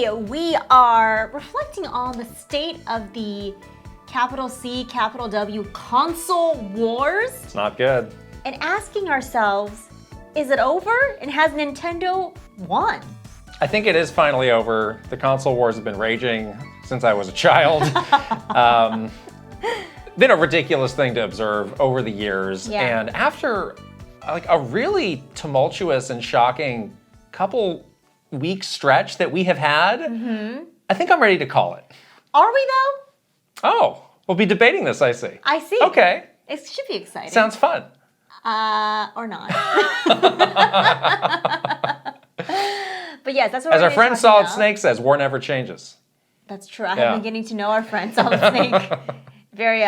Today, we are reflecting on the state of the capital C, capital W console wars. It's not good. And asking ourselves, is it over? And has Nintendo won? I think it is finally over. The console wars have been raging since I was a child. Been a ridiculous thing to observe over the years. Yeah. And after like a really tumultuous and shocking couple week stretch that we have had, I think I'm ready to call it. Are we though? Oh, we'll be debating this, I see. I see. Okay. It should be exciting. Sounds fun. Or not. But yes, that's what As we're our friend talking Solid about. Snake says, war never changes. That's true. I have been getting to know our friend Solid Snake very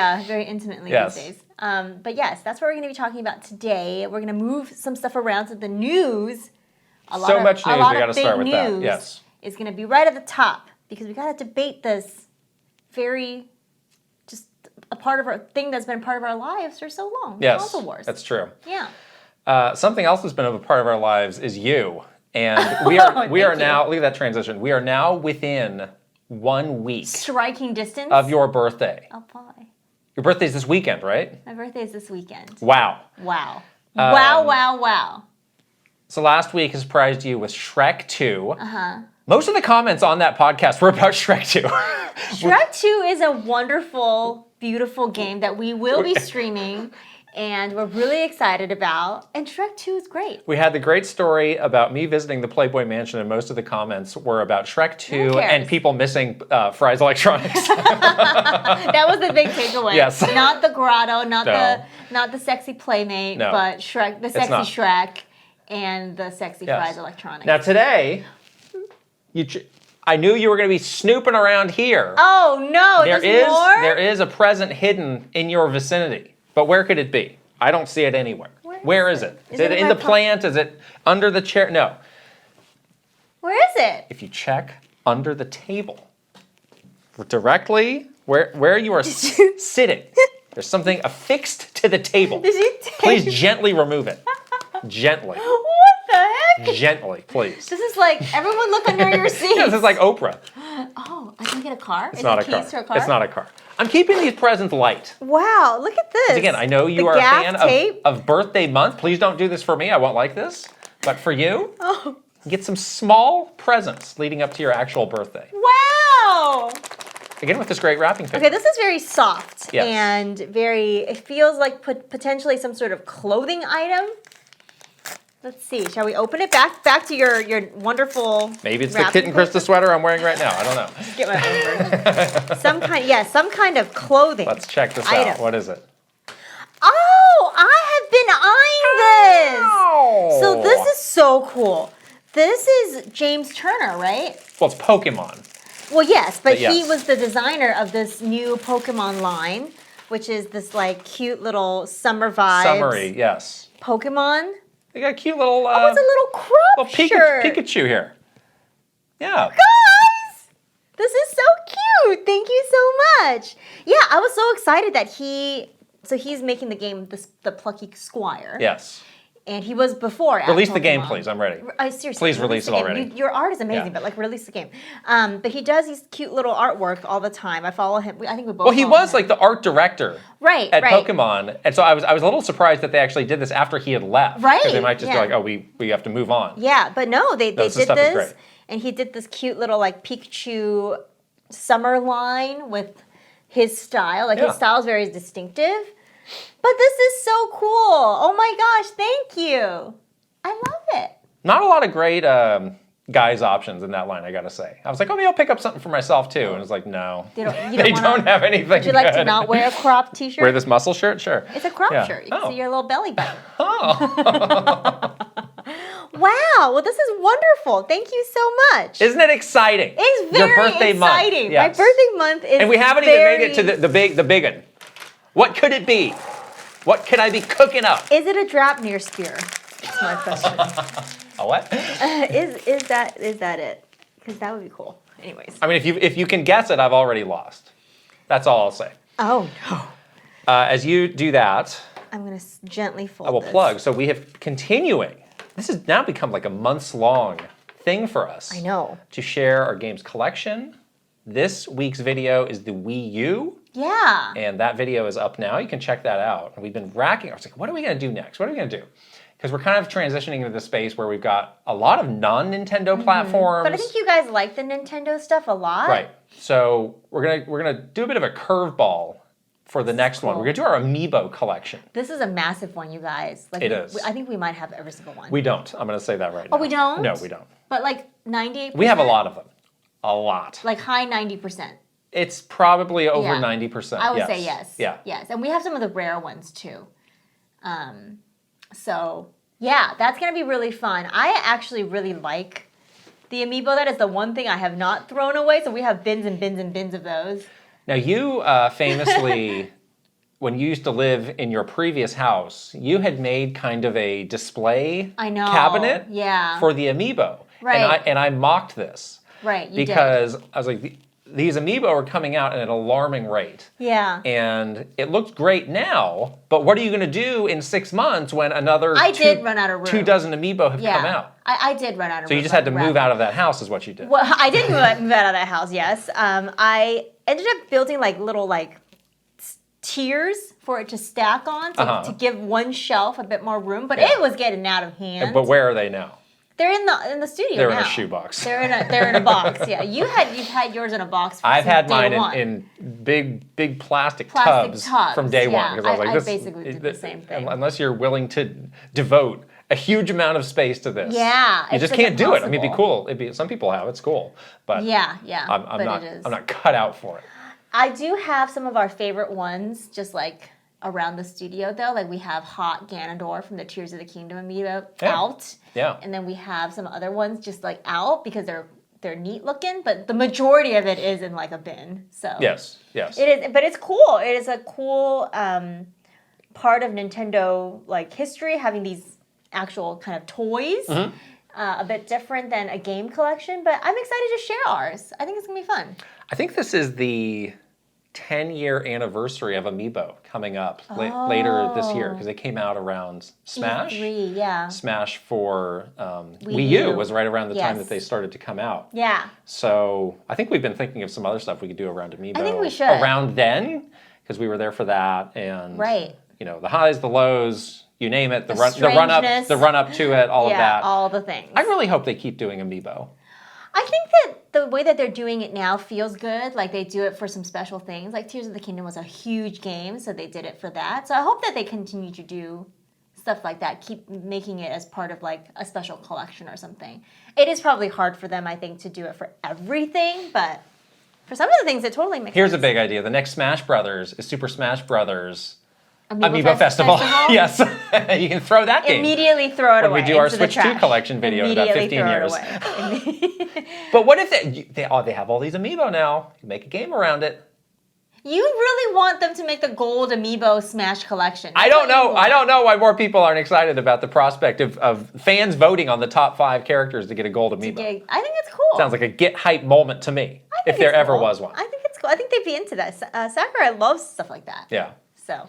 intimately these days. But yes, that's what we're going to be talking about today. We're going to move some stuff around to the news. So much news, we got to start with that. Yes. Is going to be right at the top because we got to debate this very, just a part of our thing that's been part of our lives for so long. Yes, console wars. that's true. Yeah. Something else that's been a part of our lives is you. And we are now, look at that transition. We are now within 1 week. Striking distance. Of your birthday. Oh boy. Your birthday's this weekend, right? My birthday is this weekend. Wow. Wow. Wow. So last week I surprised you with Shrek 2. Most of the comments on that podcast were about Shrek 2. Shrek 2 is a wonderful, beautiful game that we will be streaming and we're really excited about. And Shrek 2 is great. We had the great story about me visiting the Playboy Mansion, and most of the comments were about Shrek 2 and people missing Fry's Electronics. That was the big takeaway. Yes. Not the grotto, not the sexy playmate, but Shrek, the sexy Shrek and the sexy Fry's Electronics. Now today, I knew you were going to be snooping around here. Oh no, there's more? There is a present hidden in your vicinity. But where could it be? I don't see it anywhere. Where is it? Is it in the plant? Is it under the chair? No. Where is it? If you check under the table, directly where you are sitting, there's something affixed to the table. Please gently remove it. Gently. What the heck? Gently, please. This is like, everyone look under your seats. This is like Oprah. Oh, I can get a car? It's not a car. To a car? It's not a car. I'm keeping these presents light. Wow, look at this. Again, I know you are a fan of birthday month. Please don't do this for me. I won't like this. But for you, get some small presents leading up to your actual birthday. Wow. Again, with this great wrapping paper. Okay, this is very soft yes. and it feels like potentially some sort of clothing item. Let's see. Shall we open it back to your wonderful? Maybe it's the Kitten Krysta sweater I'm wearing right now. I don't know. Get my own version. some kind of clothing. Let's check this out. What is it? Oh, I have been eyeing this. Oh. So this is so cool. This is James Turner, right? Well, it's Pokemon. Well, yes, but he was the designer of this new Pokemon line, which is this like cute little summer vibes. Summery, yes. Pokemon. They got a cute little. Oh, it's a little crop shirt. Pikachu here. Yeah. Guys, this is so cute. Thank you so much. Yeah, I was so excited that he's making the game the Plucky Squire. Yes. And he was before. Release the game, please. I'm ready. Seriously. Please release it already. Your art is amazing, but like release the game. But he does these cute little artwork all the time. I follow him. I think we both. Well, he was like the art director. Right. At Pokemon, and so I was a little surprised that they actually did this after he had left. Right. Because they might just be like, oh, we have to move on. Yeah, but no, they did stuff is great. And he did this cute little like Pikachu summer line with his style. Like his style is very distinctive. But this is so cool. Oh my gosh, thank you. I love it. Not a lot of great guys options in that line, I gotta say. I was like, oh, maybe I'll pick up something for myself too. And it's like, no. They don't have anything Would you like to not wear a crop t-shirt? Wear this muscle shirt? Sure. It's a crop shirt. You can see your little belly button. Wow, well this is wonderful. Thank you so much. Isn't it exciting? It's very your birthday exciting. Month. Yes. My birthday month is and we haven't even made it to the big one. What could it be? What could I be cooking up? Is it a Drapnir spear? That's my question. A what? Is that it? Because that would be cool. Anyways. I mean, if you can guess it, I've already lost. That's all I'll say. Oh no. As you do that, I'm gonna gently fold. I will plug. So we have continuing. This has now become like a months-long thing for us. I know. To share our games collection. This week's video is the Wii U. Yeah. And that video is up now. You can check that out. And we've been racking. I was like, what are we going to do next? What are we going to do? Because we're kind of transitioning into the space where we've got a lot of non-Nintendo platforms. But I think you guys like the Nintendo stuff a lot. Right. So we're gonna do a bit of a curveball for the next one. We're gonna do our Amiibo collection. This is a massive one, you guys. Like, it is. I think we might have every single one. We don't. I'm gonna say that right now. Oh, we don't? No, we don't. But like 98%? We have a lot of them. A lot. Like high 90%. It's probably over 90%. I would say yes. Yeah. Yes. And we have some of the rare ones too. So yeah, that's gonna be really fun. I actually really like the Amiibo. That is the one thing I have not thrown away. So we have bins and bins and bins of those. Now you famously, when you used to live in your previous house, you had made kind of a display cabinet for the Amiibo. Right. And I mocked this. Right, you because did. I was like, these Amiibo are coming out at an alarming rate. Yeah. And it looks great now, but what are you going to do in 6 months when another did run out of room. 2 dozen Amiibo have come out? I did run out of room. So you just had to move out of that house is what you did. Well, I did move out of that house, yes. I ended up building like little tiers for it to stack on to give one shelf a bit more room, but it was getting out of hand. But where are they now? They're in the studio They're now. in a shoebox. They're in a box. Yeah, you've had yours in a box. I've had mine day one. in big plastic tubs from day one because I was like, I basically did the same thing. Unless you're willing to devote a huge amount of space to this, yeah, you just can't do it. I mean, it'd be cool. Some people have it's cool, but I'm not cut out for it. I do have some of our favorite ones, just like around the studio though. Like we have Hot Ganondorf from the Tears of the Kingdom Amiibo out. Yeah. And then we have some other ones just like out because they're neat looking, but the majority of it is in like a bin. So yes. It is, but it's cool. It is a cool part of Nintendo like history, having these actual kind of toys. A bit different than a game collection, but I'm excited to share ours. I think it's gonna be fun. I think this is the 10-year anniversary of Amiibo coming up later this year because they came out around Smash. E3, yeah. Smash for Wii U was right around the time that they started to come out. Yeah. So I think we've been thinking of some other stuff we could do around Amiibo. I think we should. Around then, because we were there for that, and the highs, the lows, you name it, the run up to it, all of that. All the things. I really hope they keep doing Amiibo. I think that the way that they're doing it now feels good. Like they do it for some special things. Like Tears of the Kingdom was a huge game, so they did it for that. So I hope that they continue to do stuff like that. Keep making it as part of like a special collection or something. It is probably hard for them, I think, to do it for everything, but for some of the things, it totally makes sense. Here's a big idea. The next Smash Brothers is Super Smash Brothers Amiibo Festival. Yes. You can throw that game. Immediately throw it away. When we do our Switch 2 collection video in about 15 years. But what if they have all these Amiibo now? You make a game around it. You really want them to make the gold Amiibo Smash collection. I don't know why more people aren't excited about the prospect of fans voting on the top 5 characters to get a gold Amiibo. I think it's cool. Sounds like a get hype moment to me, if there ever was one. I think it's cool. I think they'd be into that. Sakurai loves stuff like that. Yeah. So.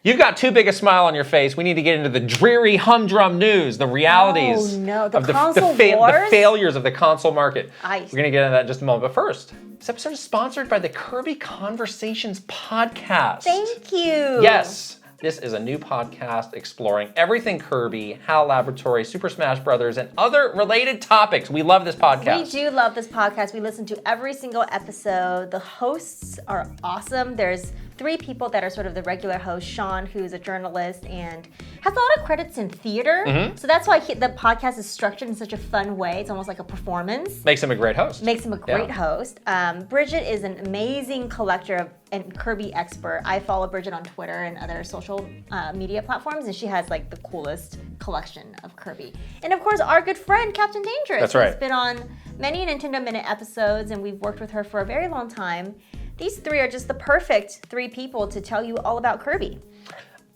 You've got too big a smile on your face. We need to get into the dreary humdrum news, the realities of the failures of the console market. We're going to get into that in just a moment. But first, this episode is sponsored by the Kirby Conversations podcast. Thank you. Yes. This is a new podcast exploring everything Kirby, HAL Laboratory, Super Smash Brothers, and other related topics. We love this podcast. We do love this podcast. We listen to every single episode. The hosts are awesome. There's 3 people that are sort of the regular hosts. Sean, who's a journalist and has a lot of credits in theater. So that's why the podcast is structured in such a fun way. It's almost like a performance. Makes him a great host. Makes him a great host. Bridget is an amazing collector and Kirby expert. I follow Bridget on Twitter and other social media platforms, and she has like the coolest collection of Kirby. And of course, our good friend, Captain Dangerous. That's right. Has been on many Nintendo Minute episodes, and we've worked with her for a very long time. These 3 are just the perfect 3 people to tell you all about Kirby.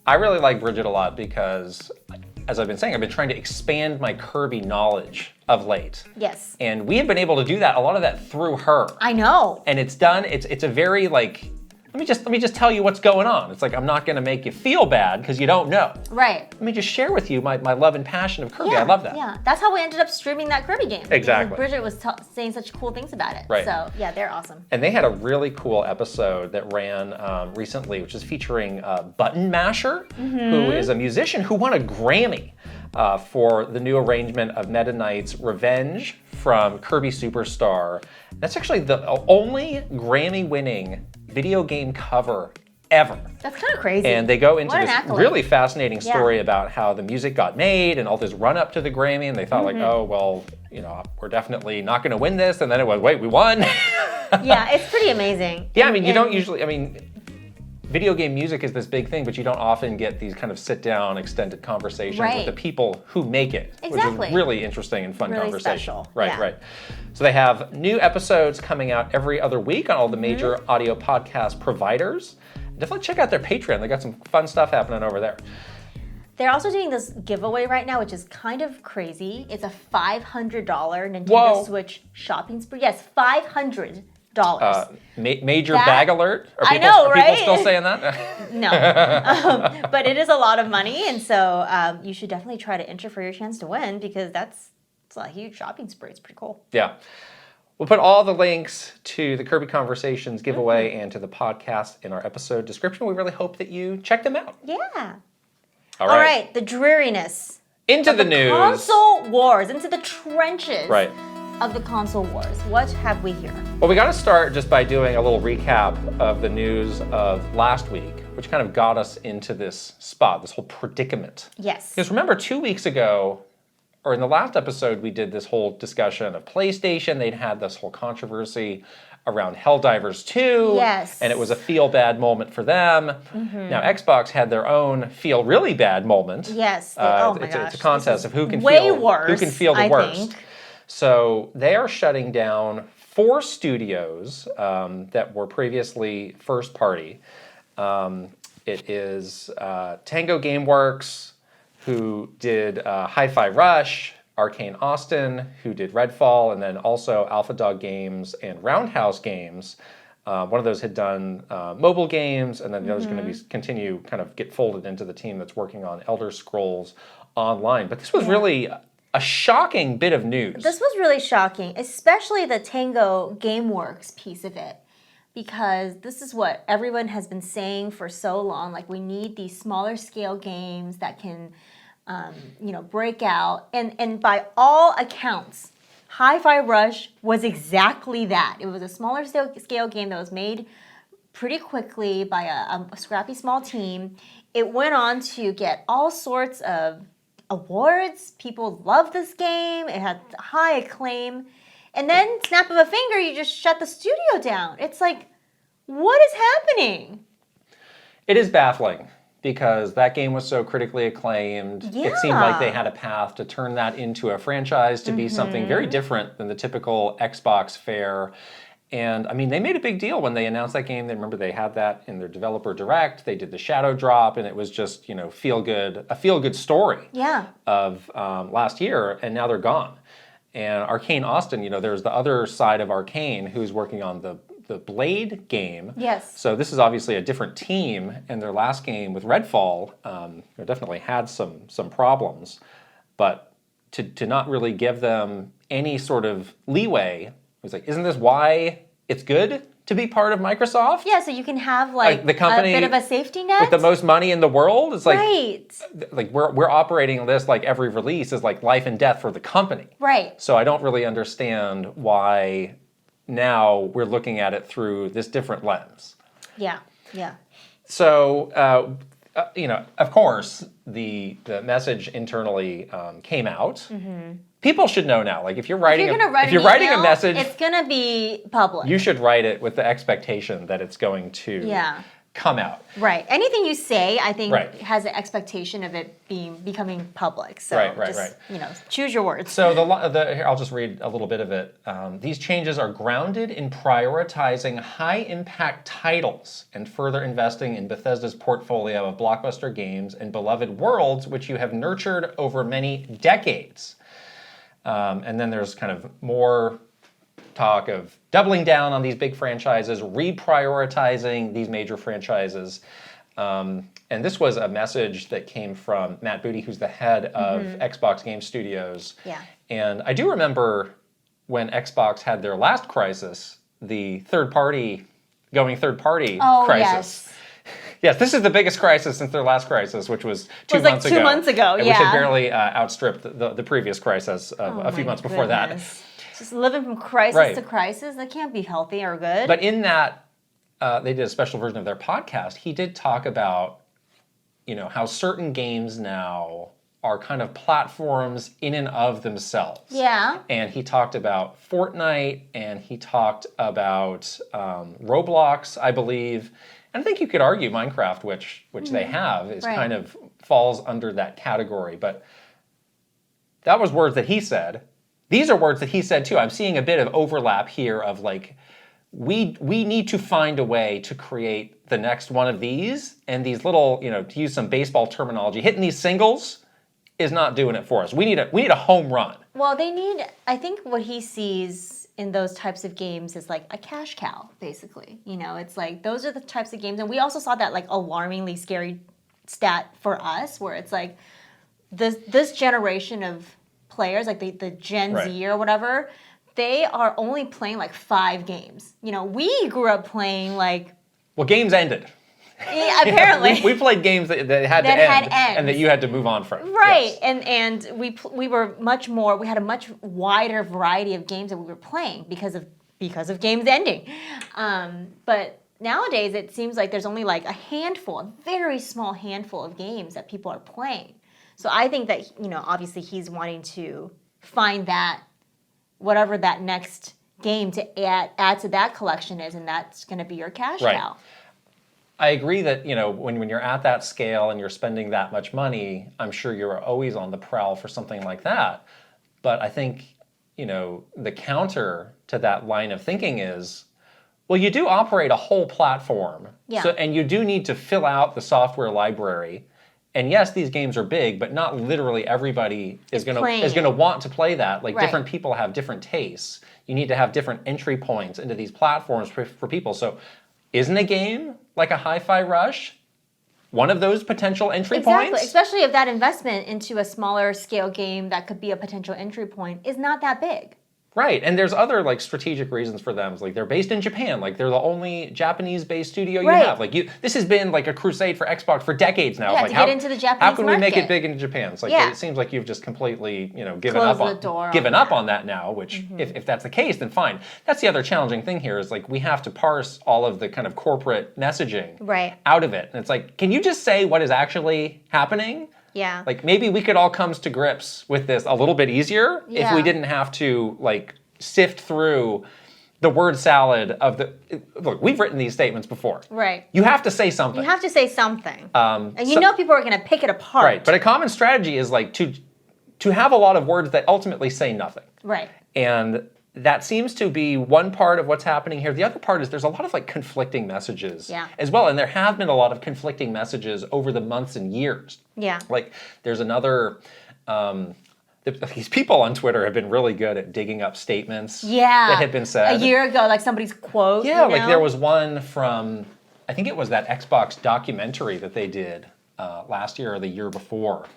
I really like Bridget a lot because, as I've been saying, I've been trying to expand my Kirby knowledge of late. Yes. And we have been able to do that, a lot of that through her. I know. And it's a very let me just tell you what's going on. It's like, I'm not going to make you feel bad because you don't know. Right. Let me just share with you my love and passion of Kirby. I love that. Yeah, that's how we ended up streaming that Kirby game. Exactly. Bridget was saying such cool things about it. Right. So yeah, they're awesome. And they had a really cool episode that ran recently, which is featuring Button Masher, who is a musician who won a Grammy for the new arrangement of Meta Knight's Revenge from Kirby Superstar. That's actually the only Grammy-winning video game cover ever. That's kind of crazy. And they go into this accolade. really fascinating story about how the music got made and all this run up to the Grammy, and they thought like, oh, well, you know, we're definitely not going to win this, and then it was, wait, we won. Yeah, it's pretty amazing. Yeah, I mean, you don't usually, I mean, video game music is this big thing, but you don't often get these kind of sit-down, extended conversations with the people who make it, which is really interesting and fun conversation. Special. Right, right. So they have new episodes coming out every other week on all the major audio podcast providers. Definitely check out their Patreon. They got some fun stuff happening over there. They're also doing this giveaway right now, which is kind of crazy. It's a $500 Nintendo Switch shopping spree. Yes, $500. Major bag alert? Are people, I know, right? Are people still saying that? No. But it is a lot of money, and so you should definitely try to enter for your chance to win, because it's a huge shopping spree. It's pretty cool. Yeah. We'll put all the links to the Kirby Conversations giveaway and to the podcast in our episode description. We really hope that you check them out. Yeah. All right. The dreariness. Into the news. Console wars, into the trenches. Right. Of the console wars. What have we here? Well, we got to start just by doing a little recap of the news of last week, which kind of got us into this spot, this whole predicament. Yes. Because remember, 2 weeks ago, or in the last episode, we did this whole discussion of PlayStation. They'd had this whole controversy around Helldivers 2. Yes. And it was a feel-bad moment for them. Now, Xbox had their own feel-really-bad moment. Yes. It's a contest of who can feel the worst. Think. So they are shutting down 4 studios that were previously first party. It is Tango Gameworks, who did Hi-Fi Rush, Arcane Austin, who did Redfall, and then also Alpha Dog Games and Roundhouse Games. One of those had done mobile games, and then the other's going to get folded into the team that's working on Elder Scrolls Online. But this was really a shocking bit of news. This was really shocking, especially the Tango Gameworks piece of it, because this is what everyone has been saying for so long. Like, we need these smaller scale games that can, break out. And by all accounts, Hi-Fi Rush was exactly that. It was a smaller scale game that was made pretty quickly by a scrappy small team. It went on to get all sorts of awards. People love this game. It had high acclaim. And then, snap of a finger, you just shut the studio down. It's like, what is happening? It is baffling, because that game was so critically acclaimed. Yeah. It seemed like they had a path to turn that into a franchise, to be something very different than the typical Xbox fare. And I mean, they made a big deal when they announced that game. Remember, they had that in their developer direct. They did the shadow drop, and it was just, a feel good story of last year. And now they're gone. And Arcane Austin, there's the other side of Arcane who's working on the Blade game. Yes. So this is obviously a different team, and their last game with Redfall definitely had some problems. But to not really give them any sort of leeway, it was like, isn't this why it's good to be part of Microsoft? Yeah, so you can have the company a bit of a safety net with the most money in the world. It's like, right. We're operating this like every release is like life and death for the company. Right. So I don't really understand why now we're looking at it through this different lens. Yeah. Yeah. So of course, the message internally came out. People should know now. Like, if you're writing a message, it's gonna be public. You should write it with the expectation that it's going to come out. Right. Anything you say, I think, has an expectation of it becoming public. So choose your words. So here, I'll just read a little bit of it. These changes are grounded in prioritizing high-impact titles and further investing in Bethesda's portfolio of blockbuster games and beloved worlds, which you have nurtured over many decades. And then there's kind of more talk of doubling down on these big franchises, reprioritizing these major franchises. And this was a message that came from Matt Booty, who's the head of Xbox Game Studios. Yeah. And I do remember when Xbox had their last crisis, the third-party crisis. Yes. Yes, this is the biggest crisis since their last crisis, which was 2 months ago. 2 months ago, Which had barely outstripped the previous crisis of a few months before that. Just living from crisis to crisis, that can't be healthy or good. But in that, they did a special version of their podcast. He did talk about, how certain games now are kind of platforms in and of themselves. Yeah. And he talked about Fortnite, and he talked about Roblox, I believe. And I think you could argue Minecraft, which they have, is kind of falls under that category. But that was words that he said. These are words that he said too. I'm seeing a bit of overlap here of like, we need to find a way to create the next one of these, and these little, to use some baseball terminology, hitting these singles is not doing it for us. We need a home run. Well, I think what he sees in those types of games is like a cash cow, basically. It's like those are the types of games, and we also saw that like alarmingly scary stat for us, where it's like this generation of players, like the Gen Z or whatever, they are only playing like 5 games. We grew up playing like... Well, games ended. Yeah, apparently. we played games that had to end and that you had to move on from. Right, yes. and we were we had a much wider variety of games that we were playing because of games ending. But nowadays it seems like there's only like a very small handful of games that people are playing. So I think that, obviously he's wanting to find that, whatever that next game to add to that collection is, and that's going to be your cash cow. I agree that, when you're at that scale and you're spending that much money, I'm sure you're always on the prowl for something like that. But I think, the counter to that line of thinking is, well, you do operate a whole platform. Yeah. And you do need to fill out the software library. And yes, these games are big, but not literally everybody is going to want to play that. Like different people have different tastes. You need to have different entry points into these platforms for people. So isn't a game like a Hi-Fi Rush one of those potential entry points? Exactly, especially if that investment into a smaller scale game that could be a potential entry point is not that big. Right, and there's other like strategic reasons for them. It's like they're based in Japan, like they're the only Japanese-based studio you have. Like this has been like a crusade for Xbox for decades now. Yeah, like to get into the Japanese how can we market. make it big in Japan? It's like it seems like you've just completely, given up on that now. Which, if that's the case, then fine. That's the other challenging thing here is like we have to parse all of the kind of corporate messaging out of it, and it's like, can you just say what is actually happening? Yeah. Like maybe we could all come to grips with this a little bit easier if we didn't have to like sift through the word salad of the... Look, we've written these statements before. Right. You have to say something. You have to say something. And people are going to pick it apart. Right, but a common strategy is like to have a lot of words that ultimately say nothing. Right. And that seems to be one part of what's happening here. The other part is there's a lot of like conflicting messages as well. And there have been a lot of conflicting messages over the months and years. Yeah. Like there's another... these people on Twitter have been really good at digging up statements that had been said. A year ago, like somebody's quote. Yeah, like there was one from, I think it was that Xbox documentary that they did last year or the year before,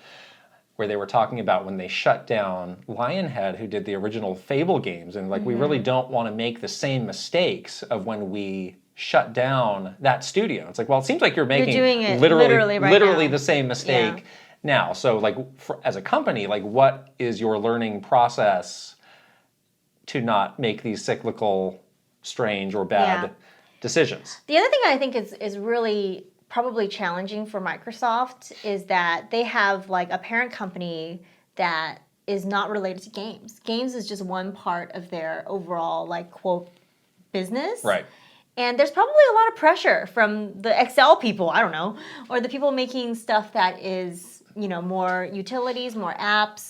where they were talking about when they shut down Lionhead, who did the original Fable games, and like we really don't want to make the same mistakes of when we shut down that studio. It's like, well, it seems like you're doing it literally the same mistake now. So like as a company, like what is your learning process to not make these cyclical, strange or bad decisions? The other thing I think is really probably challenging for Microsoft is that they have like a parent company that is not related to games. Games is just one part of their overall like quote business. Right. And there's probably a lot of pressure from the Excel people, I don't know, or the people making stuff that is, more utilities, more apps,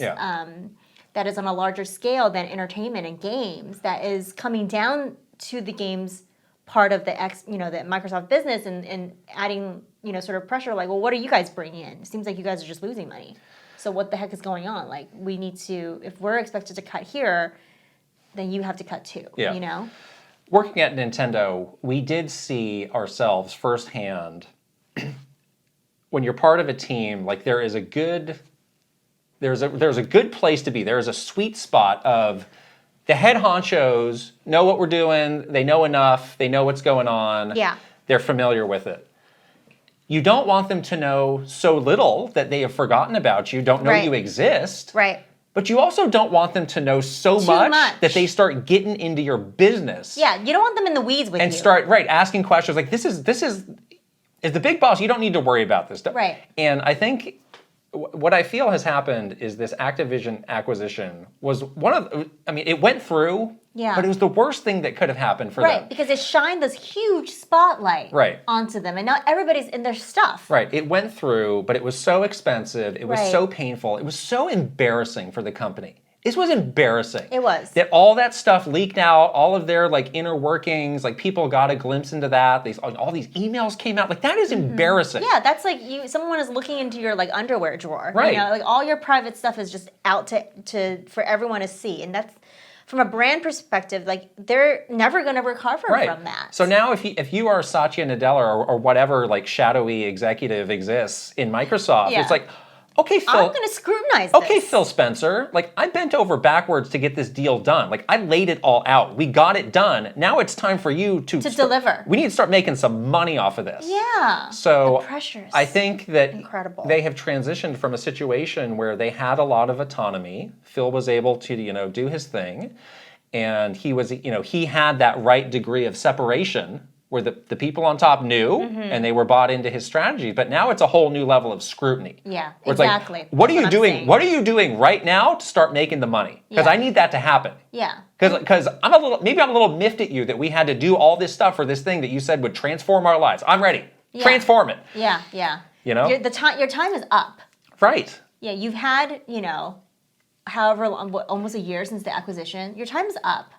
that is on a larger scale than entertainment and games, that is coming down to the games part of the the Microsoft business and adding, sort of pressure like, well, what are you guys bringing in? It seems like you guys are just losing money. So what the heck is going on? Like we need to, if we're expected to cut here, then you have to cut too. Yeah. You know. Working at Nintendo, we did see ourselves firsthand. When you're part of a team, like there's a good place to be. There is a sweet spot of the head honchos know what we're doing. They know enough. They know what's going on. Yeah. They're familiar with it. You don't want them to know so little that they have forgotten about you, don't know you exist. Right. But you also don't want them to know so much that they start getting into your business. Yeah, you don't want them in the weeds with you. And start, asking questions like, this is the big boss, you don't need to worry about this stuff. Right. And I think what I feel has happened is this Activision acquisition was it went through, but it was the worst thing that could have happened for them. Right, because it shined this huge spotlight onto them, and now everybody's in their stuff. Right, it went through, but it was so expensive, it was so painful, it was so embarrassing for the company. This was embarrassing. It was. That all that stuff leaked out, all of their inner workings, people got a glimpse into that. All these emails came out. That is embarrassing. Yeah, that's someone is looking into your underwear drawer. Right. You know, all your private stuff is just out for everyone to see, and that's from a brand perspective. They're never going to recover from that. So now, if you are Satya Nadella or whatever shadowy executive exists in Microsoft, it's like. Okay, Phil. I'm going to scrutinize this. Okay, Phil Spencer. I bent over backwards to get this deal done. I laid it all out. We got it done. Now it's time for you to deliver. We need to start making some money off of this. Yeah. So the pressures. I think that incredible. They have transitioned from a situation where they had a lot of autonomy. Phil was able to, do his thing, and he was, he had that right degree of separation where the people on top knew and they were bought into his strategy. But now it's a whole new level of scrutiny. Yeah, exactly. What are you doing? What are you doing right now to start making the money? Because I need that to happen. Yeah. Because I'm a little miffed at you that we had to do all this stuff for this thing that you said would transform our lives. I'm ready. Yeah. Transform it. Yeah, yeah. Your time is up. Right. Yeah, you've had, however long, almost a year since the acquisition. Your time is up.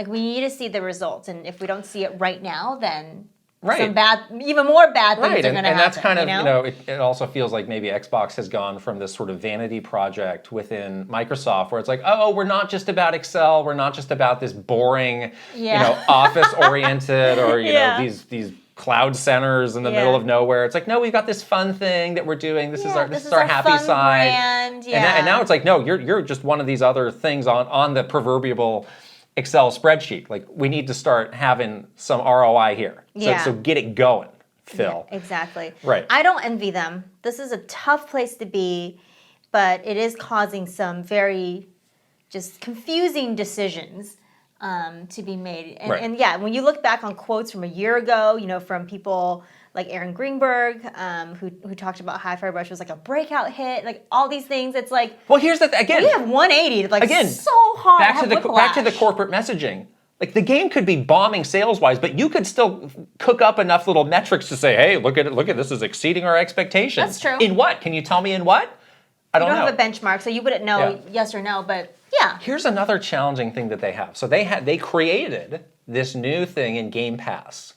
We need to see the results, and if we don't see it right now, then some even more bad things are going to happen. And that's kind of, it also feels like maybe Xbox has gone from this sort of vanity project within Microsoft, where it's like, oh, we're not just about Excel, we're not just about this boring, office-oriented or these cloud centers in the middle of nowhere. It's like, no, we've got this fun thing that we're doing. This is our happy fun side. Brand. And now it's like, no, you're just one of these other things on the proverbial Excel spreadsheet. We need to start having some ROI here. So get it going, Phil. Yeah, exactly. Right. I don't envy them. This is a tough place to be, but it is causing some very just confusing decisions to be made. And when you look back on quotes from a year ago, from people like Aaron Greenberg, who talked about Hi-Fi Rush was a breakout hit, all these things. It's well, here's the again. We have 180, again, so hard. Back to the corporate messaging. The game could be bombing sales-wise, but you could still cook up enough little metrics to say, hey, look at it, this is exceeding our expectations. That's true. In what? Can you tell me in what? I don't know. You don't have a benchmark, so you wouldn't know yes or no, but yeah. Here's another challenging thing that they have. So they created this new thing in Game Pass.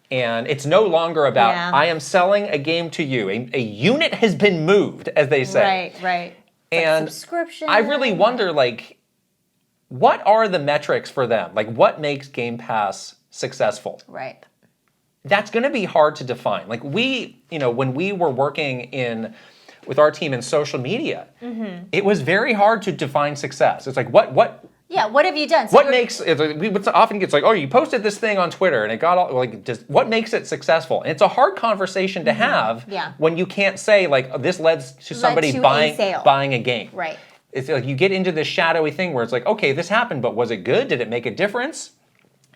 And it's no longer about, I am selling a game to you. A unit has been moved, as they say. Right. And subscription. I really wonder, what are the metrics for them? What makes Game Pass successful? Right. That's going to be hard to define. When we were working with our team in social media, it was very hard to define success. It's what? Yeah, what have you done? So we would often get oh, you posted this thing on Twitter and it got all just what makes it successful? And it's a hard conversation to have when you can't say this led to somebody buying a game. Right. It's you get into this shadowy thing where it's okay, this happened, but was it good? Did it make a difference?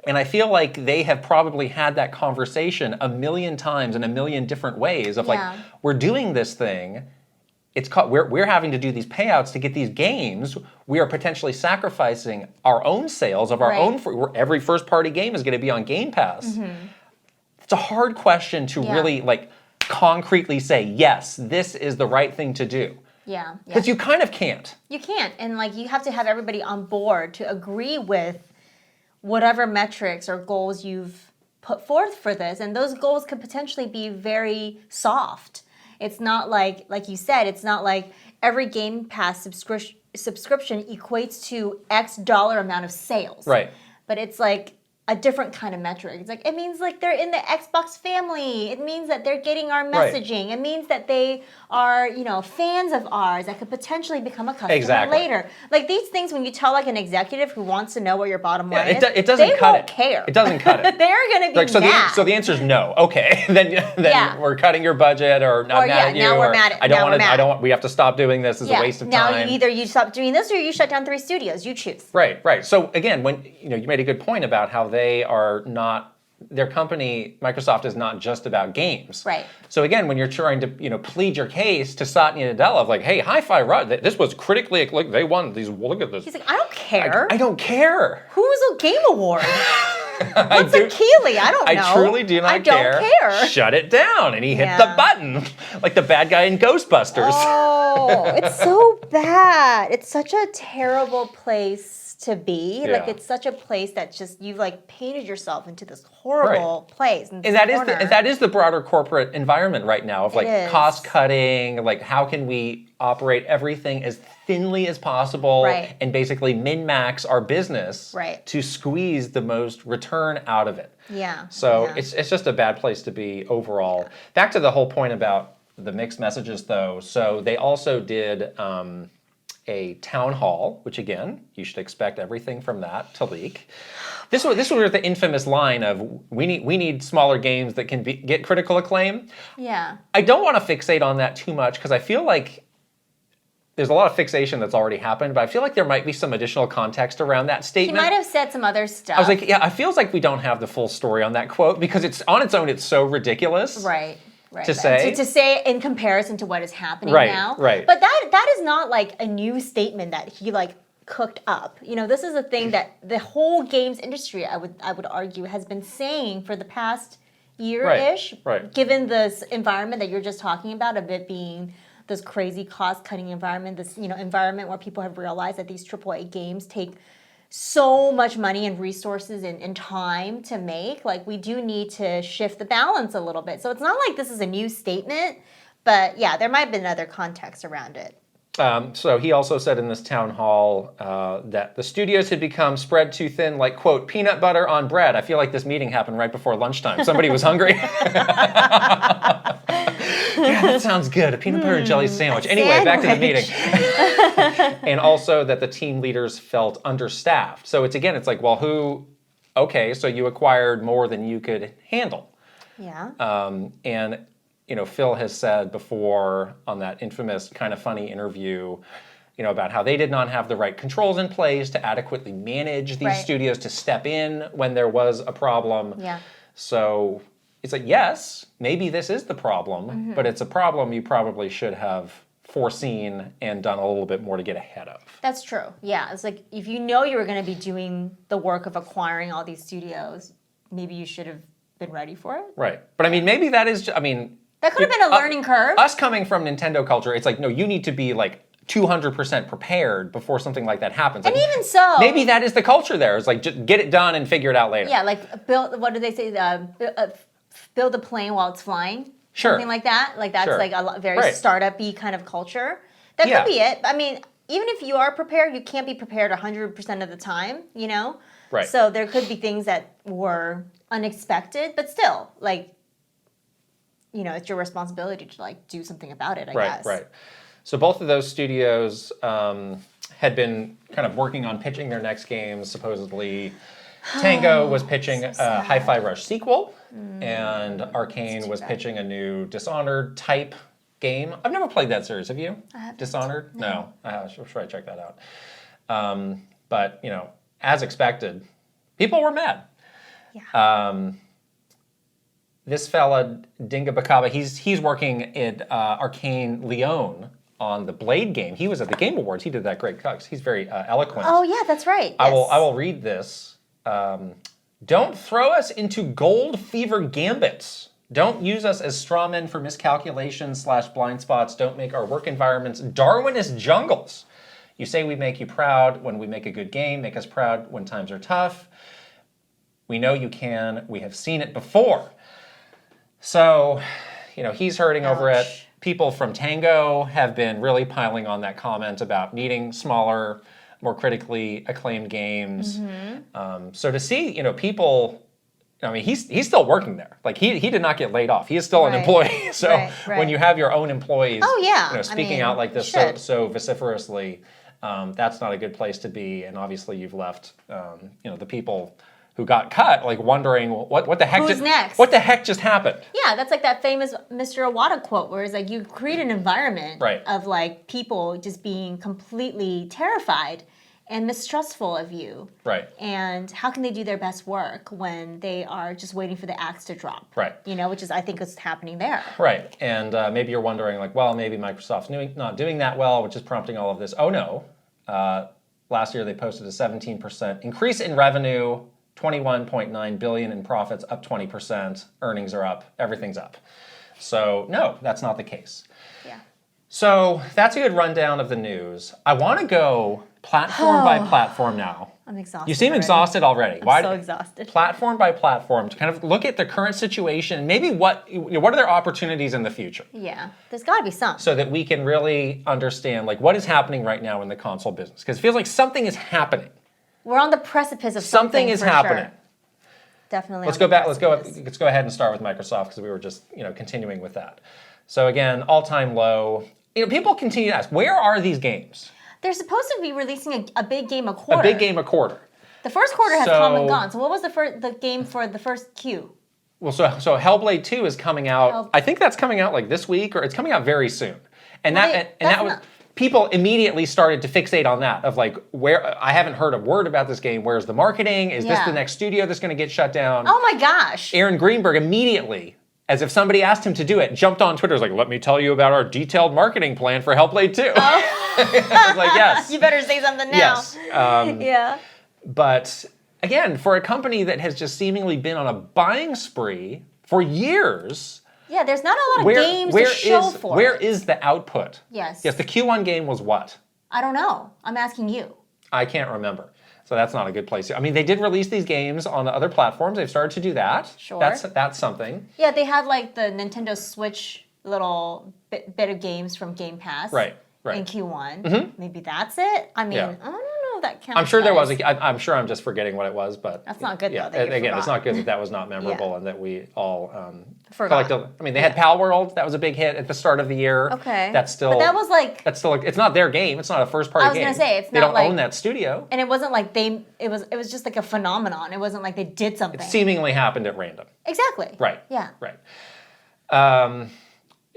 And I feel like they have probably had that conversation a million times in a million different ways of we're doing this thing. It's called, we're having to do these payouts to get these games. We are potentially sacrificing our own sales of our own. Every first-party game is going to be on Game Pass. It's a hard question to really concretely say, yes, this is the right thing to do. Yeah. Because you kind of can't. You can't, and you have to have everybody on board to agree with whatever metrics or goals you've put forth for this, and those goals could potentially be very soft. It's not like you said, it's not like every Game Pass subscription equates to X dollar amount of sales. Right. But it's like a different kind of metric. It's like, it means like they're in the Xbox family. It means that they're getting our messaging. It means that they are, fans of ours that could potentially become a customer later. Like these things, when you tell like an executive who wants to know what your bottom line is, it doesn't they cut won't it. care. It doesn't cut it. They're going to be mad. So the answer is no. Okay, then we're cutting your budget, or not mad at you. Now we're mad at, we have to stop doing this. It's a waste of time. Now either you stop doing this or you shut down 3 studios. You choose. Right. So again, when you made a good point about how they are not, their company, Microsoft, is not just about games. Right. So again, when you're trying to plead your case to Satya Nadella of like, hey, Hi-Fi Rush, this was critically, like, they won these. Look at this. He's like, I don't care. I don't care. Who's a Game Award? What's a Keeley? I don't know. I truly do not care. I don't care. Shut it down. And he hit the button like the bad guy in Ghostbusters. Oh, it's so bad. It's such a terrible place to be. Like it's such a place that just you've like painted yourself into this horrible place. And that is the broader corporate environment right now of like cost cutting, like how can we operate everything as thinly as possible and basically min-max our business to squeeze the most return out of it. Yeah. So it's just a bad place to be overall. Back to the whole point about the mixed messages though. So they also did a town hall, which again, you should expect everything from that to leak. This was the infamous line of we need smaller games that can get critical acclaim. Yeah. I don't want to fixate on that too much because I feel like there's a lot of fixation that's already happened, but I feel like there might be some additional context around that statement. He might have said some other stuff. I was like, it feels like we don't have the full story on that quote because it's on its own, it's so ridiculous. Right. To say in comparison to what is happening now. Right. But that is not like a new statement that he like cooked up. This is a thing that the whole games industry, I would argue, has been saying for the past year-ish. Right. Given this environment that you're just talking about, of it being this crazy cost-cutting environment, this environment where people have realized that these AAA games take so much money and resources and time to make. Like, we do need to shift the balance a little bit. So it's not like this is a new statement, but yeah, there might have been other context around it. So he also said in this town hall that the studios had become spread too thin, like, quote, peanut butter on bread. I feel like this meeting happened right before lunchtime. Somebody was hungry. Yeah, that sounds good. A peanut butter and jelly sandwich. Anyway, back to the meeting. And also that the team leaders felt understaffed. So it's like, well, okay, so you acquired more than you could handle. Yeah. And Phil has said before on that infamous kind of funny interview, about how they did not have the right controls in place to adequately manage these studios to step in when there was a problem. Yeah. So it's like, yes, maybe this is the problem, but it's a problem you probably should have foreseen and done a little bit more to get ahead of. That's true. Yeah. It's like, if you know you were going to be doing the work of acquiring all these studios, maybe you should have been ready for it. Right. But maybe that is, that could have been a learning curve. Us coming from Nintendo culture, it's like, no, you need to be like 200% prepared before something like that happens. And even so, maybe that is the culture there. It's like, just get it done and figure it out later. Yeah, like what do they say? Build a plane while it's flying. Sure. Something like that. Like that's like a very startup-y kind of culture. That could be it. Even if you are prepared, you can't be prepared 100% of the time, Right. So there could be things that were unexpected, but still, like, it's your responsibility to like do something about it, I guess. Right. So both of those studios had been kind of working on pitching their next games. Supposedly, Tango was pitching a Hi-Fi Rush sequel, and Arcane was pitching a new Dishonored type game. I've never played that series. Have you? I haven't. Dishonored? No. Should I check that out? But as expected, people were mad. Yeah. This fella, Dinga Bakaba, he's working at Arcane Lyon on the Blade game. He was at the Game Awards. He did that great cuts. He's very eloquent. Oh yeah, that's right. I will read this. Don't throw us into gold fever gambits. Don't use us as straw men for miscalculations / blind spots. Don't make our work environments Darwinist jungles. You say we make you proud when we make a good game. Make us proud when times are tough. We know you can. We have seen it before. So, he's hurting over it. people from Tango have been really piling on that comment about needing smaller, more critically acclaimed games. So to see, people, I mean, he's still working there. Like he did not get laid off. He is still an employee. So when you have your own employees, speaking out like this so vociferously, that's not a good place to be. And obviously, you've left, the people who got cut, like wondering what the heck. Who's next? What the heck just happened? Yeah, that's like that famous Mr. Iwata quote, where it's like you create an environment of like people just being completely terrified and mistrustful of you. Right. And how can they do their best work when they are just waiting for the axe to drop? Right. Which is, I think, is happening there. Right. And maybe you're wondering, like, well, maybe Microsoft's not doing that well, which is prompting all of this. Oh, no. Last year, they posted a 17% increase in revenue, 21.9 billion in profits, up 20%. Earnings are up. Everything's up. So, no, that's not the case. Yeah. So that's a good rundown of the news. I want to go platform by platform now. I'm exhausted. You seem exhausted already. I'm so exhausted. Platform by platform to kind of look at the current situation and maybe what are their opportunities in the future. Yeah, there's got to be some. So that we can really understand like what is happening right now in the console business, because it feels like something is happening. We're on the precipice of something is happening. Sure. Definitely. Let's go back. Let's go ahead and start with Microsoft because we were just continuing with that. So again, all-time low. People continue to ask, where are these games? They're supposed to be releasing a big game a quarter. A big game a quarter. The first quarter has come and gone. So what was the game for the first Q? Well, so Hellblade 2 is coming out. I think that's coming out like this week, or it's coming out very soon. And that was people immediately started to fixate on that of like, where I haven't heard a word about this game. Where's the marketing? Is this the next studio that's going to get shut down? Oh my gosh! Aaron Greenberg immediately, as if somebody asked him to do it, jumped on Twitter. Was like, let me tell you about our detailed marketing plan for Hellblade 2. Oh. I was like, yes. You better say something now. Yes. Yeah. But again, for a company that has just seemingly been on a buying spree for years. Yeah, there's not a lot of games to show for. Where is the output? Yes. Yes, the Q1 game was what? I don't know. I'm asking you. I can't remember. So that's not a good place. I mean, they did release these games on other platforms. They've started to do that. Sure. That's something. Yeah, they had like the Nintendo Switch little bit of games from Game Pass. Right. In Q1. Maybe that's it. I mean, I don't know if that counts. I'm sure there was. I'm sure I'm just forgetting what it was, but that's not good. Yeah. Though, Again, it's not good that was not memorable and that we all forgot. I mean, they had Pal World. That was a big hit at the start of the year. Okay. That's still. But that was like. That's still. It's not their game. It's not a first party game. I was gonna say it's not. They don't like, own that studio. And it wasn't like they. It was just like a phenomenon. It wasn't like they did something. It seemingly happened at random. Exactly. Right. Yeah. Right.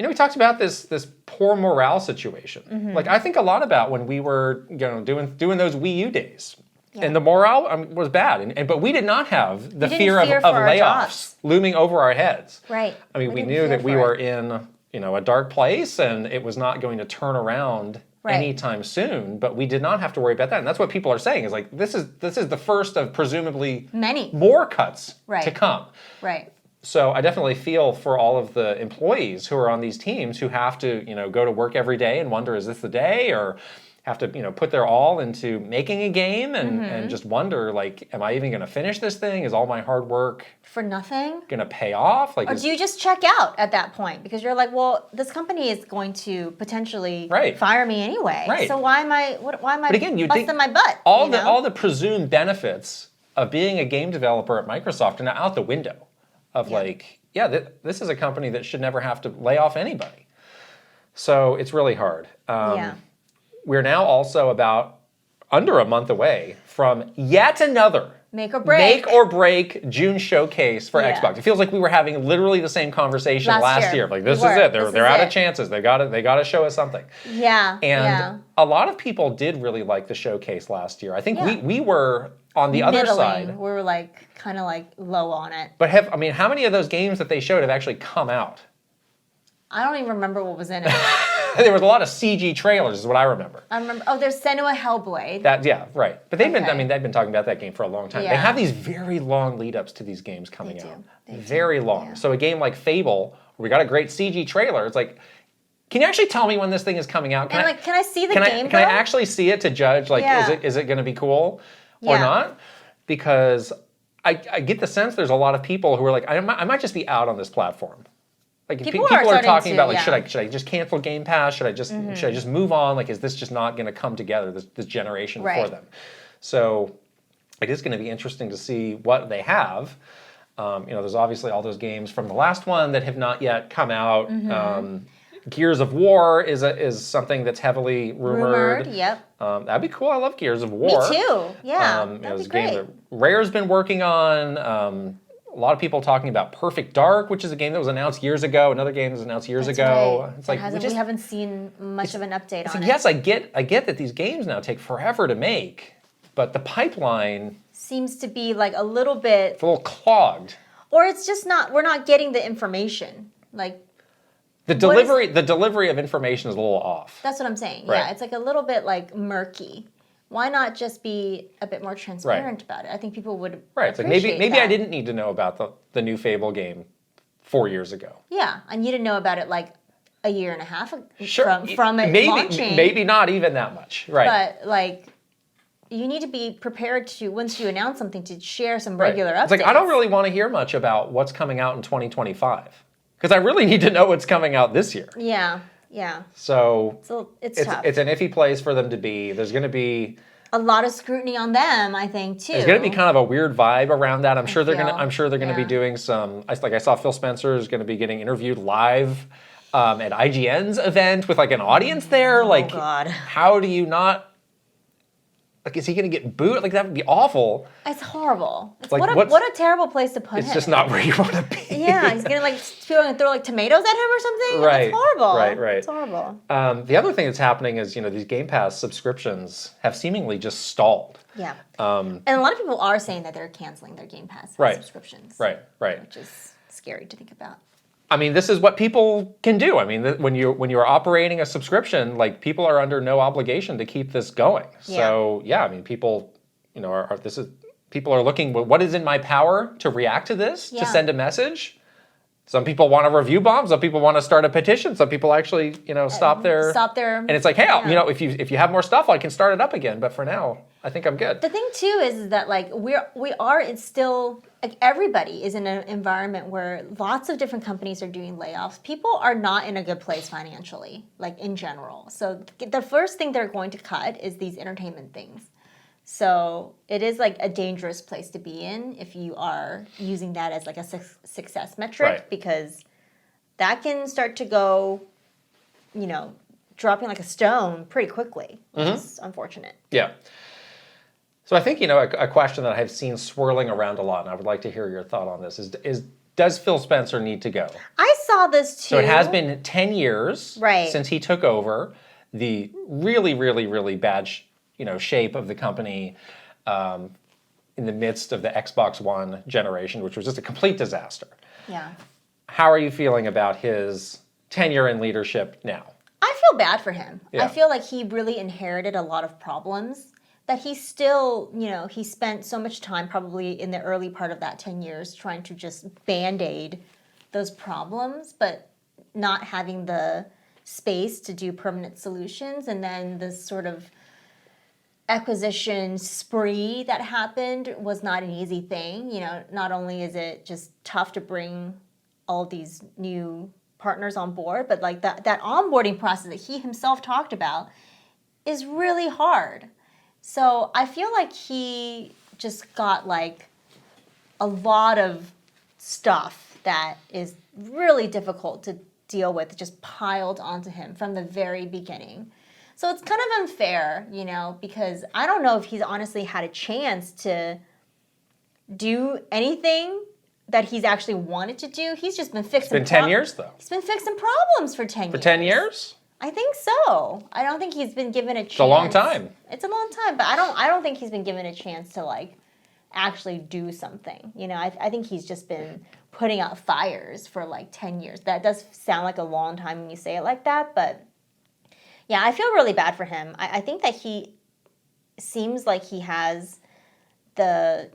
We talked about this poor morale situation. Like I think a lot about when we were doing those Wii U days, and the morale was bad. But we did not have the fear of layoffs looming over our heads. Right. I mean, we knew that we were in a dark place, and it was not going to turn around anytime soon. But we did not have to worry about that, and that's what people are saying is like this is the first of presumably many more cuts to come. Right. So I definitely feel for all of the employees who are on these teams who have to, go to work every day and wonder, is this the day? Or have to, put their all into making a game and just wonder, like, am I even going to finish this thing? Is all my hard work for nothing going to pay off? Like, or do you just check out at that point because you're like, well, this company is going to potentially fire me anyway. Right. So why am I busting my butt? All the presumed benefits of being a game developer at Microsoft are now out the window. Of this is a company that should never have to lay off anybody. So it's really hard. We're now also about under a month away from yet another make or break June showcase for Xbox. It feels like we were having literally the same conversation last year. Like this is it. They're out of chances. They got to show us something. Yeah. And a lot of people did really like the showcase last year. I think we were on the other side. We were like kind of like low on it. But how many of those games that they showed have actually come out? I don't even remember what was in it. There was a lot of CG trailers, is what I remember. I remember. Oh, there's Senua Hellblade. Right. But they've been talking about that game for a long time. Yeah. They have these very long lead-ups to these games coming out. Very long. Yeah. So a game like Fable, where we got a great CG trailer, it's like, can you actually tell me when this thing is coming out? Can I see the game? Can I actually see it to judge? Like, is it going to be cool or not? Because I get the sense there's a lot of people who are like, I might just be out on this platform. like People are starting talking to, about like yeah. should I just cancel Game Pass? Should I just move on? Like, is this just not going to come together this generation for Right. them? So it is going to be interesting to see what they have. There's obviously all those games from the last one that have not yet come out. Gears of War is something that's heavily rumored. Yep. That'd be cool. I love Gears of War. Me too. Yeah, that'd it's be a game great. that Rare's been working on. A lot of people talking about Perfect Dark, which is a game that was announced years ago. Another game that was announced years That's ago. right. It's like we haven't seen much of an update on it. yes, I get that these games now take forever to make, but the pipeline Seems to be like a little bit, it's a little clogged. or it's just not. We're not getting the information. Like The delivery of information is a little off. that's what I'm saying. Right. Yeah, it's like a little bit like murky. Why not just be a bit more transparent about it? I think people would Right. It's like appreciate maybe that. I didn't need to know about the new Fable game 4 years ago. Yeah, and you didn't know about it like a year and a half Sure. from it launching. Maybe not even that much. Right. But like, you need to be prepared to, once you announce something, to share some regular updates. It's like I don't really want to hear much about what's coming out in 2025 because I really need to know what's coming out this year. Yeah, yeah. So it's tough. It's an iffy place for them to be. There's going to be a lot of scrutiny on them, I think, too. There's going to be kind of a weird vibe around that. I'm sure they're going to be yeah. doing some. I saw Phil Spencer is going to be getting interviewed live at IGN's event with like an audience there. Like, God. how do you not? Like, is he going to get booed? Like, that would be awful. It's horrible. It's Like, what a terrible place to put him. It's just not where you want to be. Yeah, he's gonna people are gonna throw like tomatoes at him or something. Right. It's horrible. Right. It's horrible. The other thing that's happening is these Game Pass subscriptions have seemingly just stalled. Yeah. And a lot of people are saying that they're canceling their Game Pass subscriptions. Right. Which is scary to think about. I mean, this is what people can do. I mean, when you're operating a subscription, like people are under no obligation to keep this going. So I mean, people, people are looking. What is in my power to react to this? To send a message. Some people want to review bomb. Some people want to start a petition. Some people actually, stop their. And it's like, hey, if you have more stuff, I can start it up again. But for now, I think I'm good. The thing too is that like it's still like everybody is in an environment where lots of different companies are doing layoffs. People are not in a good place financially, like in general. So the first thing they're going to cut is these entertainment things. So it is like a dangerous place to be in if you are using that as like a success metric, because that can start to go, dropping like a stone pretty quickly, which is unfortunate. Yeah. So I think, a question that I've seen swirling around a lot, and I would like to hear your thought on this, is does Phil Spencer need to go? I saw this too. So it has been 10 years right. since he took over. The really, really, really bad shape of the company in the midst of the Xbox One generation, which was just a complete disaster. Yeah. How are you feeling about his tenure in leadership now? I feel bad for him. Yeah. I feel like he really inherited a lot of problems that he still, he spent so much time probably in the early part of that 10 years trying to just Band-Aid those problems, but not having the space to do permanent solutions. And then this sort of acquisition spree that happened was not an easy thing. Not only is it just tough to bring all these new partners on board, but like that onboarding process that he himself talked about is really hard. So I feel like he just got like a lot of stuff that is really difficult to deal with just piled onto him from the very beginning. So it's kind of unfair, because I don't know if he's honestly had a chance to do anything that he's actually wanted to do. He's just been fixing It's been 10 years, though. He's been fixing problems for 10 years. For 10 years? I think so. I don't think he's been given a chance. It's a long time. It's a long time, but I don't think he's been given a chance to like actually do something. I think he's just been putting out fires for like 10 years. That does sound like a long time when you say it like that, but yeah, I feel really bad for him. I think that he seems like he has the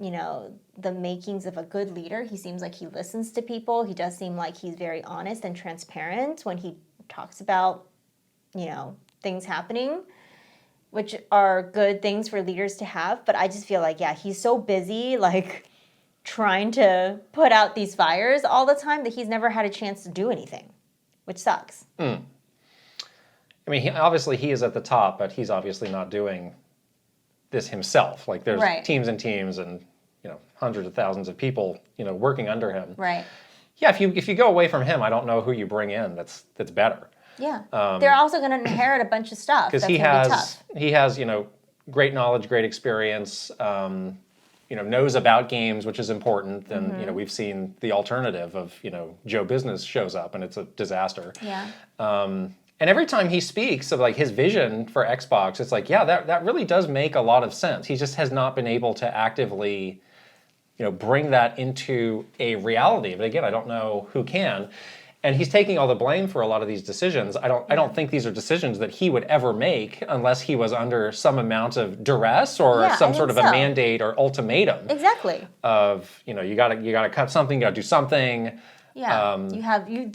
makings of a good leader. He seems like he listens to people. He does seem like he's very honest and transparent when he talks about things happening, which are good things for leaders to have. But I just feel like, he's so busy, like trying to put out these fires all the time that he's never had a chance to do anything, which sucks. I mean, obviously he is at the top, but he's obviously not doing this himself. Like there's teams and teams and hundreds of thousands of people working under him. Right. Yeah, if you go away from him, I don't know who you bring in that's better. Yeah. They're also going to inherit a bunch of stuff. Because he has great knowledge, great experience. Knows about games, which is important. And we've seen the alternative of Joe Business shows up and it's a disaster. Yeah. And every time he speaks of like his vision for Xbox, it's like, yeah, that really does make a lot of sense. He just has not been able to actively, bring that into a reality. But again, I don't know who can. And he's taking all the blame for a lot of these decisions. I don't think these are decisions that he would ever make unless he was under some amount of duress or some sort of a mandate or ultimatum. Exactly. Of you gotta cut something, you gotta do something. Yeah, you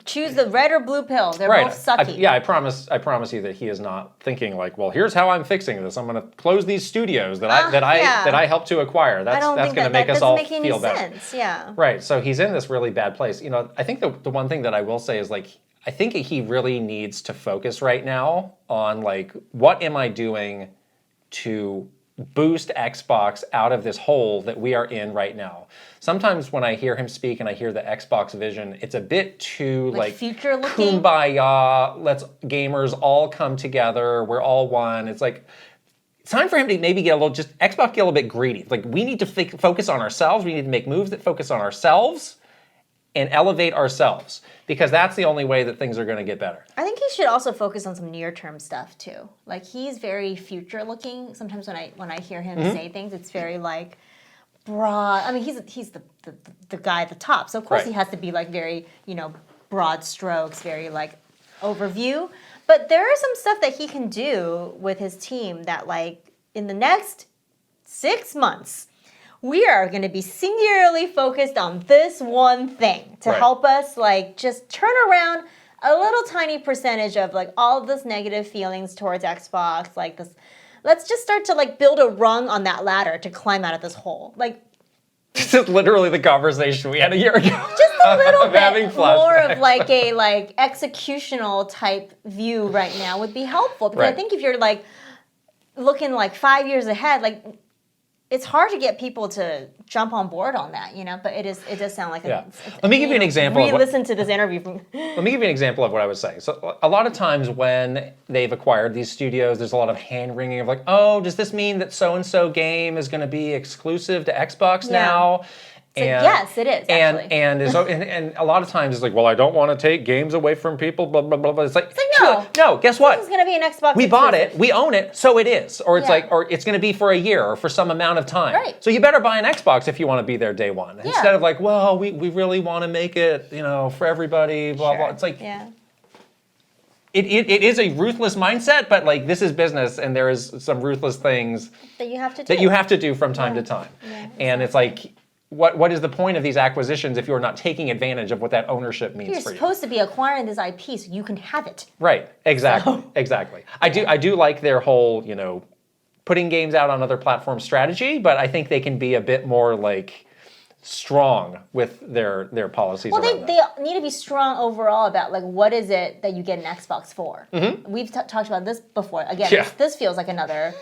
choose the red or blue pill. They're both sucky. I promise you that he is not thinking like, well, here's how I'm fixing this. I'm going to close these studios that I helped to acquire. That's going to make us all feel better. Yeah. Right. So he's in this really bad place. I think the one thing that I will say is like, I think he really needs to focus right now on like, what am I doing to boost Xbox out of this hole that we are in right now. Sometimes when I hear him speak and I hear the Xbox vision, it's a bit too like future looking. Kumbaya, let's gamers all come together, we're all one. It's like it's time for him to maybe Xbox get a little bit greedy. Like we need to focus on ourselves, we need to make moves that focus on ourselves and elevate ourselves, because that's the only way that things are going to get better. I think he should also focus on some near-term stuff too. Like he's very future-looking. Sometimes when I hear him say things, it's very like broad. I mean, he's the guy at the top, so of course he has to be like very broad strokes, very like overview. But there is some stuff that he can do with his team that like in the next 6 months. We are going to be singularly focused on this one thing to help us like just turn around a little tiny percentage of like all of this negative feelings towards Xbox. Like this, let's just start to like build a rung on that ladder to climb out of this hole. Like this is literally the conversation we had a year ago. Just a little bit more of like a like executional type view right now would be helpful, because I think if you're like looking like 5 years ahead, like. It's hard to get people to jump on board on that, but it does sound like Let me give you an example. Listen to this interview. Let me give you an example of what I was saying. So a lot of times when they've acquired these studios, there's a lot of hand-wringing of like, oh, does this mean that so-and-so game is going to be exclusive to Xbox now? And, yes, it is. Actually. And a lot of times it's like, well, I don't want to take games away from people. Blah blah blah. It's like no. Guess what? This is going to be an Xbox. We bought it. We own it. So it is. Or it's or it's going to be for a year or for some amount of time. Right. So you better buy an Xbox if you want to be there day one, instead of like, well, we really want to make it, for everybody. Blah blah. It's like. Yeah. It is a ruthless mindset, but like this is business, and there is some ruthless things that you have to do from time to time, and it's like. What is the point of these acquisitions if you're not taking advantage of what that ownership means for you? You're supposed to be acquiring this IP so you can have it. Right. Exactly. Exactly. I do like their whole, putting games out on other platforms strategy, but I think they can be a bit more like strong with their policies. Well, they need to be strong overall about like what is it that you get an Xbox for. Mm-hmm. We've talked about this before. Again, this feels like another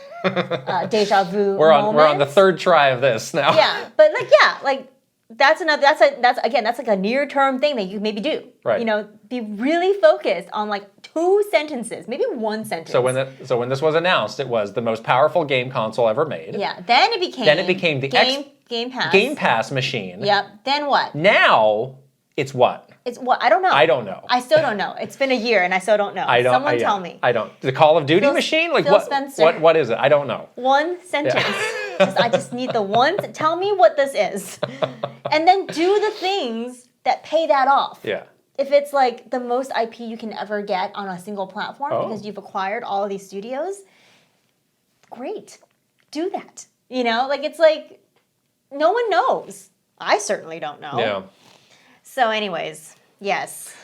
deja vu moment. We're on the third try of this now. Yeah, but that's like a near-term thing that you maybe do. Right. Be really focused on like 2 sentences, maybe 1 sentence. So when this was announced, it was the most powerful game console ever made. Yeah. Then it became the Game Pass machine. Yep. Then what? Now it's what? It's what? I don't know. I don't know. I still don't know. It's been a year and I still don't know. Someone tell me. I don't. The Call of Duty machine? Like Phil Spencer. What is it? I don't know. 1 sentence. Yeah. I just need the one. Tell me what this is. And then do the things that pay that off. Yeah. If it's like the most IP you can ever get on a single platform because you've acquired all of these studios, great. Do that. It's like no one knows. I certainly don't know. Yeah. So anyways, yes.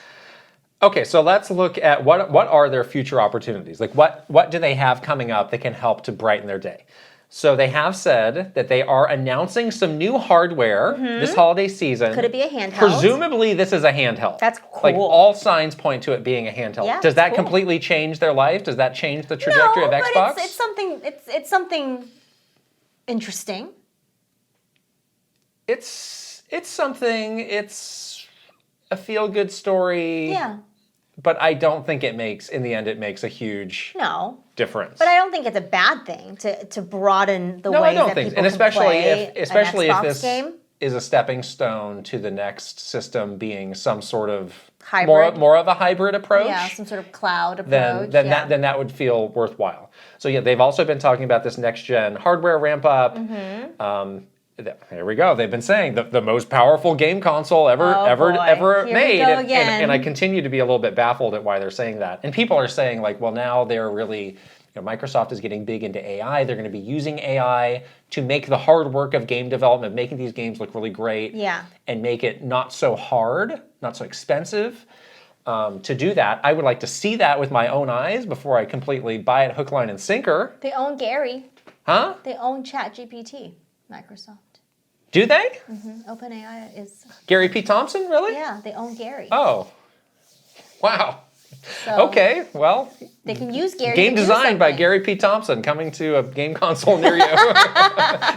Okay, so let's look at what are their future opportunities? Like what do they have coming up that can help to brighten their day? So they have said that they are announcing some new hardware this holiday season. Could it be a handheld? Presumably this is a handheld. That's cool. Like all signs point to it being a handheld. Yeah, Does that cool. completely change their life? Does that change the trajectory of Xbox? But it's something interesting. It's something. It's a feel-good story. Yeah. But I don't think in the end, it makes a huge difference. But I don't think it's a bad thing to broaden the ways that people and especially if an this game. is a stepping stone to the next system being some sort of Hybrid. more of a hybrid approach. Yeah, some sort of cloud approach. Then that would feel worthwhile. So yeah, they've also been talking about this next gen hardware ramp up. There we go. They've been saying the most powerful game console ever made, and I continue to be a little bit baffled at why they're saying that. And people are saying like, well, now they're really, Microsoft is getting big into AI. They're going to be using AI to make the hard work of game development, making these games look really great, and make it not so hard, not so expensive. To do that, I would like to see that with my own eyes before I completely buy it hook, line, and sinker. They own Gary. Huh? They own ChatGPT. Microsoft. Do they? OpenAI is... Gary P. Thompson, really? Yeah, they own Gary. Oh. Wow. So okay, well... They can use Gary Game design by Gary P. Thompson coming to a game console near you.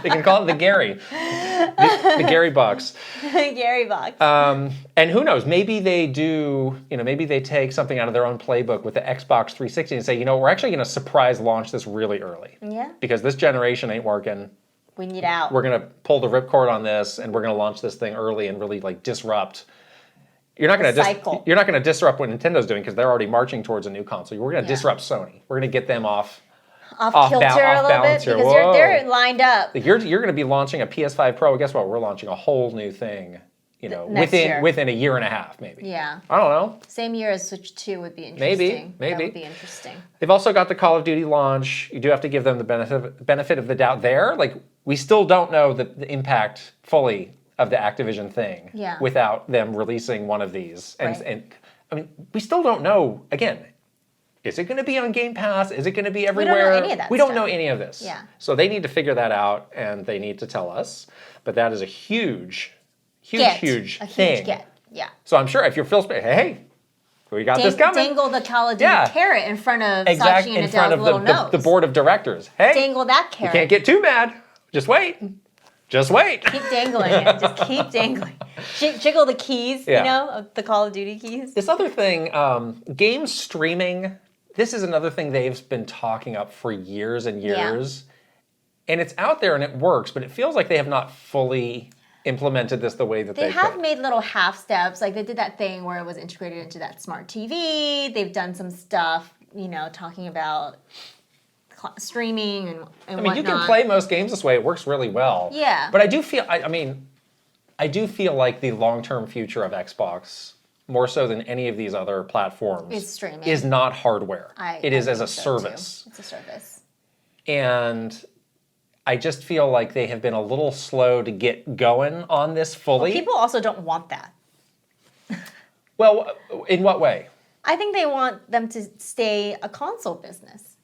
They can call it the Gary. The Gary box. Gary box. And who knows, maybe they do, maybe they take something out of their own playbook with the Xbox 360 and say, we're actually going to surprise launch this really early. Yeah. Because this generation ain't working. We need out. We're going to pull the ripcord on this, and we're going to launch this thing early and really disrupt. You're not going to disrupt what Nintendo's doing because they're already marching towards a new console. We're going to disrupt Sony. We're going to get them off kilter a little bit here. Because they're lined up. You're going to be launching a PS5 Pro. Guess what? We're launching a whole new thing. Within a year and a half, maybe. Yeah. I don't know. Same year as Switch 2 would be interesting. Maybe. That would be interesting. They've also got the Call of Duty launch. You do have to give them the benefit of the doubt there. We still don't know the impact fully of the Activision thing without them releasing one of these. And I mean, we still don't know, again, is it going to be on Game Pass? Is it going to be everywhere? We don't know any of that We don't know any of this. Yeah. So they need to figure that out, and they need to tell us. But that is a huge thing. Huge get. Yeah. So I'm sure if you're Phil Spencer, hey, we got this coming. Dangle the Call of Duty carrot in front of Satya in front of the board of directors. Hey, dangle that carrot. You can't get too mad. Just wait. Just wait. Keep dangling it. Just keep dangling. Jiggle the keys, of the Call of Duty keys. This other thing, game streaming, this is another thing they've been talking up for years and years. Yeah. And it's out there and it works, but it feels like they have not fully implemented this the way that they have could. Made little half steps. Like they did that thing where it was integrated into that smart TV. They've done some stuff, talking about streaming and whatnot. You can play most games this way. It works really well. Yeah. But I do feel, I do feel like the long-term future of Xbox, more so than any of these other platforms, is not hardware. It is as a service. It's a service. And I just feel like they have been a little slow to get going on this fully. Well, people also don't want that. Well, in what way? I think they want them to stay a console business,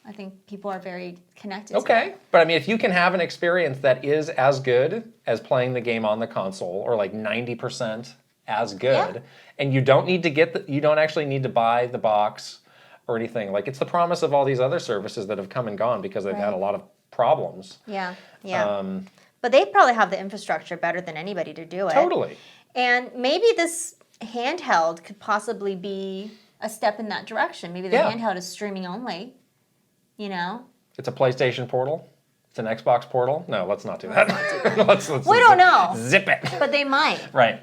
I think people are very connected to that. But if you can have an experience that is as good as playing the game on the console, or 90% as good, and you don't need to you don't actually need to buy the box or anything. It's the promise of all these other services that have come and gone because they've had a lot of problems. Yeah. But they probably have the infrastructure better than anybody to do it. Totally. And maybe this handheld could possibly be a step in that direction. Maybe the handheld is streaming only. It's a PlayStation portal. It's an Xbox portal. No, let's not do that. let's we don't know. Zip it. But they might. Right.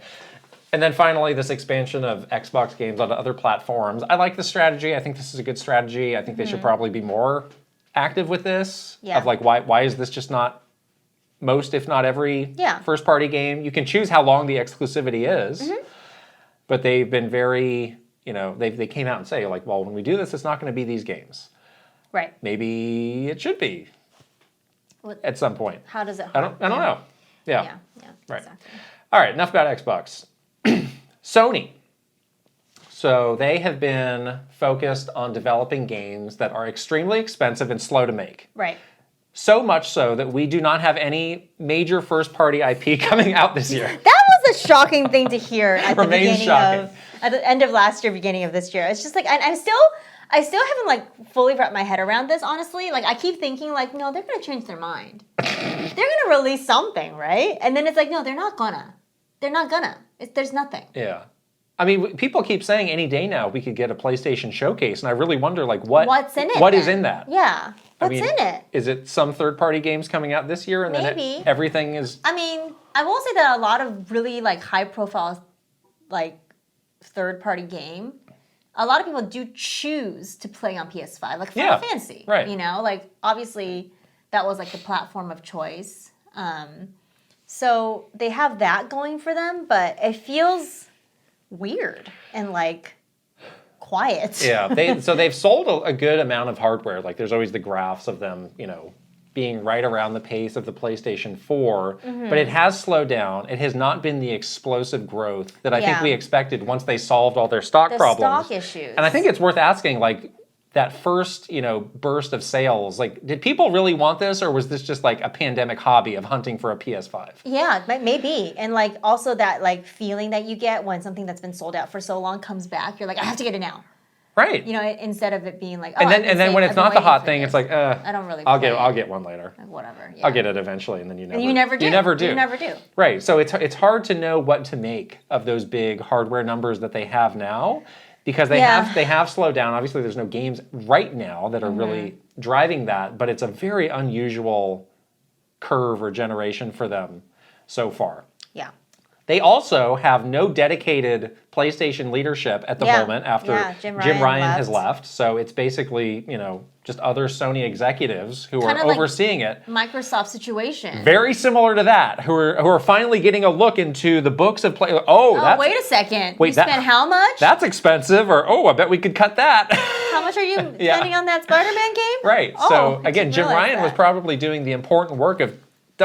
And then finally, this expansion of Xbox games onto other platforms. I like the strategy. I think this is a good strategy. I think they should probably be more active with this. Yeah. Of why is this just not most, if not every, first-party game? You can choose how long the exclusivity is. But they've been very, they came out and say, well, when we do this, it's not going to be these games. Right. Maybe it should be at some point. How does it I don't know. Yeah. Right. Exactly. All right, enough about Xbox. Sony. So they have been focused on developing games that are extremely expensive and slow to make. Right. So much so that we do not have any major first-party IP coming out this year. That was a shocking thing to hear at the end of last year, beginning of this year. It's just like I still haven't like fully wrapped my head around this. Honestly, like I keep thinking like, no, they're gonna change their mind. They're gonna release something, right? And then it's like, no, they're not gonna. They're not gonna. There's nothing. Yeah. I mean, people keep saying any day now we could get a PlayStation showcase, and I really wonder, like, what's in it? What is in that? Yeah, what's in it? Is it some third-party games coming out this year, and Maybe. then everything is? I mean, I will say that a lot of really like high-profile, like third-party game, a lot of people do choose to play on PS5, like Final Fantasy. Right. You know, like obviously that was like the platform of choice. So they have that going for them, but it feels weird and like quiet. Yeah, so they've sold a good amount of hardware. Like there's always the graphs of them, you know, being right around the pace of the PlayStation 4, but it has slowed down. It has not been the explosive growth that I think we expected once they solved all their stock problems. Stock issues. And I think it's worth asking, like, that first, you know, burst of sales, like, did people really want this, or was this just like a pandemic hobby of hunting for a PS5? Yeah, maybe. And like also that like feeling that you get when something that's been sold out for so long comes back, you're like, I have to get it now. Right. You know, instead of it being like, and then when it's not the hot thing, it's like, I don't really. I'll get one later. Like, whatever. Yeah. I'll get it eventually, and then you never. And you never do. You never do. You never do. Right. So it's hard to know what to make of those big hardware numbers that they have now, because they have slowed down. Obviously, there's no games right now that are really driving that, but it's a very unusual curve or generation for them so far. Yeah. They also have no dedicated PlayStation leadership at the moment after Jim Ryan has left. So it's basically, you know, just other Sony executives who are overseeing it. Microsoft situation. Very similar to that, who are finally getting a look into the books of play. Wait a second. You spent how much? That's expensive. Or I bet we could cut that. How much are you spending on that Spider-Man game? Right. So again, Jim Ryan was probably doing the important work of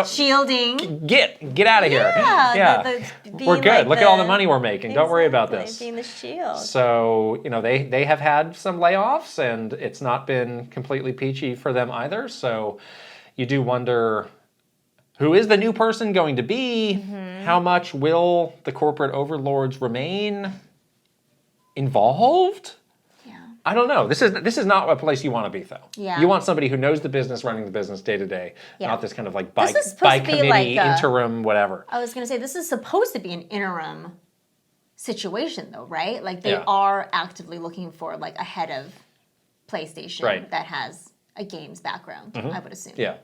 shielding. Get out of here. Yeah. We're good. Like Look at all the money we're making. Don't worry about this. Being the shield. So, you know, they have had some layoffs, and it's not been completely peachy for them either. So you do wonder, who is the new person going to be? How much will the corporate overlords remain involved? I don't know. This is not a place you want to be, though. Yeah. You want somebody who knows the business, running the business day to day, not this kind of like by committee, like interim, whatever. I was going to say, this is supposed to be an interim situation, though, right? Like they are actively looking for like a head of PlayStation that has a games background, I would assume. Yeah.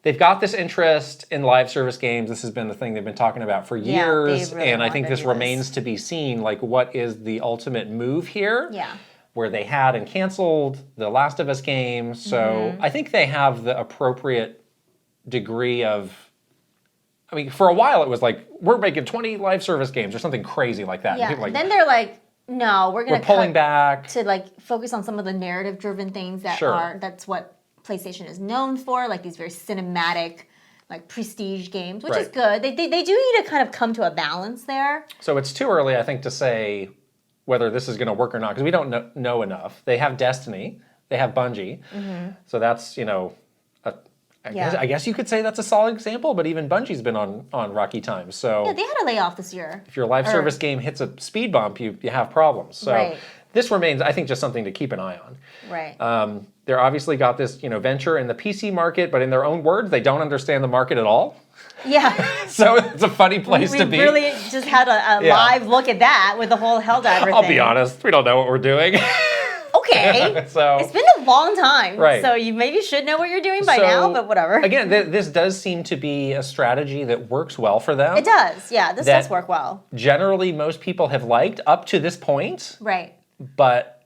They've got this interest in live service games. This has been the thing they've been talking about for years, really, and I think this remains to be seen. Like, what is the ultimate move here? Yeah. Where they had and canceled the Last of Us game. So I think they have the appropriate degree of, I mean, for a while it was like, we're making 20 live service games or something crazy like that. Yeah, and then they're like, no, we're pulling back to like focus on some of the narrative-driven things that that's what PlayStation is known for, like these very cinematic, like prestige games, which is good. They do need to kind of come to a balance there. So it's too early, I think, to say whether this is going to work or not, because we don't know enough. They have Destiny, they have Bungie, so that's, you know, I guess you could say that's a solid example, but even Bungie's been on rocky times. So yeah, they had a layoff this year. If your live service game hits a speed bump, you have problems. So this remains, I think, just something to keep an eye on. Right. They're obviously got this, you know, venture in the PC market, but in their own words, they don't understand the market at all. Yeah. So it's a funny place to be. We really just had a live look at that with the whole Helldiver thing. I'll be honest, we don't know what we're doing. Okay. So it's been a long time. Right. So you maybe should know what you're doing by now, but whatever. Again, this does seem to be a strategy that works well for them. It does. Yeah, this does work well. Generally, most people have liked up to this point. Right. But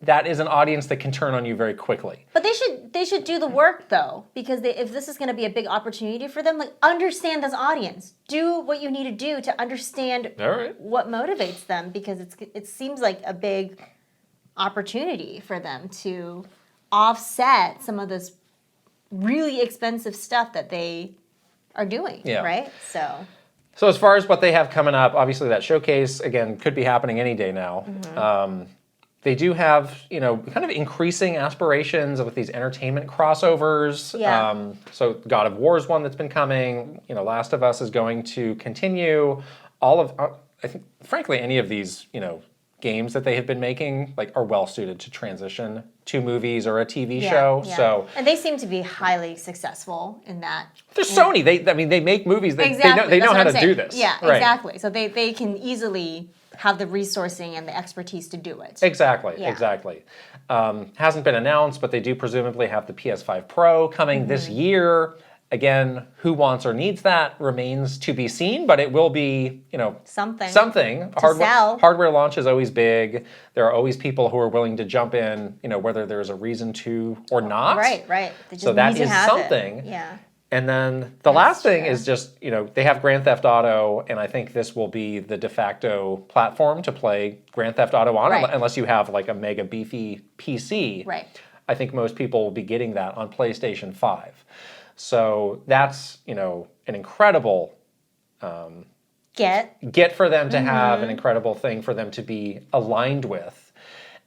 that is an audience that can turn on you very quickly. But they should do the work, though, because if this is going to be a big opportunity for them, like, understand this audience. Do what you need to do to understand what motivates them, because it seems like a big opportunity for them to offset some of this really expensive stuff that they are doing, right? So as far as what they have coming up, obviously that showcase, again, could be happening any day now. They do have, kind of increasing aspirations with these entertainment crossovers. Yeah. So God of War is one that's been coming. Last of Us is going to continue. I think, frankly, any of these, games that they have been making are well suited to transition to movies or a TV show. Yeah. So and they seem to be highly successful in that. They're Sony. They make movies. Exactly. They know how to saying. do this. Yeah, right. exactly. So they can easily have the resourcing and the expertise to do it. Exactly. Yeah. Exactly. Hasn't been announced, but they do presumably have the PS5 Pro coming this year. Again, who wants or needs that remains to be seen, but it will be, something. Hardware launch is always big. There are always people who are willing to jump in, whether there's a reason to or not. Right. So that is something. It. Yeah. And then the last thing is just, they have Grand Theft Auto, and I think this will be the de facto platform to play Grand Theft Auto on, unless you have a mega beefy PC. Right. I think most people will be getting that on PlayStation 5. So that's, an incredible get for them to have, an incredible thing for them to be aligned with.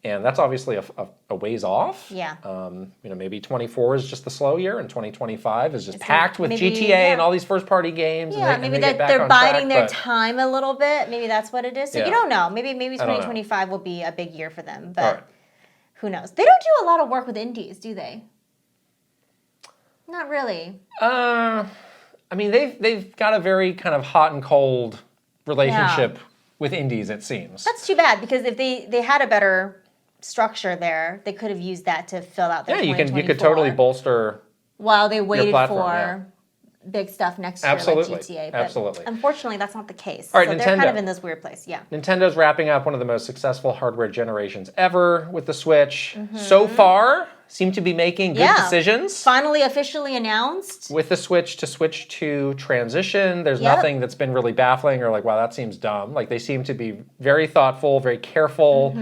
And that's obviously a ways off. Yeah. Maybe 24 is just the slow year, and 2025 is just packed with GTA and all these first-party games. Yeah, maybe they're biding their time a little bit. Maybe that's what it is. So you don't know. Maybe 2025 will be a big year for them. But who knows? They don't do a lot of work with indies, do they? Not really. They've got a very kind of hot and cold relationship with indies, it seems. That's too bad, because if they had a better structure there, they could have used that to fill out their 2024. You could totally bolster while they waited platform, for big stuff next year like GTA. But absolutely. Unfortunately, that's not the case. All right, so Nintendo. They're kind of in this weird place. Yeah. Nintendo's wrapping up one of the most successful hardware generations ever with the Switch. So far, seem to be making good decisions. Finally officially announced. With the Switch to transition, there's nothing that's been really baffling or wow, that seems dumb. They seem to be very thoughtful, very careful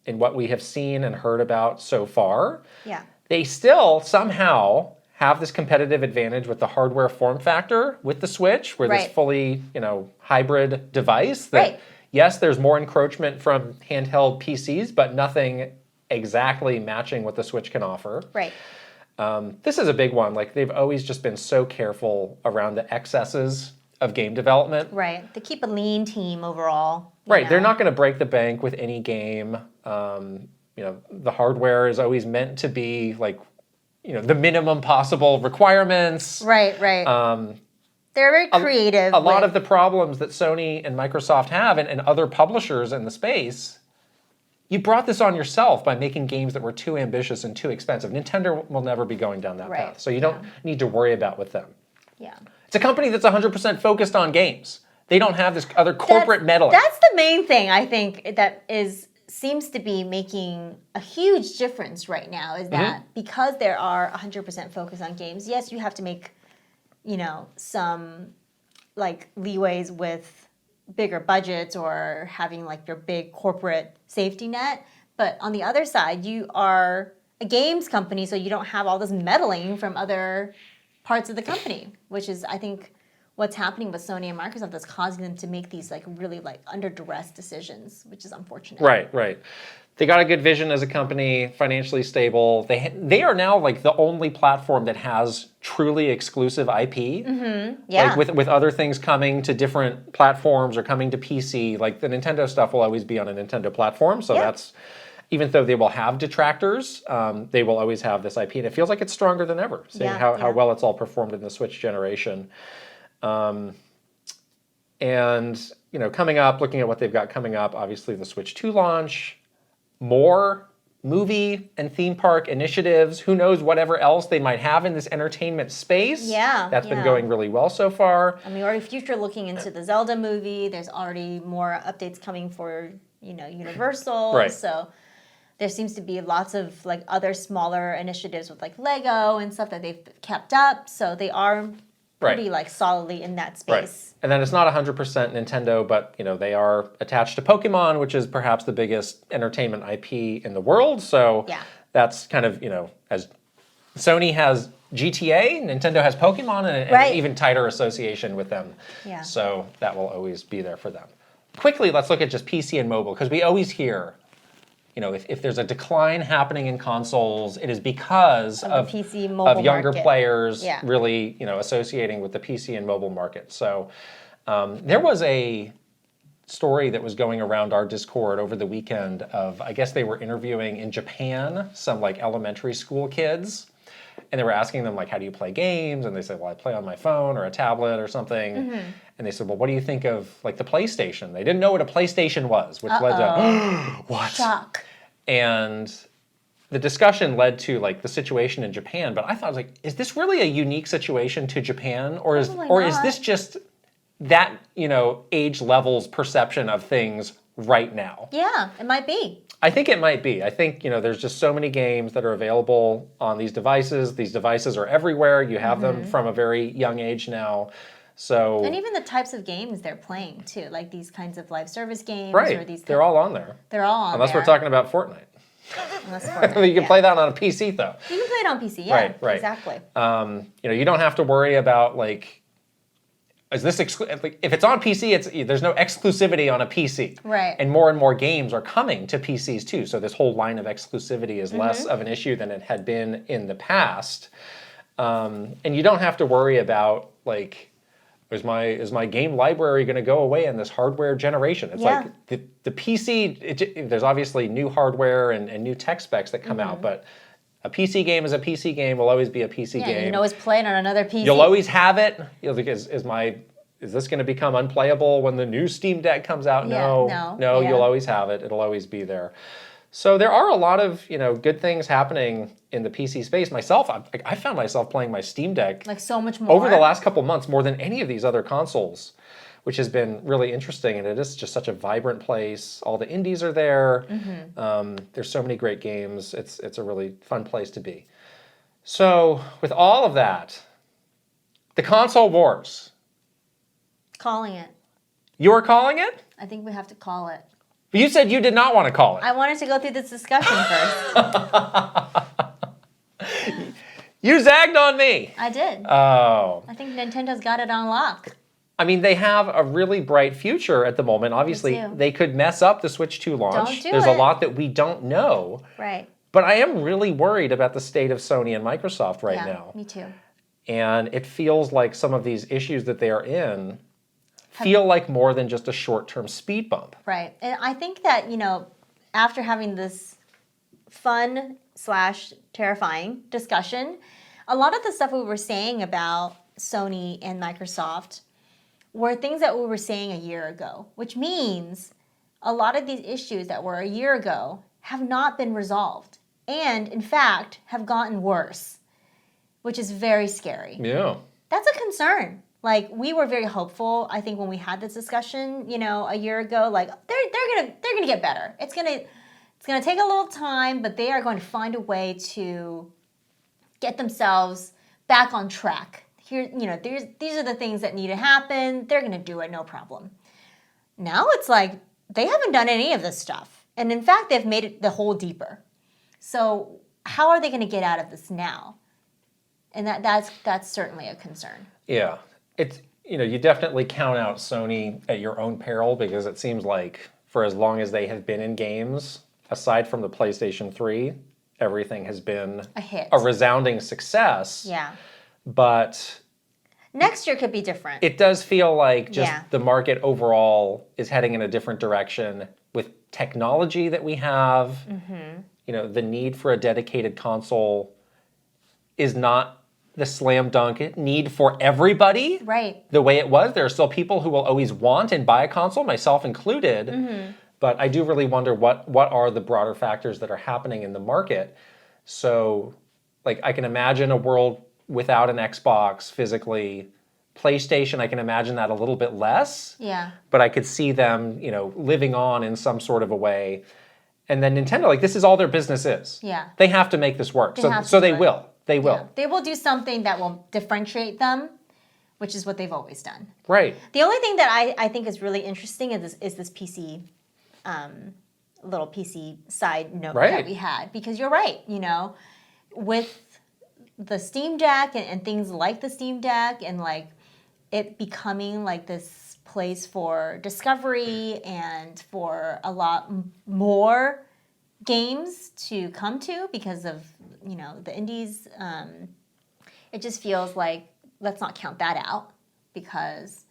in what we have seen and heard about so far. Yeah. They still somehow have this competitive advantage with the hardware form factor with the Switch, where this fully, hybrid device that, yes, there's more encroachment from handheld PCs, but nothing exactly matching what the Switch can offer. Right. This is a big one. They've always just been so careful around the excesses of game development. Right. They keep a lean team overall. Right. They're not going to break the bank with any game. The hardware is always meant to be the minimum possible requirements. Right. They're very creative. A lot of the problems that Sony and Microsoft have and other publishers in the space, you brought this on yourself by making games that were too ambitious and too expensive. Nintendo will never be going down that path, so you don't need to worry about with them. Yeah. It's a company that's 100% focused on games. They don't have this other corporate meddling. That's the main thing, I think, that seems to be making a huge difference right now, is that because there are 100% focus on games, yes, you have to make, some leeways with bigger budgets or having your big corporate safety net. But on the other side, you are a games company, so you don't have all this meddling from other parts of the company, which is, I think, what's happening with Sony and Microsoft that's causing them to make these really under duress decisions, which is unfortunate. Right. They got a good vision as a company, financially stable. They are now the only platform that has truly exclusive IP. Yeah. With other things coming to different platforms or coming to PC, the Nintendo stuff will always be on a Nintendo platform. So that's, even though they will have detractors, they will always have this IP. And it feels like it's stronger than ever, seeing how well it's all performed in the Switch generation. And, coming up, looking at what they've got coming up, obviously the Switch 2 launch, more movie and theme park initiatives, who knows whatever else they might have in this entertainment space. Yeah. That's been going really well so far. And we're already future looking into the Zelda movie. There's already more updates coming for, Universal. Right. So there seems to be lots of other smaller initiatives with Lego and stuff that they've kept up. So they are pretty solidly in that space. Right. And then it's not 100% Nintendo, but they are attached to Pokemon, which is perhaps the biggest entertainment IP in the world. So that's kind of, as Sony has GTA, Nintendo has Pokemon, and an even tighter association with them. Yeah. So that will always be there for them. Quickly, let's look at just PC and mobile, because we always hear if there's a decline happening in consoles, it is because of the PC mobile younger market. players Yeah. really, associating with the PC and mobile market. So there was a story that was going around our Discord over the weekend of, I guess they were interviewing in Japan some like elementary school kids. And they were asking them, like, how do you play games? And they said, well, I play on my phone or a tablet or something. And they said, well, what do you think of, like, the PlayStation? They didn't know what a PlayStation was, which led to, what? Shock. And the discussion led to, like, the situation in Japan. But I thought, I was like, is this really a unique situation to Japan? Or is this just that, age level's perception of things right now? Yeah, it might be. I think it might be. I think, there's just so many games that are available on these devices. These devices are everywhere. You have them from a very young age now. So And even the types of games they're playing, too. Like these kinds of live service games. right. Or these They're all on there. They're all on Unless there. we're talking about Fortnite. Unless Fortnite, You can play that on a PC, though. You can play it on PC, yeah. Right. Exactly. You don't have to worry about, like, is this if it's on PC, there's no exclusivity on a PC. Right. And more games are coming to PCs too. So this whole line of exclusivity is less of an issue than it had been in the past. And you don't have to worry about, like, is my game library going to go away in this hardware generation? It's like the PC, there's obviously new hardware and new tech specs that come out, but a PC game is a PC game, will always be a PC game. You can always play it on another PC. You'll always have it. Is this going to become unplayable when the new Steam Deck comes out? Yeah, No, you'll always have it. It'll always be there. So there are a lot of, good things happening in the PC space. Myself, I found myself playing my Steam Deck like so much more over the last couple months, more than any of these other consoles, which has been really interesting. And it is just such a vibrant place. All the indies are there. There's so many great games. It's a really fun place to be. So with all of that, the console wars. Calling it. You're calling it? I think we have to call it. But you said you did not want to call it. I wanted to go through this discussion first. You zagged on me. I did. Oh. I think Nintendo's got it on lock. I mean, they have a really bright future at the moment. Obviously, they could mess up the Switch 2 launch. There's a lot that we don't know. Right. But I am really worried about the state of Sony and Microsoft right now. Me too. And it feels like some of these issues that they are in feel like more than just a short-term speed bump. Right. And I think that, after having this fun/terrifying discussion, a lot of the stuff we were saying about Sony and Microsoft were things that we were saying a year ago, which means a lot of these issues that were a year ago have not been resolved and, in fact, have gotten worse, which is very scary. Yeah. That's a concern. Like, we were very hopeful, I think, when we had this discussion, a year ago, like, they're gonna get better. It's gonna take a little time, but they are going to find a way to get themselves back on track. Here, these are the things that need to happen. They're gonna do it, no problem. Now it's like they haven't done any of this stuff, and in fact, they've made it the hole deeper. So how are they going to get out of this now? And that's certainly a concern. Yeah. It's, you definitely count out Sony at your own peril, because it seems like for as long as they have been in games, aside from the PlayStation 3, everything has been a hit, a resounding success. Yeah. But next year could be different. It does feel like just the market overall is heading in a different direction with technology that we have. The need for a dedicated console is not the slam dunk need for everybody. Right. The way it was. There are still people who will always want and buy a console, myself included. But I do really wonder what are the broader factors that are happening in the market. So, like, I can imagine a world without an Xbox physically. PlayStation, I can imagine that a little bit less. Yeah. But I could see them, living on in some sort of a way. And then Nintendo, like, this is all their business is. Yeah. They have to make this work. So they will. They will. Yeah. They will do something that will differentiate them, which is what they've always done. Right. The only thing that I think is really interesting is this PC, little PC side note that we had. Because you're right, with the Steam Deck and things like the Steam Deck and like it becoming like this place for discovery and for a lot more games to come to because of, the indies. It just feels like let's not count that out because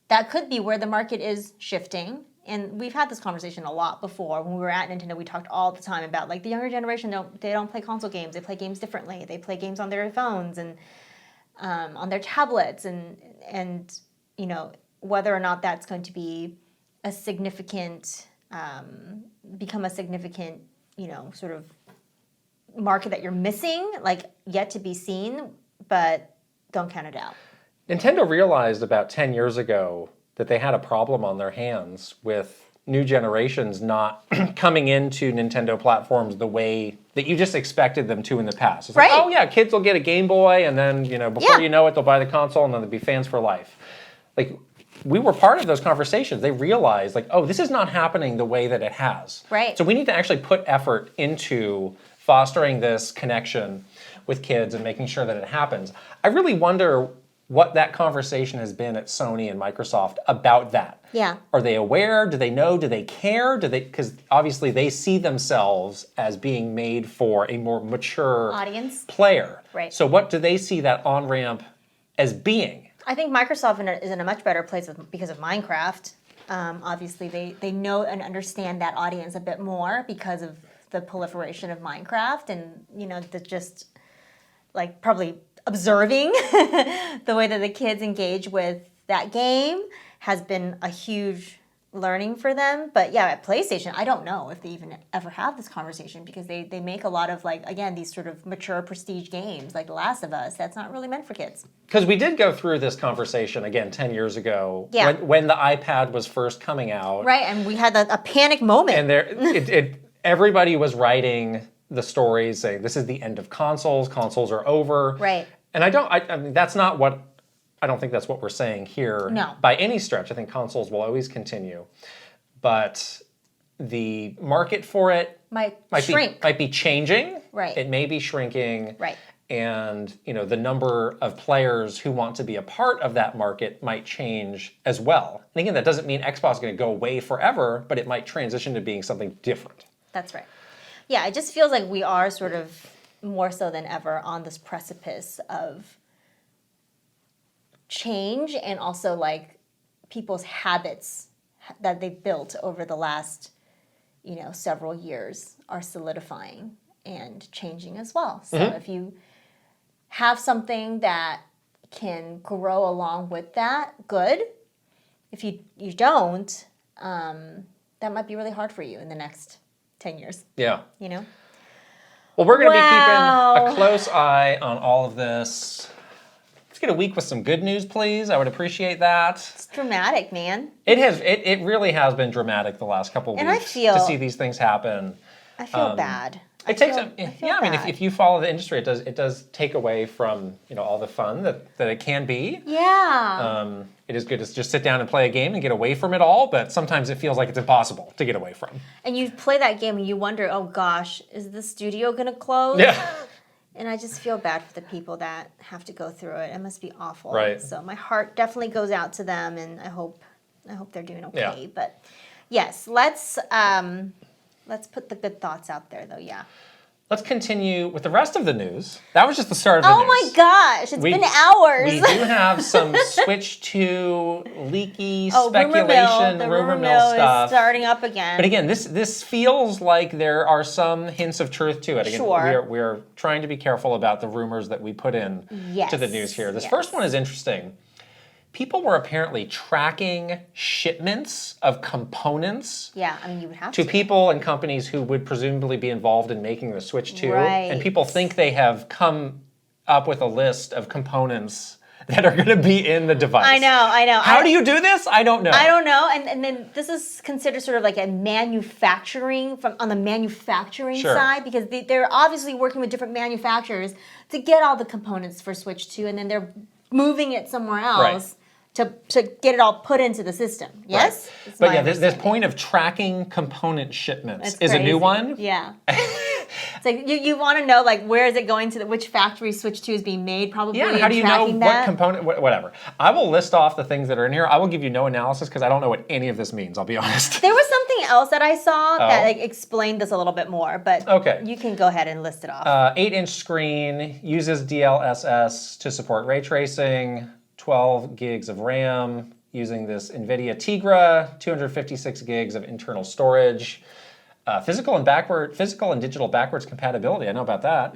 that could be where the market is shifting. And we've had this conversation a lot before. When we were at Nintendo, we talked all the time about like the younger generation they don't play console games. They play games differently. They play games on their phones and on their tablets and whether or not that's going to be a significant become a significant sort of market that you're missing, like yet to be seen, but don't count it out. Nintendo realized about 10 years ago that they had a problem on their hands with new generations not coming into Nintendo platforms the way that you just expected them to in the past. It's like, oh yeah, kids will get a Game Boy and then, before you know it, they'll buy the console and then they'll be fans for life. Like, we were part of those conversations. They realized, like, oh, this is not happening the way that it has. Right. So we need to actually put effort into fostering this connection with kids and making sure that it happens. I really wonder what that conversation has been at Sony and Microsoft about that. Yeah. Are they aware? Do they know? Do they care? Because obviously they see themselves as being made for a more mature audience player. Right. So what do they see that on-ramp as being? I think Microsoft is in a much better place because of Minecraft. Obviously, they know and understand that audience a bit more because of the proliferation of Minecraft and, just like probably observing the way that the kids engage with that game has been a huge learning for them. But yeah, at PlayStation, I don't know if they even ever have this conversation because they make a lot of these sort of mature prestige games like The Last of Us. That's not really meant for kids. Because we did go through this conversation again 10 years ago when the iPad was first coming out. Right, and we had a panic moment. And everybody was writing the stories saying this is the end of consoles are over. Right. And I mean, I don't think that's what we're saying here by any stretch. I think consoles will always continue. But the market for it might be changing. Right. It may be shrinking. Right. And the number of players who want to be a part of that market might change as well. And again, that doesn't mean Xbox is going to go away forever, but it might transition to being something different. That's right. Yeah, it just feels like we are sort of more so than ever on this precipice of change and also like people's habits that they've built over the last, several years are solidifying and changing as well. So if you have something that can grow along with that, good. If you don't, that might be really hard for you in the next 10 years. Yeah. Well, we're going to be keeping a close eye on all of this. Let's get a week with some good news, please. I would appreciate that. It's dramatic, man. It really has been dramatic the last couple of weeks to see these things happen. I feel bad. I mean, if you follow the industry, it does take away from all the fun that it can be. Yeah. It is good to just sit down and play a game and get away from it all, but sometimes it feels like it's impossible to get away from. And you play that game and you wonder, oh gosh, is the studio gonna close? Yeah. And I just feel bad for the people that have to go through it. It must be awful. Right. So my heart definitely goes out to them, and I hope they're doing okay. Yeah. But yes, let's put the good thoughts out there, though. Yeah. Let's continue with the rest of the news. That was just the start of the news. Oh my gosh, it's been hours. We do have some Switch 2 leaky speculation, rumor mill stuff. Is starting up again. But again, this feels like there are some hints of truth to it. Again, sure. We're trying to be careful about the rumors that we put in to the news here. This first one is interesting. People were apparently tracking shipments of components yeah, I mean, you would have to people and companies who would presumably be involved in making the Switch 2. Right. And people think they have come up with a list of components that are going to be in the device. I know. How do you do this? I don't know. And then this is considered sort of like a manufacturing, on the manufacturing side, because they're obviously working with different manufacturers to get all the components for Switch 2, and then they're moving it somewhere else to get it all put into the system. Yes? Right. But yeah, this point of tracking component shipments is a new one. Yeah. It's like you want to know, like, where is it going to, which factory Switch 2 is being made, probably. Yeah, and how do you know what component, whatever. I will list off the things that are in here. I will give you no analysis because I don't know what any of this means, I'll be honest. There was something else that I saw that like explained this a little bit more, but you can go ahead and list it off. 8-inch screen, uses DLSS to support ray tracing, 12 gigs of RAM, using this NVIDIA Tegra, 256 gigs of internal storage, physical and digital backwards compatibility. I know about that.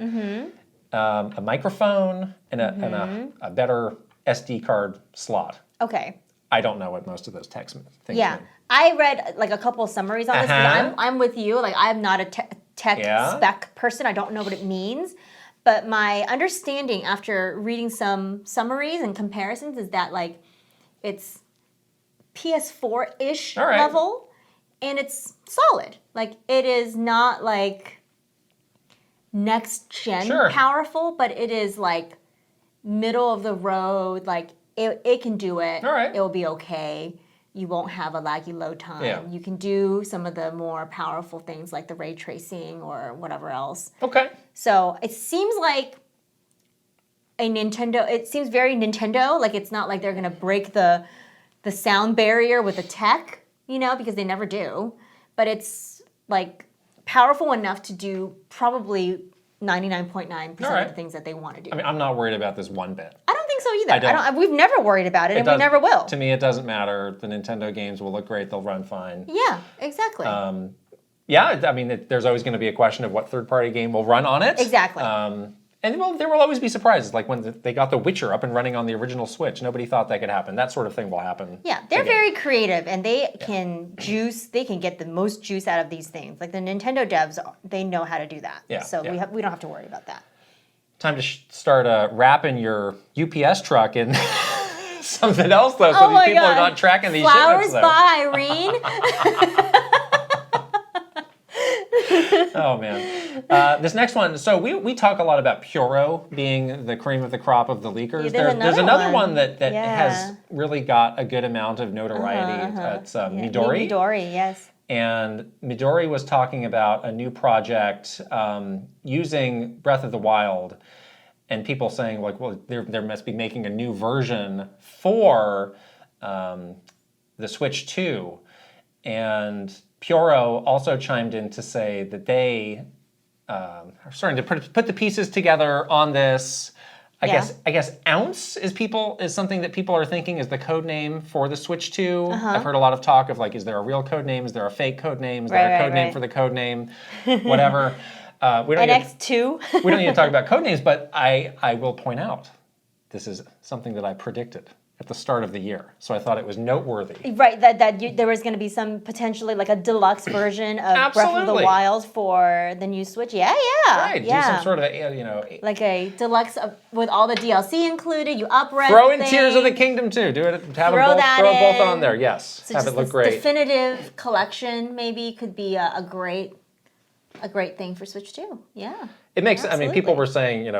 A microphone and a better SD card slot. Okay. I don't know what most of those text things mean. I read like a couple of summaries on this, because I'm with you. Like, I'm not a tech spec person. I don't know what it means. But my understanding after reading some summaries and comparisons is that like it's PS4-ish level, and it's solid. Like, it is not like next gen powerful, but it is like middle of the road. Like, it can do it. It will be okay. You won't have a laggy load time. You can do some of the more powerful things like the ray tracing or whatever else. So it seems like a Nintendo. It seems very Nintendo. Like, it's not like they're gonna break the sound barrier with the tech, you know, because they never do. But it's like powerful enough to do probably 99.9% of the things that they want to do. I mean, I'm not worried about this one bit. I don't think so either. We've never worried about it, and we never will. To me, it doesn't matter. The Nintendo games will look great. They'll run fine. Yeah, exactly. I mean, there's always going to be a question of what third-party game will run on it. Exactly. And there will always be surprises, like when they got The Witcher up and running on the original Switch. Nobody thought that could happen. That sort of thing will happen. Yeah, they're very creative, and they can get the most juice out of these things. Like the Nintendo devs, they know how to do that. So we don't have to worry about that. Time to start wrapping your UPS truck in something else, though, so these people are not tracking these shipments, though. Flowers by Irene. Oh, man. This next one, so we talk a lot about Puro being the cream of the crop of the leakers. There's another one that has really got a good amount of notoriety. It's Midori. Midori, yes. And Midori was talking about a new project using Breath of the Wild, and people saying, like, well, there must be making a new version for the Switch 2. And Puro also chimed in to say that they are starting to put the pieces together on this. I guess Ounce is something that people are thinking is the code name for the Switch 2. I've heard a lot of talk of like, is there a real code name? Is there a fake code name? Is there a code name for the code name? Whatever. We don't NX2. We don't need to talk about code names, but I will point out this is something that I predicted at the start of the year. So I thought it was noteworthy. Right, there was going to be some potentially like a deluxe version of Breath of the Wild for the new Switch. Right, do some sort of, like a deluxe with all the DLC included, you up-res throw in Tears of the Kingdom too. Do it, throw them both on there, yes. So have it look great. Definitive collection maybe could be a great thing for Switch 2. Yeah. It makes, people were saying,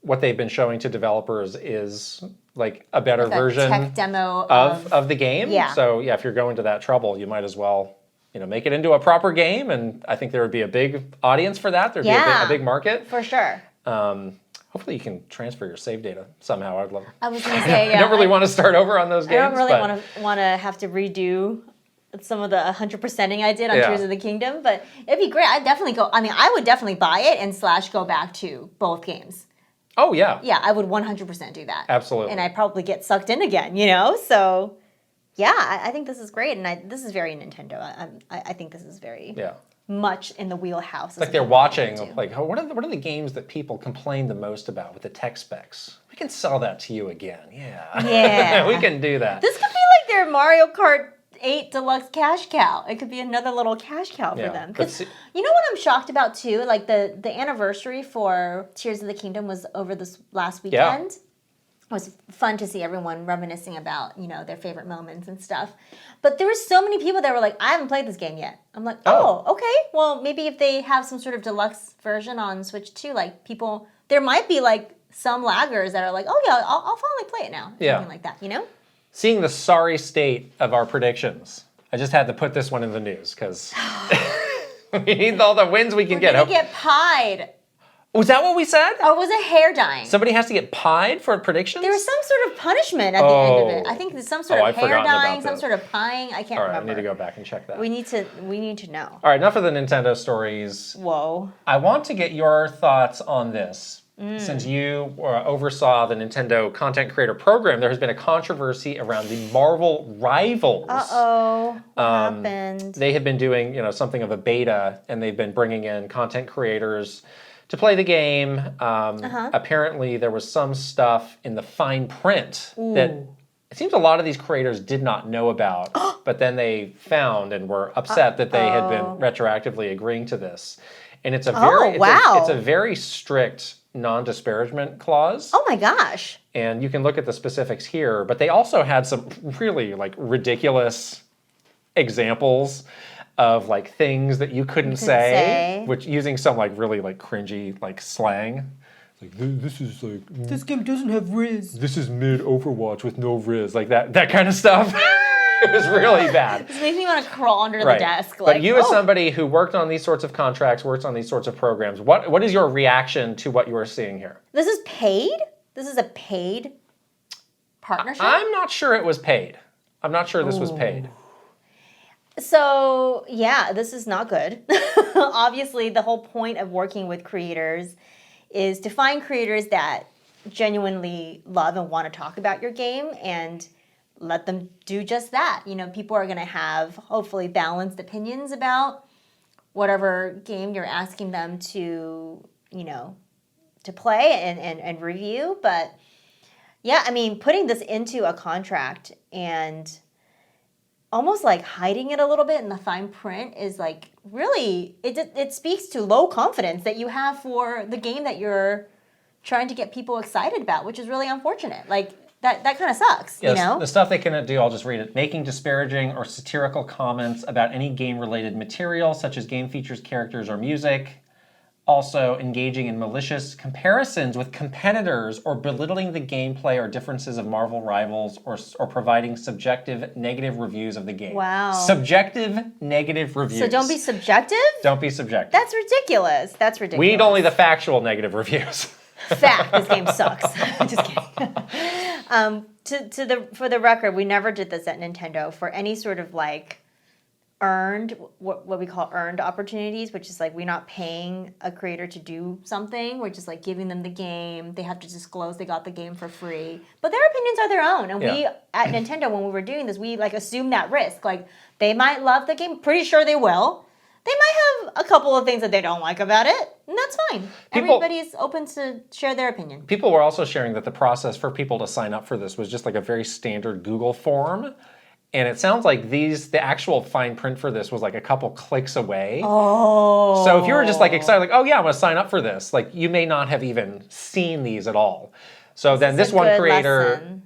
what they've been showing to developers is like a better version tech demo of the game. Yeah. So if you're going to that trouble, you might as well, make it into a proper game. And I think there would be a big audience for that. There'd be a big market. For sure. Hopefully you can transfer your save data somehow. I was going to say, I don't really want to start over on those games. I don't really want to have to redo some of the 100%ing I did on Tears of the Kingdom, but it'd be great. I'd definitely I would definitely buy it and go back to both games. Oh, yeah. Yeah, I would 100% do that. Absolutely. And I'd probably get sucked in again, So, yeah, I think this is great. And this is very Nintendo. I think this is very much in the wheelhouse. Like they're watching, like, what are the games that people complain the most about with the tech specs? We can sell that to you again. Yeah. We can do that. This could be like their Mario Kart 8 Deluxe cash cow. It could be another little cash cow for them. Because you know what I'm shocked about too? Like the anniversary for Tears of the Kingdom was over this last weekend. It was fun to see everyone reminiscing about, their favorite moments and stuff. But there were so many people that were like, I haven't played this game yet. I'm like, oh, okay. Well, maybe if they have some sort of deluxe version on Switch 2, like there might be like some laggers that are like, oh yeah, I'll finally play it now. Something like that, Seeing the sorry state of our predictions, I just had to put this one in the news because we need all the wins we can get. We're gonna get pied. Was that what we said? Or was it hair dyeing? Somebody has to get pied for predictions? There was some sort of punishment at the end of it. I think there's some sort of I've hair forgotten about dyeing, some this. sort of pieing. I can't All right, remember. I need to go back and check that. We need to know. All right, enough of the Nintendo stories. Whoa. I want to get your thoughts on this. Since you oversaw the Nintendo Content Creator Program, there has been a controversy around the Marvel Rivals. Uh-oh. What happened? They have been doing, something of a beta, and they've been bringing in content creators to play the game. Apparently, there was some stuff in the fine print that it seems a lot of these creators did not know about, but then they found and were upset that they had been retroactively agreeing to this. And it's a very strict non-disparagement clause. Oh my gosh. And you can look at the specifics here, but they also had some really ridiculous examples of things that you couldn't say, which using some really cringy slang. This game doesn't have Riz. This is mid Overwatch with no Riz, that kind of stuff. It was really bad. This makes me want to crawl under the desk. But you, as somebody who worked on these sorts of contracts, works on these sorts of programs, what is your reaction to what you are seeing here? This is paid? This is a paid partnership? I'm not sure it was paid. I'm not sure this was paid. So, yeah, this is not good. Obviously, the whole point of working with creators is to find creators that genuinely love and want to talk about your game and let them do just that. People are going to have hopefully balanced opinions about whatever game you're asking them to, to play and review. But yeah, putting this into a contract and almost hiding it a little bit in the fine print is really, it speaks to low confidence that you have for the game that you're trying to get people excited about, which is really unfortunate. That kind of sucks, Yes, the stuff they can do, I'll just read it. Making disparaging or satirical comments about any game-related material, such as game features, characters, or music. Also, engaging in malicious comparisons with competitors or belittling the gameplay or differences of Marvel Rivals or providing subjective negative reviews of the game. Wow. Subjective negative reviews. So don't be subjective? Don't be subjective. That's ridiculous. That's ridiculous. We need only the factual negative reviews. Fact, this game sucks. Just kidding. For the record, we never did this at Nintendo for any sort of earned, what we call earned opportunities, which is we're not paying a creator to do something. We're just giving them the game. They have to disclose they got the game for free. But their opinions are their own. And we, at Nintendo, when we were doing this, we assume that risk. They might love the game. Pretty sure they will. They might have a couple of things that they don't like about it, and that's fine. Everybody's open to share their opinion. People were also sharing that the process for people to sign up for this was just a very standard Google form. And it sounds like the actual fine print for this was a couple clicks away. Oh. So if you were just excited, oh yeah, I'm going to sign up for this, you may not have even seen these at all. So then this one creator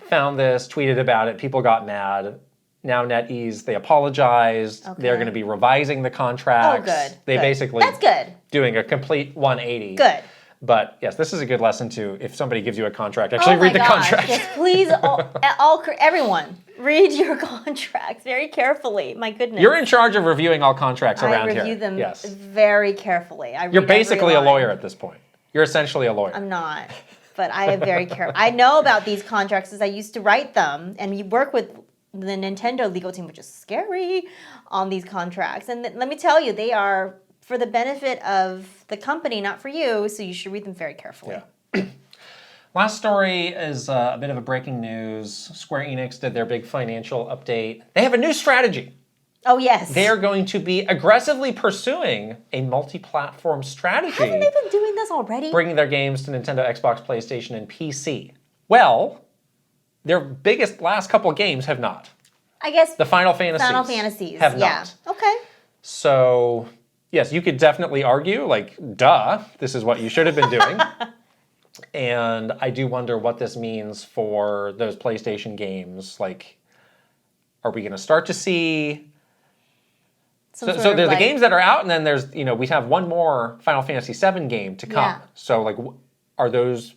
found this, tweeted about it, people got mad. Now NetEase, they apologized. Okay. They're going to be revising the contracts. Oh, good. They basically that's good. Doing a complete 180. Good. But yes, this is a good lesson too. If somebody gives you a contract, actually read the contract. Yes, please, everyone, read your contracts very carefully. My goodness. You're in charge of reviewing all contracts around here. I review them very carefully. You're basically a lawyer at this point. You're essentially a lawyer. I'm not, but I am very careful. I know about these contracts as I used to write them, and we work with the Nintendo legal team, which is scary, on these contracts. And let me tell you, they are for the benefit of the company, not for you, so you should read them very carefully. Yeah. Last story is a bit of a breaking news. Square Enix did their big financial update. They have a new strategy. Oh, yes. They are going to be aggressively pursuing a multi-platform strategy. Haven't they been doing this already? Bringing their games to Nintendo, Xbox, PlayStation, and PC. Well, their biggest last couple games have not. I guess the Final Fantasies have not. Okay. So, yes, you could definitely argue, duh, this is what you should have been doing. And I do wonder what this means for those PlayStation games. Are we going to start to see... So there's the games that are out, and then there's, we have one more Final Fantasy VII game to come. Yeah. So, are those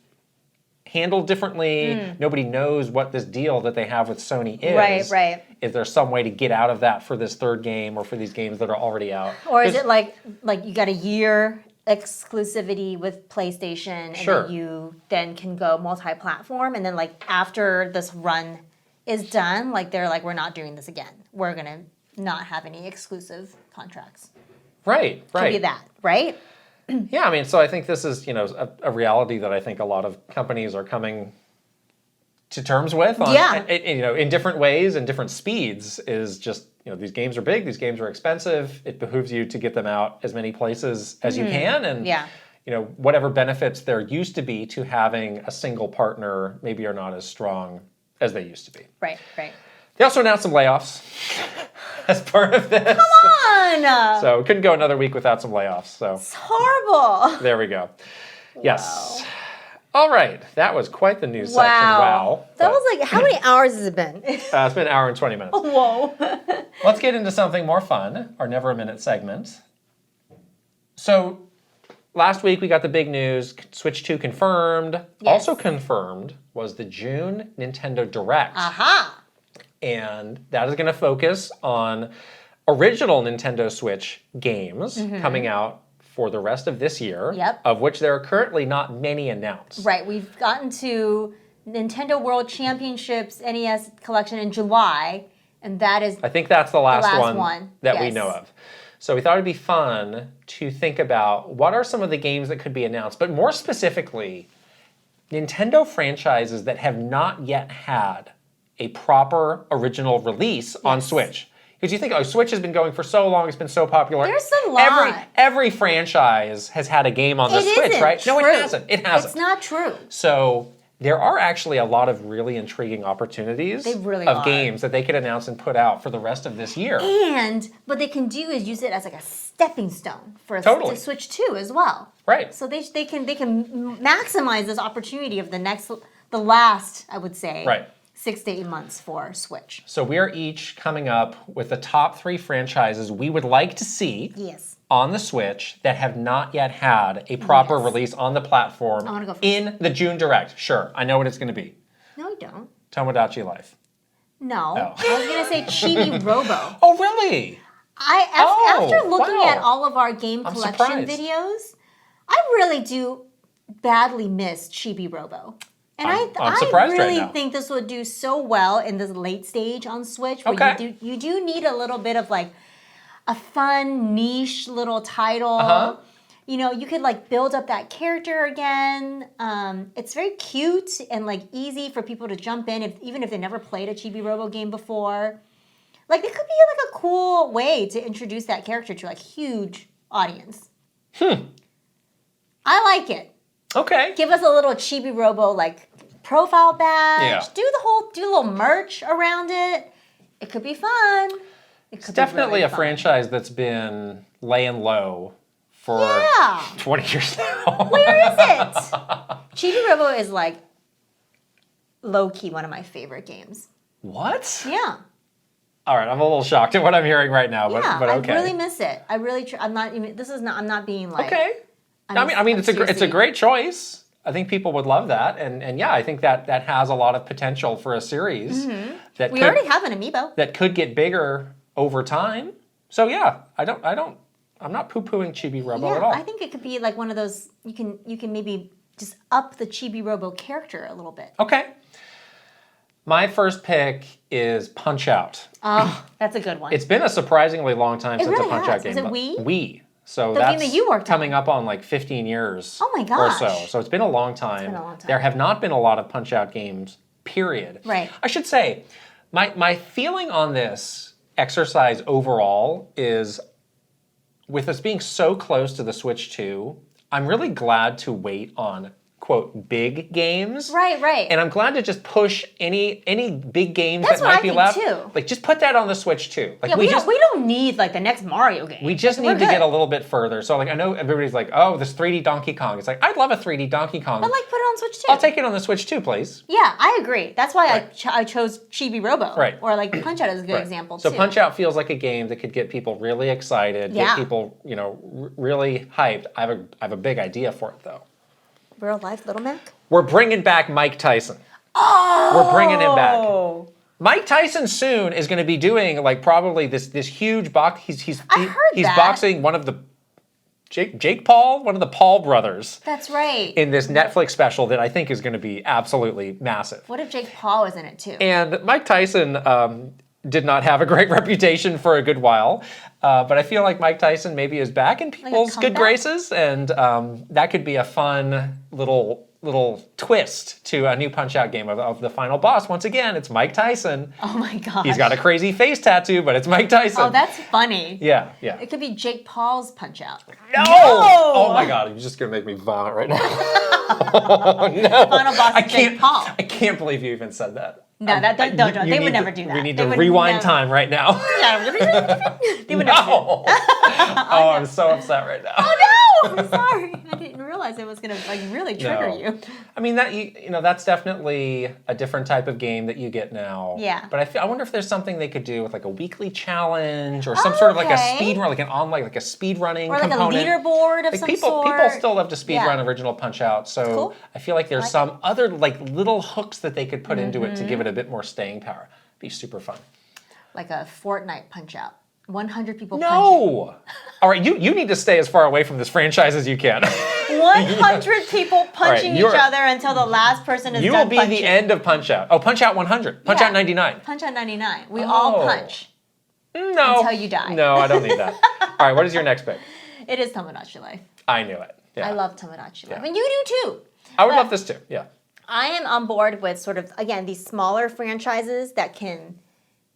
handled differently? Nobody knows what this deal that they have with Sony is. Right. Is there some way to get out of that for this third game or for these games that are already out? Or is it like you got a year exclusivity with PlayStation, and Sure. then you then can go multi-platform, and then like after this run is done, like they're like, we're not doing this again. We're gonna not have any exclusive contracts. Right. Could be that, right? Yeah, I mean, so I think this is, a reality that I think a lot of companies are coming to terms with on, in different ways and different speeds. Is just, these games are big, these games are expensive. It behooves you to get them out as many places as you can, and whatever benefits there used to be to having a single partner maybe are not as strong as they used to be. Right. They also announced some layoffs as part of this. Come on! So we couldn't go another week without some layoffs. So it's horrible. There we go. Yes. Wow. All right. That was quite the news section. Wow. That was like, how many hours has it been? It's been an hour and 20 minutes. Whoa. Let's get into something more fun, our Never a Minute segment. So last week we got the big news, Switch 2 confirmed. Yes. Also confirmed was the June Nintendo Direct. Aha! And that is going to focus on original Nintendo Switch games coming out for the rest of this year, of which there are currently not many announced. Right, we've gotten to Nintendo World Championships NES Collection in July, and that is I think that's the last one that we know of. So we thought it'd be fun to think about what are some of the games that could be announced, but more specifically, Nintendo franchises that have not yet had a proper original release on Switch. Because you think, Switch has been going for so long, it's been so popular. There's a lot. Every franchise has had a game on the Switch, right? True. No, it hasn't. It hasn't. It's not true. So there are actually a lot of really intriguing opportunities of games that they could announce and put out for the rest of this year. And what they can do is use it as like a stepping stone for to Switch 2 as well. Right. So they can maximize this opportunity of the last, I would say, 6 to 8 months for Switch. So we are each coming up with the top 3 franchises we would like to see on the Switch that have not yet had a proper release on the platform in the June Direct. Sure, I know what it's going to be. No, you don't. Tomodachi Life. No, I was going to say Chibi Robo. Oh, really? After looking at all of our game collection videos, I really do badly miss Chibi Robo. And I'm surprised I really right now. think this would do so well in this late stage on Switch, where you do need a little bit of like a fun niche little title. You could like build up that character again. It's very cute and like easy for people to jump in, even if they never played a Chibi Robo game before. Like it could be like a cool way to introduce that character to like huge audience. I like it. Okay. Give us a little Chibi Robo like profile badge. Yeah. Do a little merch around it. It could be fun. It's definitely a franchise that's been laying low for 20 years now. Where is it? Chibi Robo is like low key one of my favorite games. What? Yeah. All right, I'm a little shocked at what I'm hearing right now, but okay. I really miss it. I really. I'm not even. I'm not being like. Okay. I mean, it's a great choice. I think people would love that, and yeah, I think that has a lot of potential for a series that we already have an amiibo that could get bigger over time. So yeah, I'm not poo-pooing Chibi Robo at all. I think it could be like one of those. You can maybe just up the Chibi Robo character a little bit. Okay. My first pick is Punch-Out. Oh, that's a good one. It's been a surprisingly long time since a Punch-Out game. Is it Wii? Wii. So the that's game that you worked coming up on like 15 years or so. So it's been a long time. There have not been a lot of Punch-Out games, period. Right. I should say, my feeling on this exercise overall is, with us being so close to the Switch 2, I'm really glad to wait on, quote, big games. Right. And I'm glad to just push any big games that might be left. Too. Like, just put that on the Switch too. Like, we don't need like the next Mario game. We just need to get a little bit further. So like, I know everybody's like, oh, this 3D Donkey Kong. It's like, I'd love a 3D Donkey Kong. But like, put it on Switch too. I'll take it on the Switch too, please. Yeah, I agree. That's why I chose Chibi Robo. Right. Or like Punch-Out is a good example too. So Punch-Out feels like a game that could get people really excited, get people, really hyped. I have a big idea for it though. Real life Little Mac? We're bringing back Mike Tyson. Oh! We're bringing him back. Mike Tyson soon is going to be doing like probably this huge box. He's boxing one of the Jake Paul, one of the Paul brothers. That's right. In this Netflix special that I think is going to be absolutely massive. What if Jake Paul was in it too? And Mike Tyson did not have a great reputation for a good while, but I feel like Mike Tyson maybe is back in people's good graces, and that could be a fun little twist to a new Punch-Out game of the final boss. Once again, it's Mike Tyson. Oh my gosh. He's got a crazy face tattoo, but it's Mike Tyson. Oh, that's funny. Yeah. It could be Jake Paul's Punch-Out. No! Oh my God, you're just gonna make me vomit right now. Oh, no. Final boss is Jake Paul. I can't believe you even said that. No, don't. They would never do that. We need to rewind time right now. Yeah. They would never do that. Oh, I'm so upset right now. Oh no! I'm sorry. I didn't realize it was gonna really trigger you. I mean that's definitely a different type of game that you get now. Yeah. But I wonder if there's something they could do with like a weekly challenge or some sort of like a speed run, like an online like a speed running component. Or like a leaderboard of some sort. People still love to speed run original Punch-Out, so cool. I feel like there's some other like little hooks that they could put into it to give it a bit more staying power. Be super fun. Like a Fortnite Punch-Out. 100 people No! All right, you need to stay as far away from this franchise as you can. 100 people punching each other until the last person is done punching. You will be the end of Punch-Out. Oh, Punch-Out 100. Punch-Out 99. Punch-Out 99. We all punch. No. Until you die. No, I don't need that. All right, what is your next pick? It is Tomodachi Life. I knew it. Yeah. I love Tomodachi Life. And you do too. I would love this too, yeah. I am on board with sort of, again, these smaller franchises that can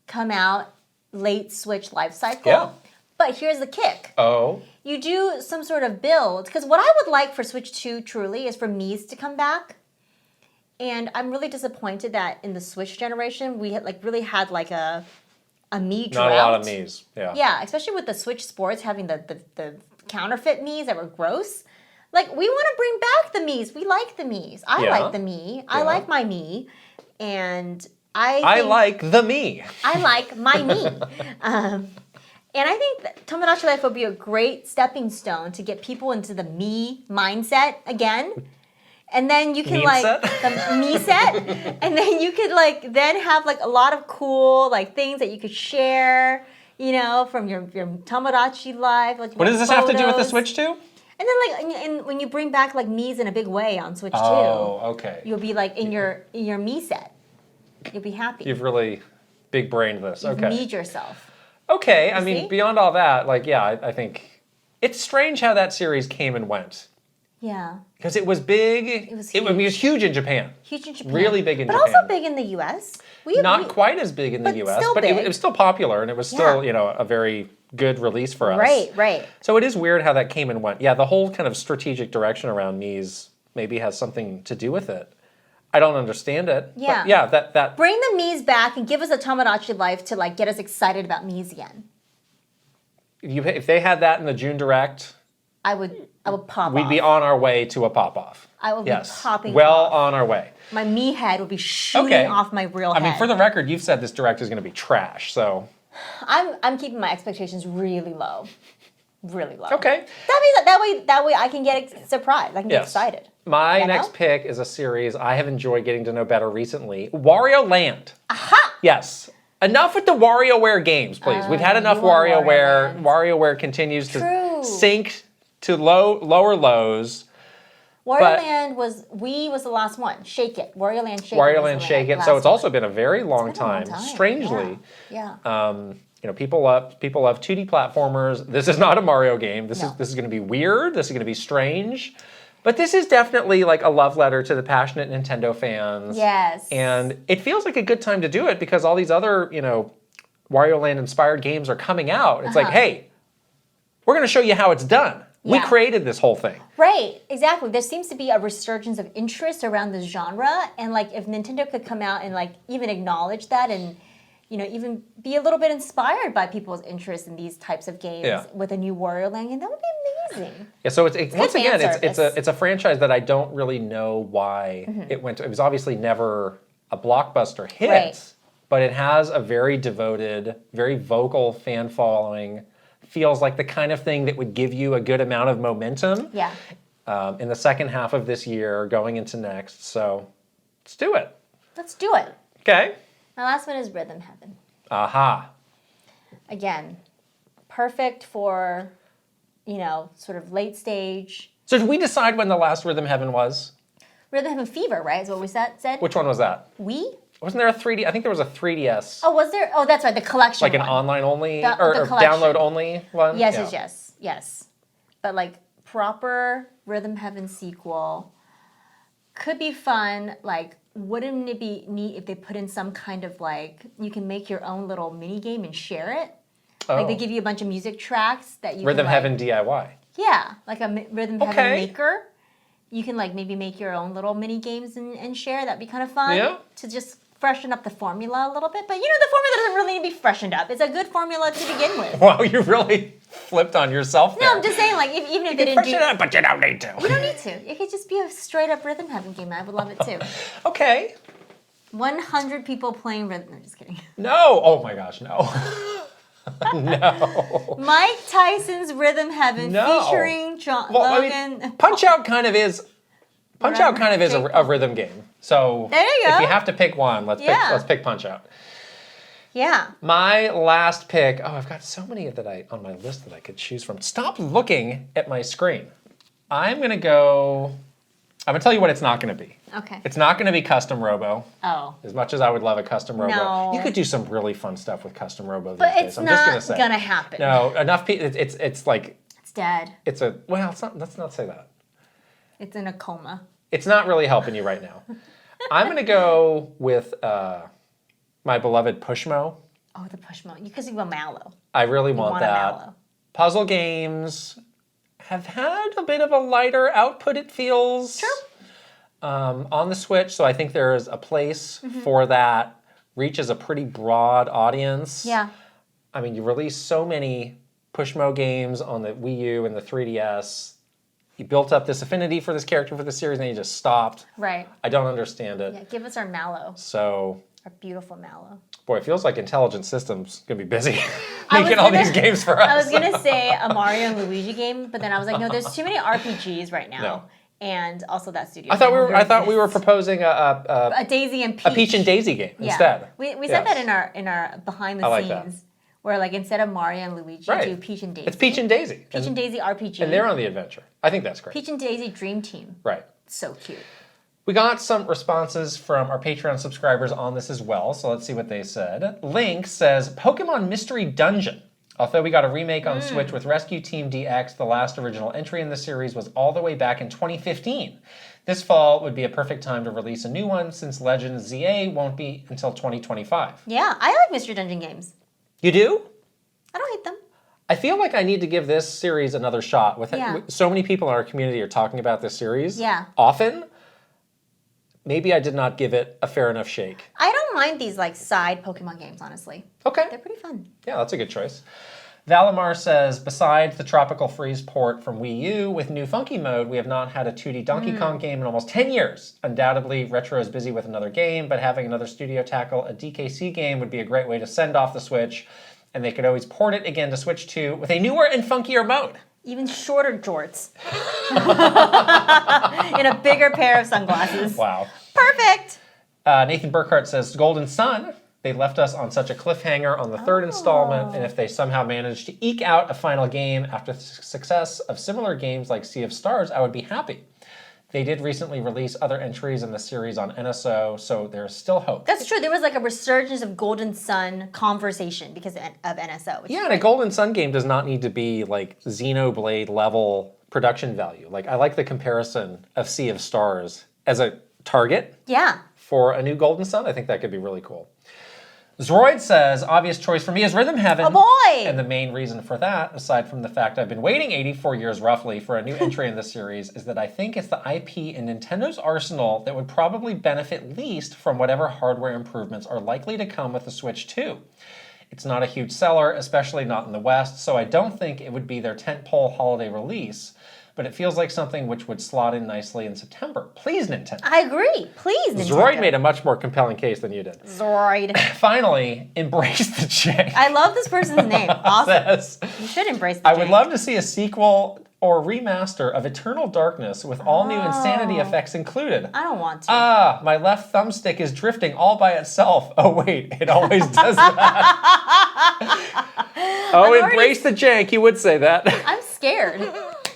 come out late Switch life cycle. Yeah. But here's the kick. Oh. You do some sort of build, because what I would like for Switch 2 truly is for Mies to come back. And I'm really disappointed that in the Switch generation, we had really had like a Mii drought. Not a lot of Mies, yeah. Yeah, especially with the Switch Sports having the counterfeit Miis that were gross. Like, we want to bring back the Miis. We like the Miis. I like the Mii. I like my Mii. And I like the Mii. I like my Mii. And I think that Tomodachi Life would be a great stepping stone to get people into the Mii mindset again. And then you can the Mii set. And then you could then have a lot of cool things that you could share, from your Tomodachi Life. What does this have to do with the Switch 2? And then and when you bring back Mii's in a big way on Switch 2. Oh, okay. You'll be in your Mii set. You'll be happy. You've really big brained this. Okay. You've Mii'd yourself. Okay, I mean, beyond all that, I think it's strange how that series came and went. Yeah. Because it was big. It was huge. It was huge in Japan. Huge in Japan. Really big in Japan. But also big in the U.S. Not quite as big in the U.S., but it was still popular, and it was still, a very good release for us. Right. So it is weird how that came and went. Yeah, the whole kind of strategic direction around Mies maybe has something to do with it. I don't understand it. Yeah. But yeah, that bring the Mii's back and give us a Tomodachi Life to get us excited about Mii's again. If they had that in the June Direct, I would pop off. We'd be on our way to a pop-off. I would be popping off. off. On our way. My Mii head would be shooting off my real head. I mean, for the record, you've said this Direct is going to be trash, so... I'm keeping my expectations really low. Really low. Okay. That way I can get surprised. I can get excited. My next pick is a series I have enjoyed getting to know better recently. Wario Land. Aha! Yes. Enough with the WarioWare games, please. We've had enough WarioWare. WarioWare continues to sink to lower lows. Wario Land was the last one. Shake It. Wario Land Shake It. Wario Land Shake It. So it's also been a very long time. Strangely. Yeah. People love 2D platformers. This is not a Mario game. This is going to be weird. This is going to be strange. But this is definitely a love letter to the passionate Nintendo fans. Yes. And it feels like a good time to do it because all these other, Wario Land inspired games are coming out. It's like, hey, we're going to show you how it's done. Yeah. We created this whole thing. Right, exactly. There seems to be a resurgence of interest around this genre. And if Nintendo could come out and even acknowledge that and even be a little bit inspired by people's interest in these types of games with a new Wario Land, and that would be amazing. Yeah, so it's once again, it's a franchise that I don't really know why it went to. It was obviously never a blockbuster hit, but it has a very devoted, very vocal fan following. Feels like the kind of thing that would give you a good amount of momentum. Yeah. In the second half of this year, going into next. So let's do it. Let's do it. Okay. My last one is Rhythm Heaven. Aha. Again, perfect for sort of late stage. So did we decide when the last Rhythm Heaven was? Rhythm Heaven Fever, right? Is what we said? Which one was that? Wasn't there a 3D? I think there was a 3DS. Oh, was there? Oh, that's right. The collection Like an one. online only The or collection. download only one? Yes. But like proper Rhythm Heaven sequel could be fun. Like, wouldn't it be neat if they put in some kind of like, you can make your own little mini game and share it? Oh. Like they give you a bunch of music tracks that you Rhythm can, Heaven DIY. Yeah, like a Rhythm Heaven maker. You can like maybe make your own little mini games and share. That'd be kind of fun. Yeah. To just freshen up the formula a little bit. But the formula doesn't really need to be freshened up. It's a good formula to begin with. Wow, you really flipped on yourself there. No, I'm just saying, like, even if they didn't freshen it up, but you don't need to. You don't need to. It could just be a straight up Rhythm Heaven game. I would love it too. Okay. 100 people playing Rhythm. No, just kidding. No. Oh my gosh, no. No. Mike Tyson's Rhythm Heaven featuring Logan. Punch-Out kind of is a rhythm game. So there you go. If you have to pick one, let's pick Punch-Out. Yeah. My last pick. Oh, I've got so many on my list that I could choose from. Stop looking at my screen. I'm gonna tell you what it's not gonna be. Okay. It's not gonna be Custom Robo. Oh. As much as I would love a Custom Robo. No. You could do some really fun stuff with Custom Robo these But days. it's I'm not just gonna say. gonna happen. No, enough people. It's like. It's dead. It's not. Let's not say that. It's in a coma. It's not really helping you right now. I'm gonna go with my beloved Pushmo. Oh, the Pushmo. Because you want Mallow. I really want that. Mallow. Puzzle games have had a bit of a lighter output, it feels. Sure. On the Switch, so I think there is a place for that. Reaches a pretty broad audience. Yeah. I mean, you release so many Pushmo games on the Wii U and the 3DS. You built up this affinity for this character for the series, and then you just stopped. Right. I don't understand it. Yeah, give us our Mallow. So. Our beautiful Mallow. Boy, it feels like Intelligent Systems gonna be busy making all these games for us. I was gonna say a Mario and Luigi game, but then I was like, no, there's too many RPGs right now. No. And also that studio. I thought we were proposing a Daisy and Peach. A Peach and Daisy game instead. We said that in our behind the scenes. That. Where like instead of Mario and Luigi, do Peach and Daisy. It's Peach and Daisy. Peach and Daisy RPG. And they're on the adventure. I think that's great. Peach and Daisy Dream Team. Right. So cute. We got some responses from our Patreon subscribers on this as well, so let's see what they said. Link says, Pokemon Mystery Dungeon. Although we got a remake on Switch with Rescue Team DX, the last original entry in the series was all the way back in 2015. This fall would be a perfect time to release a new one since Legends ZA won't be until 2025. Yeah, I like Mystery Dungeon games. You do? I don't hate them. I feel like I need to give this series another shot. So many people in our community are talking about this series often. Maybe I did not give it a fair enough shake. I don't mind these like side Pokemon games, honestly. Okay. They're pretty fun. Yeah, that's a good choice. Valimar says, besides the Tropical Freeze port from Wii U, with new Funky Mode, we have not had a 2D Donkey Kong game in almost 10 years. Undoubtedly, Retro is busy with another game, but having another studio tackle a DKC game would be a great way to send off the Switch, and they could always port it again to Switch 2 with a newer and funkier mode. Even shorter jorts. In a bigger pair of sunglasses. Wow. Perfect. Nathan Burkhart says, Golden Sun. They left us on such a cliffhanger on the third installment, and if they somehow managed to eke out a final game after the success of similar games like Sea of Stars, I would be happy. They did recently release other entries in the series on NSO, so there's still hope. That's true. There was like a resurgence of Golden Sun conversation because of NSO. Yeah, and a Golden Sun game does not need to be like Xenoblade level production value. Like, I like the comparison of Sea of Stars as a target for a new Golden Sun. I think that could be really cool. Zroid says, obvious choice for me is Rhythm Heaven. Oh boy! And the main reason for that, aside from the fact I've been waiting 84 years roughly for a new entry in the series, is that I think it's the IP in Nintendo's arsenal that would probably benefit least from whatever hardware improvements are likely to come with the Switch 2. It's not a huge seller, especially not in the West, so I don't think it would be their tentpole holiday release, but it feels like something which would slot in nicely in September. Please, Nintendo. I agree. Please, Nintendo. Zroid made a much more compelling case than you did. Zroid. Finally, embrace the jank. I love this person's name. Awesome. Says, you should embrace the I jank. would love to see a sequel or remaster of Eternal Darkness with all new insanity effects included. I don't want to. Ah, my left thumbstick is drifting all by itself. Oh wait, it always does that. Embrace the jank, you would say that. I'm scared.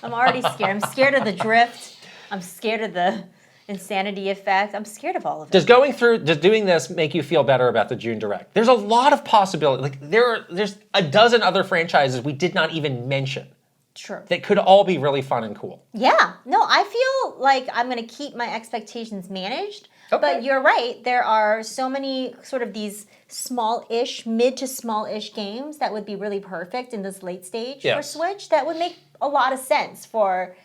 I'm already scared. I'm scared of the drift. I'm scared of the insanity effect. I'm scared of all of it. Does doing this make you feel better about the June Direct? There's a lot of possibility. Like there's a dozen other franchises we did not even mention. True. That could all be really fun and cool. Yeah. No, I feel like I'm going to keep my expectations managed. Okay. But you're right. There are so many sort of these small-ish, mid to small-ish games that would be really perfect in this late stage for Switch that would make a lot of sense for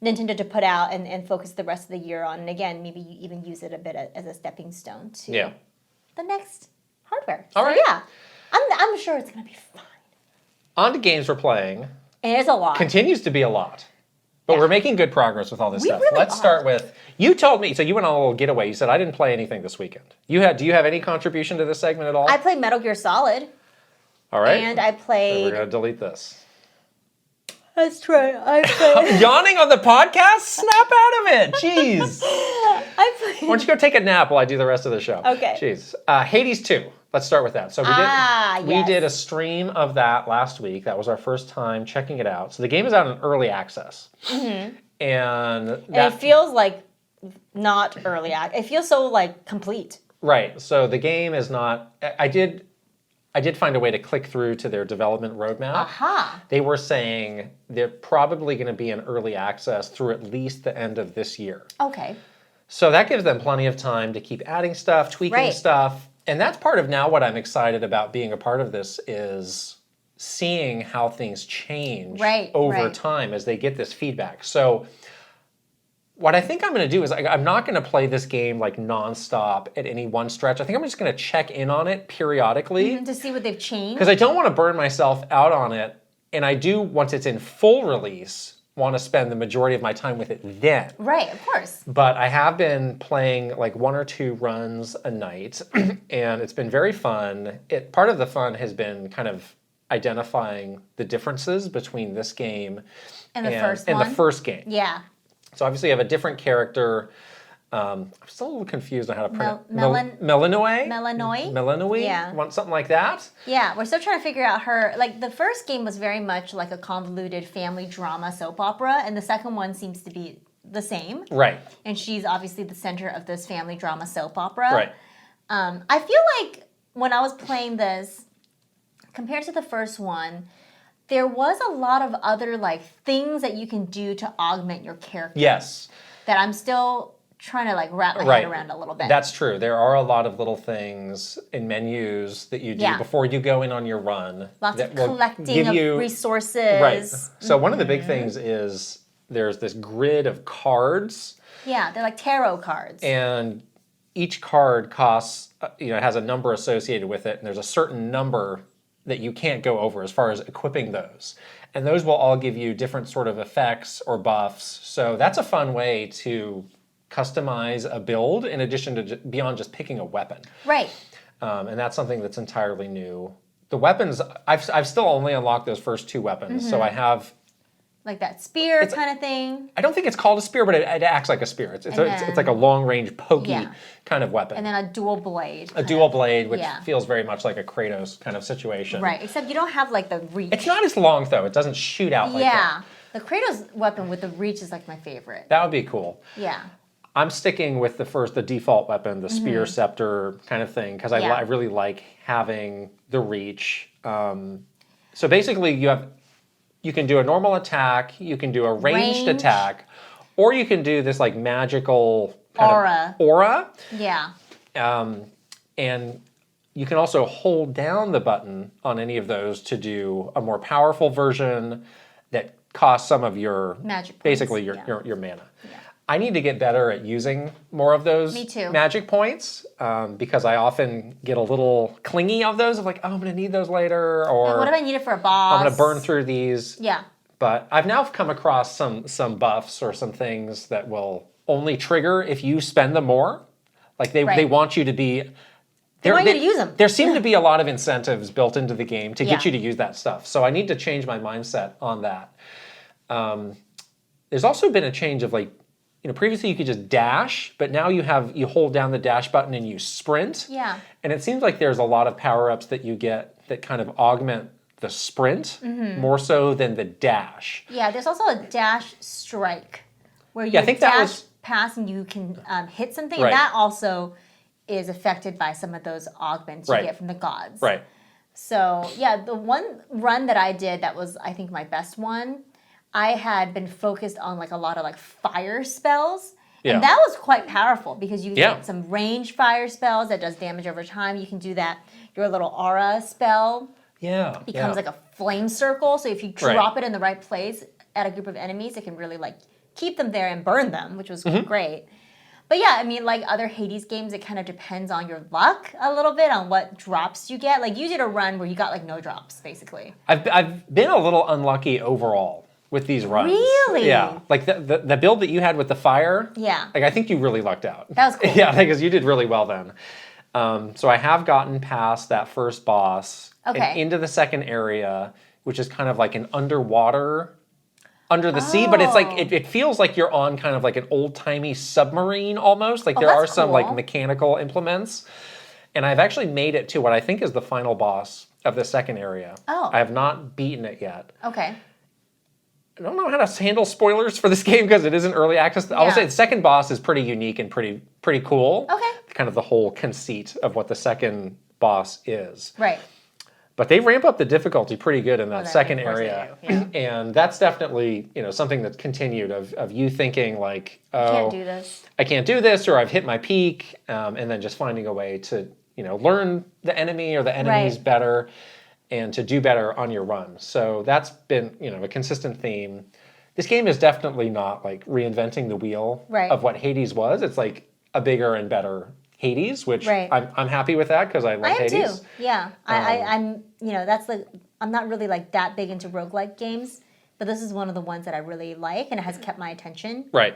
Nintendo to put out and focus the rest of the year on. And again, maybe you even use it a bit as a stepping stone to the next hardware. All right. Yeah, I'm sure it's going to be fine. On to games we're playing. And it's a lot. Continues to be a lot. But we're making good progress with all this stuff. Really Let's start with, you told me, so you went on a little getaway. You said, I didn't play anything this weekend. Do you have any contribution to this segment at all? I played Metal Gear Solid. All right. And I played... We're going to delete this. That's true. I played... Yawning on the podcast? Snap out of it. Jeez. I played... Why don't you go take a nap while I do the rest of the show? Okay. Jeez. Hades 2. Let's start with that. So we did a stream of that last week. That was our first time checking it out. So the game is out in early access. Mm-hmm. And it feels like not early access. It feels so like complete. Right. So the game is not... I did find a way to click through to their development roadmap. Aha. They were saying they're probably going to be in early access through at least the end of this year. Okay. So that gives them plenty of time to keep adding stuff, tweaking stuff. And that's part of now what I'm excited about being a part of this is seeing how things change over time as they get this feedback. So what I think I'm going to do is I'm not going to play this game like nonstop at any one stretch. I think I'm just going to check in on it periodically. To see what they've changed. Because I don't want to burn myself out on it. And I do, once it's in full release, want to spend the majority of my time with it then. Right, of course. But I have been playing like 1 or 2 runs a night, and it's been very fun. Part of the fun has been kind of identifying the differences between this game and the first game. Yeah. So obviously you have a different character. I'm still a little confused on how to pronounce Melanoe? Melanoe? Yeah. Something like that? Yeah, we're still trying to figure out her... Like, the first game was very much like a convoluted family drama soap opera, and the second one seems to be the same. Right. And she's obviously the center of this family drama soap opera. Right. I feel like when I was playing this, compared to the first one, there was a lot of other, like, things that you can do to augment your character. Yes. That I'm still... trying to like wrap my head around a little bit. That's true. There are a lot of little things in menus that you do before you go in on your run. Lots of collecting of resources. Right. So one of the big things is there's this grid of cards. Yeah, they're like tarot cards. And each card costs, it has a number associated with it, and there's a certain number that you can't go over as far as equipping those. And those will all give you different sort of effects or buffs. So that's a fun way to customize a build in addition to beyond just picking a weapon. Right. And that's something that's entirely new. The weapons, I've still only unlocked those first 2 weapons, so I have... Like that spear kind of thing? I don't think it's called a spear, but it acts like a spear. It's like a long-range, pokey kind of weapon. And then a dual blade. A dual blade, which feels very much like a Kratos kind of situation. Right, except you don't have like the reach. It's not as long, though. It doesn't shoot out like that. Yeah, the Kratos weapon with the reach is like my favorite. That would be cool. Yeah. I'm sticking with the default weapon, the spear scepter kind of thing, because I really like having the reach. So basically, you can do a normal attack, you can do a ranged attack, or you can do this like magical kind of aura. Yeah. And you can also hold down the button on any of those to do a more powerful version that costs some of your magic points. Basically your mana. Yeah. I need to get better at using more of those magic points because I often get a little clingy of those of like, oh, I'm going to need those later, or what if I need it for a boss? I'm going to burn through these. Yeah. But I've now come across some buffs or some things that will only trigger if you spend them more. Like they want you to be... They want you to use them. There seem to be a lot of incentives built into the game to get you to use that stuff. So I need to change my mindset on that. There's also been a change of like, previously you could just dash, but now you hold down the dash button and you sprint. Yeah. And it seems like there's a lot of power-ups that you get that kind of augment the sprint more so than the dash. Yeah, there's also a dash strike where you Yeah, I think that was pass and you can hit something. Right. And that also is affected by some of those augments you Right. get from the gods. right. So, yeah, the one run that I did that was, I think, my best one, I had been focused on like a lot of like fire spells. Yeah. And that was quite powerful because you Yeah. get some range fire spells that does damage over time. You can do that. Your little aura spell Yeah. becomes like a flame circle. So if you drop it in the right place at a group of enemies, it can really like keep them there and burn them, which was great. But yeah, I mean, like other Hades games, it kind of depends on your luck a little bit on what drops you get. Like you did a run where you got like no drops, basically. I've been a little unlucky overall with these runs. Really? Yeah. Like the build that you had with the fire. Yeah. Like I think you really lucked out. That was cool. Yeah, because you did really well then. So I have gotten past that first boss and into the second area, which is kind of like an underwater, under the sea, but it's like it feels like you're on kind of like an old-timey submarine almost. Like there are some like mechanical implements. And I've actually made it to what I think is the final boss of the second area. Oh. I have not beaten it yet. Okay. I don't know how to handle spoilers for this game because it isn't early access. I will say the second boss is pretty unique and pretty cool. Okay. Kind of the whole conceit of what the second boss is. Right. But they ramp up the difficulty pretty good in that second of course they area. do, yeah. And that's definitely, something that's continued of you thinking like, oh, Can't do this. I can't do this, or I've hit my peak, and then just finding a way to, learn the enemy or the enemies better and to do better on your run. So that's been, a consistent theme. This game is definitely not like reinventing the wheel of what Hades was. It's like a bigger and better Hades, which I'm happy with that because I like Hades. I am too. Yeah, I'm. That's like I'm not really like that big into roguelike games, but this is one of the ones that I really like, and it has kept my attention. Right.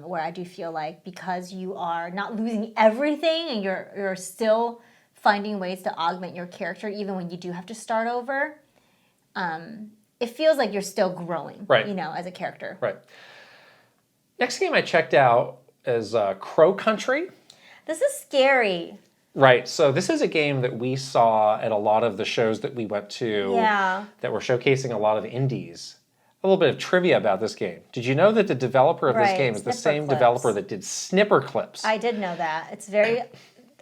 Where I do feel like because you are not losing everything, and you're still finding ways to augment your character, even when you do have to start over. It feels like you're still growing. Right. As a character. Right. Next game I checked out is Crow Country. This is scary. Right. So this is a game that we saw at a lot of the shows that we went to that were showcasing a lot of indies. A little bit of trivia about this game. Did you know that the developer of this game is the same developer that did Snipper Clips? I did know that. It's very...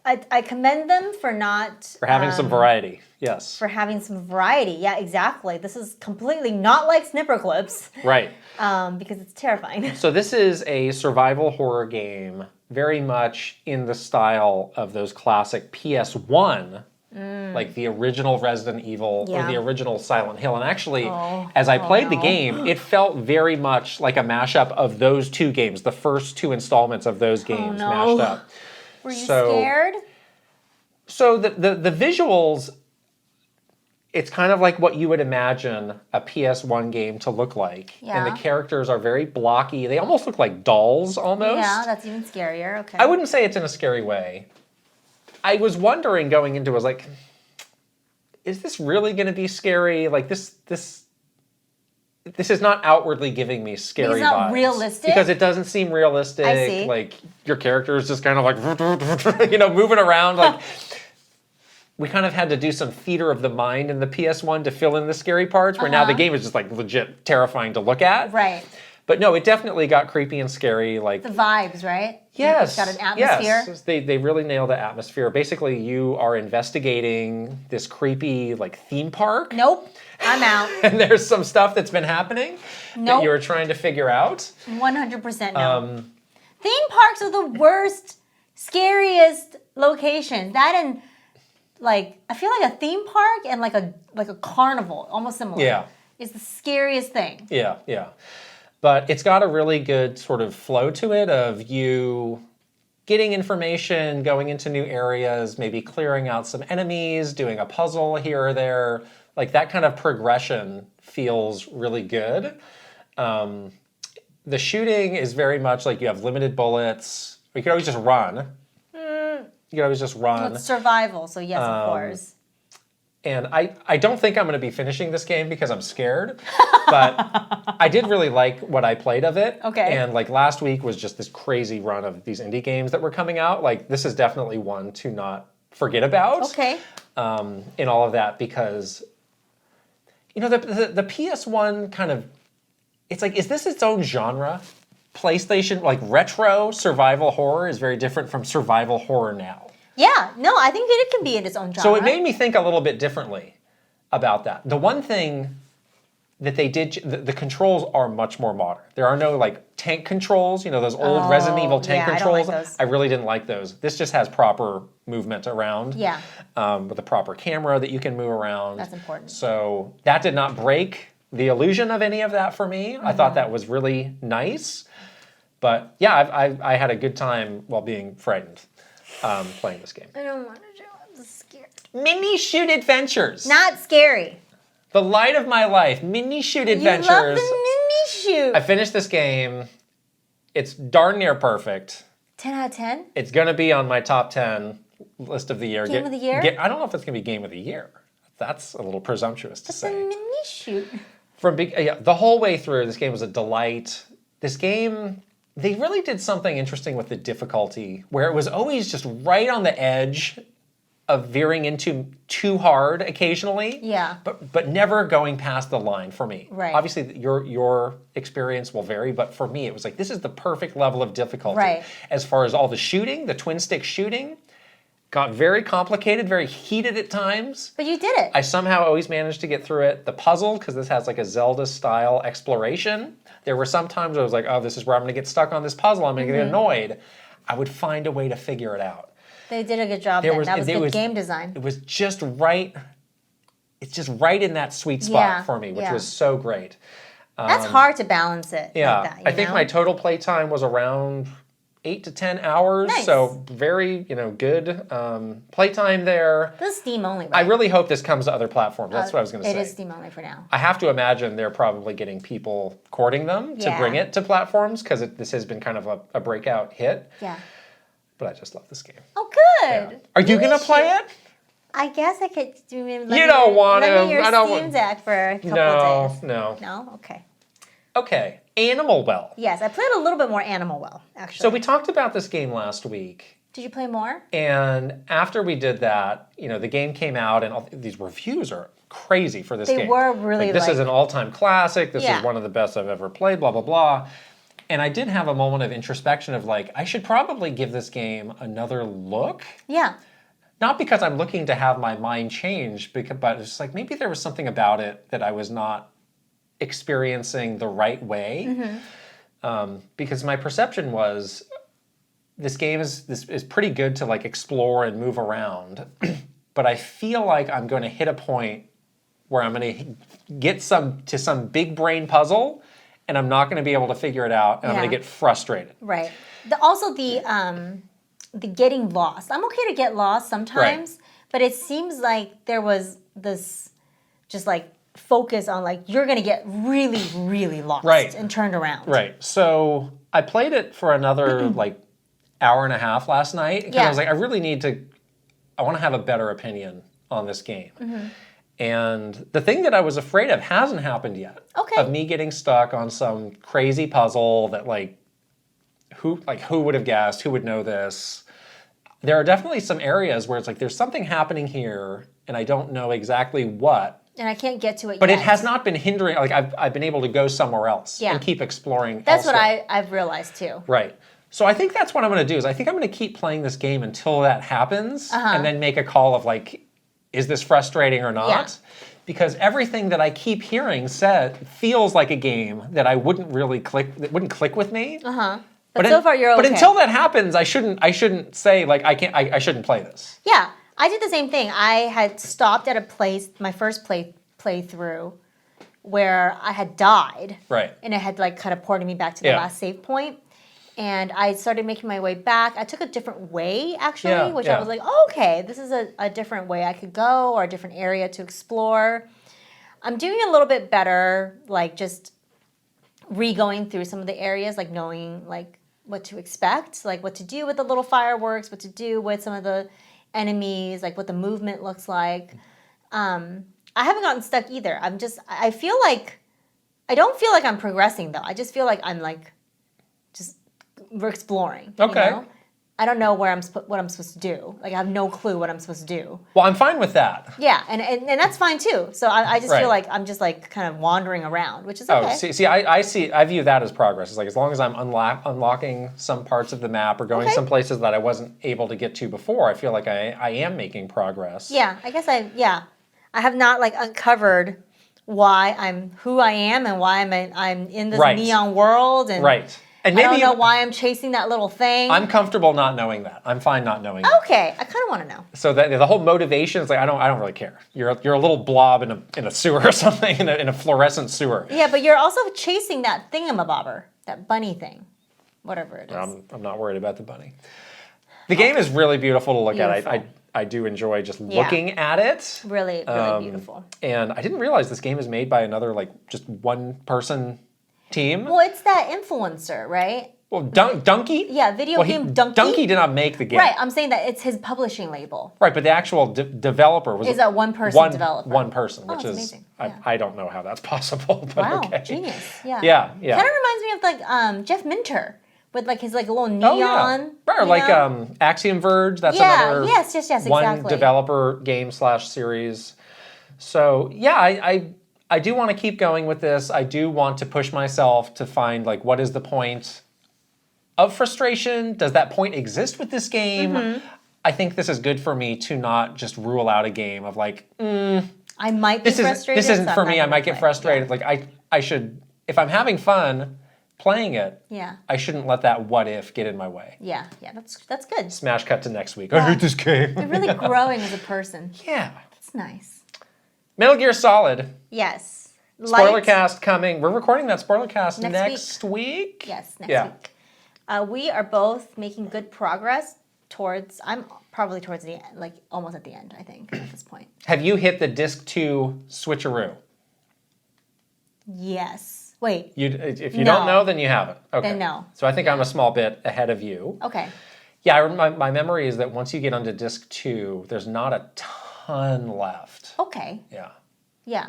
I commend them for not... For having some variety, yes. For having some variety, yeah, exactly. This is completely not like Snipper Clips. Right. Because it's terrifying. So this is a survival horror game, very much in the style of those classic PS1, like the original Resident Evil or the original Silent Hill. And actually, as I played the game, it felt very much like a mashup of those two games, the first two installments of those games mashed up. Were you scared? So the visuals, it's kind of like what you would imagine a PS1 game to look like. Yeah. And the characters are very blocky. They almost look like dolls almost. Yeah, that's even scarier. Okay. I wouldn't say it's in a scary way. I was wondering going into it, I was like, is this really going to be scary? Like this is not outwardly giving me scary vibes. It's not realistic? Because it doesn't seem realistic. I see. Like, your character is just kind of like, moving around. Like, we kind of had to do some theater of the mind in the PS1 to fill in the scary parts, where now the game is just, like, legit terrifying to look at. Right. But no, it definitely got creepy and scary. Like the vibes, right? Yes. It's got an atmosphere. Yes. They really nailed the atmosphere. Basically, you are investigating this creepy, like, theme park. Nope. I'm out. And there's some stuff that's been happening that you're trying to figure out. 100% no. Theme parks are the worst, scariest locations. That and like I feel like a theme park and like a carnival, almost similar. Yeah. Is the scariest thing. Yeah, yeah. But it's got a really good sort of flow to it of you getting information, going into new areas, maybe clearing out some enemies, doing a puzzle here or there. Like that kind of progression feels really good. The shooting is very much like you have limited bullets. You can always just run. You can always just run. Well, it's survival, so yes, of course. And I don't think I'm going to be finishing this game because I'm scared, but I did really like what I played of it. Okay. And like last week was just this crazy run of these indie games that were coming out. Like this is definitely one to not forget about. Okay. In all of that because You know, the PS1 kind of, it's like, is this its own genre? PlayStation, like retro survival horror is very different from survival horror now. Yeah, no, I think it can be in its own genre. So it made me think a little bit differently about that. The one thing that they did, the controls are much more modern. There are no like tank controls, you know, those old Resident Evil tank controls. I don't like those. I really didn't like those. This just has proper movement around. Yeah. With a proper camera that you can move around. That's important. So that did not break the illusion of any of that for me. I thought that was really nice. But yeah, I had a good time while being frightened playing this game. I don't want to do it. I'm scared. Mini Shoot Adventures. Not scary. The light of my life. Mini Shoot Adventures. You love the mini shoot. I finished this game. It's darn near perfect. 10 out of 10? It's going to be on my top 10 list of the year. Game of the year? I don't know if it's going to be game of the year. That's a little presumptuous to say. It's a mini shoot. The whole way through, this game was a delight. This game, they really did something interesting with the difficulty, where it was always just right on the edge of veering into too hard occasionally. Yeah. But never going past the line for me. Right. Obviously, your experience will vary, but for me, it was like, this is the perfect level of difficulty. Right. As far as all the shooting, the twin stick shooting, got very complicated, very heated at times. But you did it. I somehow always managed to get through it. The puzzle, because this has like a Zelda-style exploration, there were some times I was like, oh, this is where I'm going to get stuck on this puzzle. I'm going to get annoyed. I would find a way to figure it out. They did a good job then. That was good game design. It was just right. It's just right in that sweet spot for me, which was so great. That's hard to balance it. Yeah. Like that, I think my total play time was around 8 to 10 hours. Nice. So very, good playtime there. This is Steam only, right? I really hope this comes to other platforms. That's what I was going to say. It is Steam only for now. I have to imagine they're probably getting people courting them to bring it to platforms, because this has been kind of a breakout hit. Yeah. But I just love this game. Oh, good. Yeah. Are you going to play it? I guess I could do maybe. You don't want to. Let me your I don't Steam want. Deck for a couple of days. No. No? Okay. Okay. Animal Well. Yes, I played a little bit more Animal Well, actually. So we talked about this game last week. Did you play more? And after we did that, the game came out, and these reviews are crazy for this game. They were really this is an all-time classic. This is one of the best I've ever played, blah, blah, blah. And I did have a moment of introspection of like, I should probably give this game another look. Yeah. Not because I'm looking to have my mind change, but it's just like maybe there was something about it that I was not experiencing the right way. Because my perception was this game is pretty good to like explore and move around. But I feel like I'm going to hit a point where I'm going to get to some big brain puzzle, and I'm not going to be able to figure it out, and I'm going to get frustrated. Right. Also the getting lost. I'm okay to get lost sometimes, but it seems like there was this just like focus on like you're going to get really, really lost and turned around. Right. So I played it for another like hour and a half last night, because I was like, I want to have a better opinion on this game. And the thing that I was afraid of hasn't happened yet. Okay. Of me getting stuck on some crazy puzzle that who would have guessed, who would know this? There are definitely some areas where it's like there's something happening here and I don't know exactly what. And I can't get to it but yet. It has not been hindering, like I've been able to go somewhere else and keep exploring That's elsewhere. what I've realized too. Right. So I think that's what I'm going to do, is I think I'm going to keep playing this game until that happens, and then make a call of like, is this frustrating or not? Yeah. Because everything that I keep hearing feels like a game that I wouldn't really click with me. But so far you're okay. But until that happens, I shouldn't say like I shouldn't play this. Yeah, I did the same thing. I had stopped at a place, my first playthrough, where I had died. Right. And it had like kind of ported me back to the last save point. And I started making my way back. I took a different way, actually, which I was like, oh, okay, this is a different way I could go, or a different area to explore. I'm doing a little bit better, like just re-going through some of the areas, like knowing like what to expect, like what to do with the little fireworks, what to do with some of the enemies, like what the movement looks like. I haven't gotten stuck either. I don't feel like I'm progressing though. I just feel like I'm like, we're exploring. Okay. You know? I don't know what I'm supposed to do. Like I have no clue what I'm supposed to do. Well, I'm fine with that. Yeah, and that's fine too. So I just feel like I'm just like kind of wandering around, which is okay. Oh, I view that as progress. It's like as long as I'm unlocking some parts of the map or going some places that I wasn't able to get to before, I feel like I am making progress. Yeah, I guess I have not like uncovered why I'm who I am and why I'm in this neon world and And maybe I don't know why I'm chasing that little thing. I'm comfortable not knowing that. I'm fine not knowing that. Okay, I kind of want to know. So the whole motivation is like I don't really care. You're a little blob in a sewer or something in a fluorescent sewer. Yeah, but you're also chasing that thingamabobber, that bunny thing, whatever it is. I'm not worried about the bunny. The game is really beautiful to look at. I do enjoy just looking at it. Really, really beautiful. And I didn't realize this game is made by another like just one person team. Well, it's that influencer, right? Well, Donkey? Yeah, video game Donkey. Donkey did not make the game. Right, I'm saying that it's his publishing label. Right, but the actual developer was... Is a one-person developer. One person, which is... Amazing. I don't know how that's possible, but wow, okay. genius. Yeah. Yeah. Kind of reminds me of like Jeff Minter with like his like little neon. Oh, yeah. Right, or like Axiom Verge, that's another yes, one exactly. developer game / series. So, yeah, I do want to keep going with this. I do want to push myself to find like what is the point of frustration? Does that point exist with this game? Mm-hmm. I think this is good for me to not just rule out a game of like, I might be frustrated. This isn't so for I'm me. not I might get frustrated. Yeah. Like I should, if I'm having fun playing it, yeah, I shouldn't let that what if get in my way. Yeah, that's good. Smash cut to next week. I hate this game. You're really growing as a person. Yeah. That's nice. Metal Gear Solid. Yes. Spoiler cast coming. We're recording that spoiler cast next week. Yes, next week. We are both making good progress towards, I'm probably towards the end, like almost at the end, I think, at this point. Have you hit the disc 2 switcheroo? Yes. Wait. If you don't know, then you haven't. Okay. Then no. So I think I'm a small bit ahead of you. Okay. Yeah, my memory is that once you get onto disc 2, there's not a ton left. Okay. Yeah. Yeah.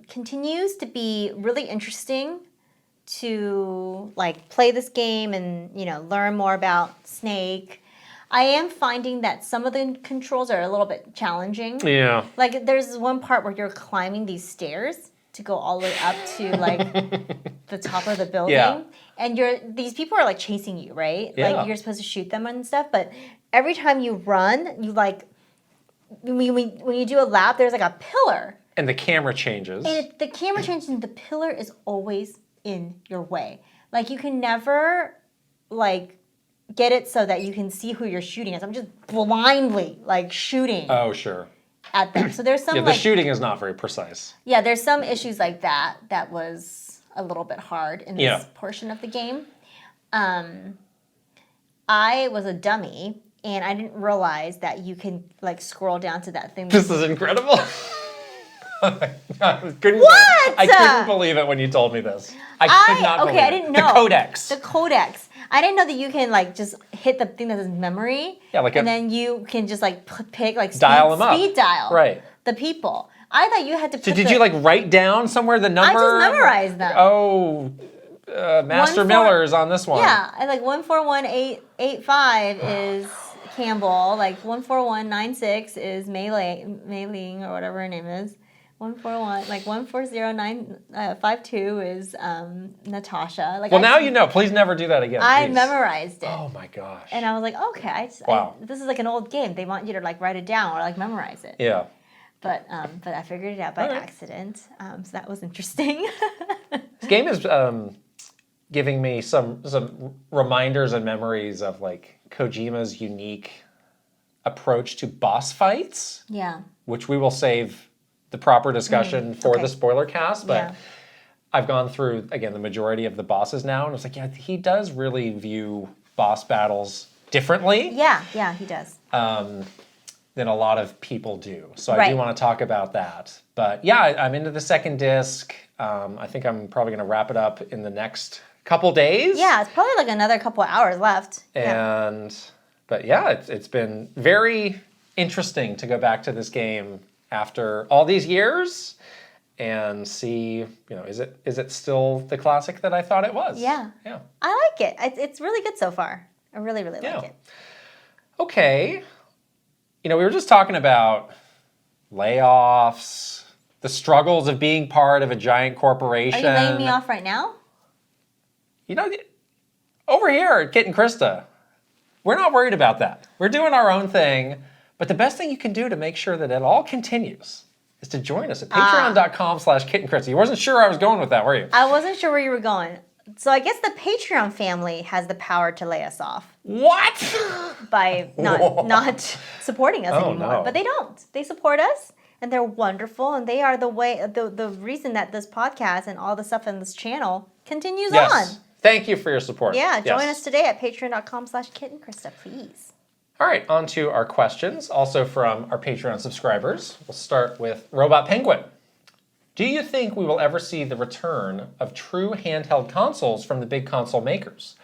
Continues to be really interesting to like play this game and learn more about Snake. I am finding that some of the controls are a little bit challenging. Yeah. Like there's one part where you're climbing these stairs to go all the way up to like the top of the building. Yeah. And these people are like chasing you, right? Yeah. Like you're supposed to shoot them and stuff, but every time you run, you like when you do a lap, there's like a pillar. And the camera changes. And the camera changes and the pillar is always in your way. Like you can never like get it so that you can see who you're shooting at. I'm just blindly like shooting. Oh, sure. At them. So there's some the shooting is not very precise. Yeah, there's some issues like that was a little bit hard in this portion of the game. I was a dummy and I didn't realize that you can like scroll down to that thing. This is incredible. I couldn't believe it when you told me this. I could not believe it. I didn't know. The codex. The codex. I didn't know that you can like just hit the thing that is memory. Yeah, like and then you can just like pick like speed dial. The people. I thought you had to. So did you like write down somewhere the number? I just memorized them. Oh, Master Miller's on this one. Yeah, and like 141885 is Campbell. Like 14196 is Mei-Ling or whatever her name is. 141, like 140952 is Natasha. Like now you know. Please never do that again. I memorized it. Oh my gosh. And I was like, okay, this is like an old game. They want you to like write it down or like memorize it. Yeah. But I figured it out by accident. So that was interesting. This game is giving me some reminders and memories of like Kojima's unique approach to boss fights. Yeah. Which we will save the proper discussion for the spoiler cast, but I've gone through, again, the majority of the bosses now, and it's like, yeah, he does really view boss battles differently. Yeah, he does. Than a lot of people do. So I do want to talk about that. But yeah, I'm into the second disc. I think I'm probably going to wrap it up in the next couple days. Yeah, it's probably like another couple hours left. But yeah, it's been very interesting to go back to this game after all these years and see, is it still the classic that I thought it was? Yeah. I like it. It's really good so far. I really, really like it. Okay. We were just talking about layoffs, the struggles of being part of a giant corporation. Are you laying me off right now? Over here at Kit and Krysta, we're not worried about that. We're doing our own thing. But the best thing you can do to make sure that it all continues is to join us at patreon.com/Kit and Krysta. You wasn't sure I was going with that, were you? I wasn't sure where you were going. So I guess the Patreon family has the power to lay us off. What? By not supporting us anymore. No. But they don't. They support us, and they're wonderful, and they are the reason that this podcast and all the stuff in this channel continues on. Thank you for your support. Yeah, join us today at patreon.com/Kit and Krysta, please. All right, on to our questions, also from our Patreon subscribers. We'll start with Robot Penguin. Do you think we will ever see the return of true handheld consoles from the big console makers?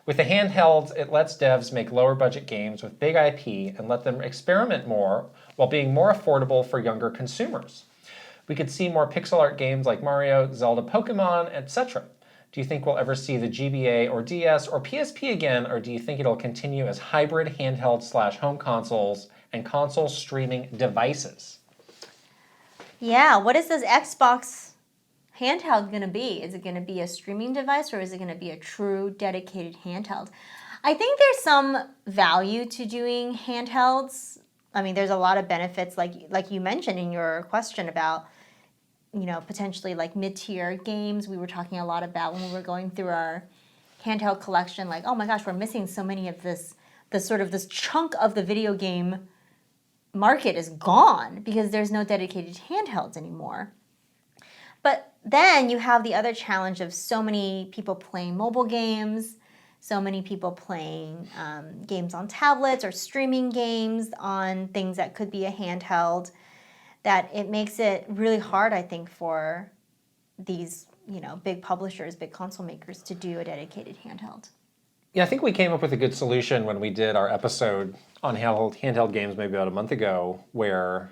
With the handhelds, it lets devs make lower budget games with big IP and let them experiment more while being more affordable for younger consumers. We could see more pixel art games like Mario, Zelda, Pokemon, etc. Do you think we'll ever see the GBA or DS or PSP again, or do you think it'll continue as hybrid handheld/home consoles and console streaming devices? Yeah, what is this Xbox handheld going to be? Is it going to be a streaming device, or is it going to be a true dedicated handheld? I think there's some value to doing handhelds. I mean, there's a lot of benefits, like you mentioned in your question about, potentially like mid-tier games. We were talking a lot about when we were going through our handheld collection, like, oh my gosh, we're missing so many of this chunk of the video game market is gone because there's no dedicated handhelds anymore. But then you have the other challenge of so many people playing mobile games, so many people playing games on tablets or streaming games on things that could be a handheld, that it makes it really hard, I think, for these, big publishers, big console makers to do a dedicated handheld. Yeah, I think we came up with a good solution when we did our episode on handheld games maybe about a month ago, where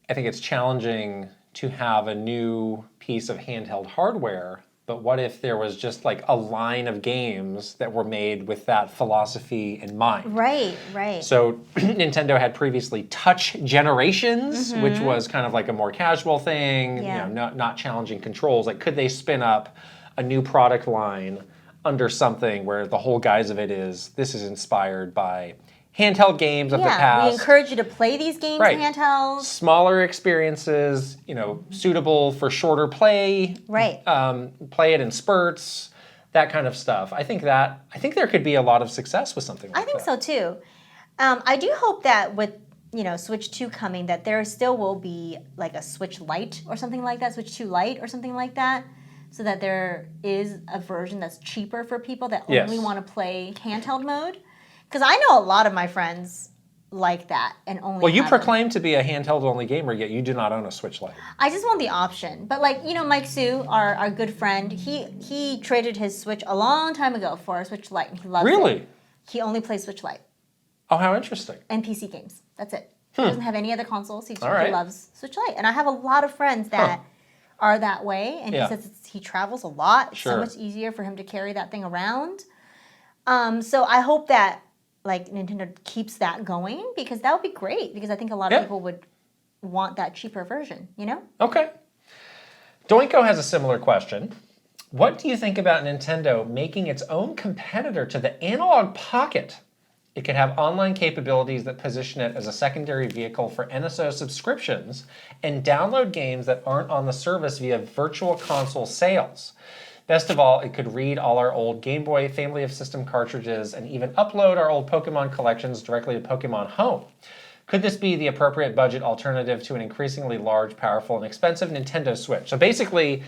I think it's challenging to have a new piece of handheld hardware, but what if there was just like a line of games that were made with that philosophy in mind? Right. So Nintendo had previously Touch Generations, which was kind of like a more casual thing, not challenging controls. Like, could they spin up a new product line under something where the whole guise of it is, this is inspired by handheld games of the past. We encourage you to play these games handheld. Smaller experiences, suitable for shorter play. Right. Play it in spurts, that kind of stuff. I think there could be a lot of success with something like that. I think so too. I do hope that with Switch 2 coming, that there still will be like a Switch Lite or something like that, Switch 2 Lite or something like that, so that there is a version that's cheaper for people that only want to play handheld mode. Because I know a lot of my friends like that and only. Well, you proclaim to be a handheld-only gamer, yet you do not own a Switch Lite. I just want the option. But Mike Sue, our good friend, he traded his Switch a long time ago for a Switch Lite, and he loves it. Really? He only plays Switch Lite. Oh, how interesting. And PC games. That's it. He doesn't have any other consoles. He loves Switch Lite. And I have a lot of friends that are that way, and he says he travels a lot. It's so much easier for him to carry that thing around. So I hope that Nintendo keeps that going, because that would be great, because I think a lot of people would want that cheaper version, Okay. Doinko has a similar question. What do you think about Nintendo making its own competitor to the Analog Pocket? It could have online capabilities that position it as a secondary vehicle for NSO subscriptions and download games that aren't on the service via virtual console sales. Best of all, it could read all our old Game Boy family of system cartridges and even upload our old Pokemon collections directly to Pokemon Home. Could this be the appropriate budget alternative to an increasingly large, powerful, and expensive Nintendo Switch? So basically,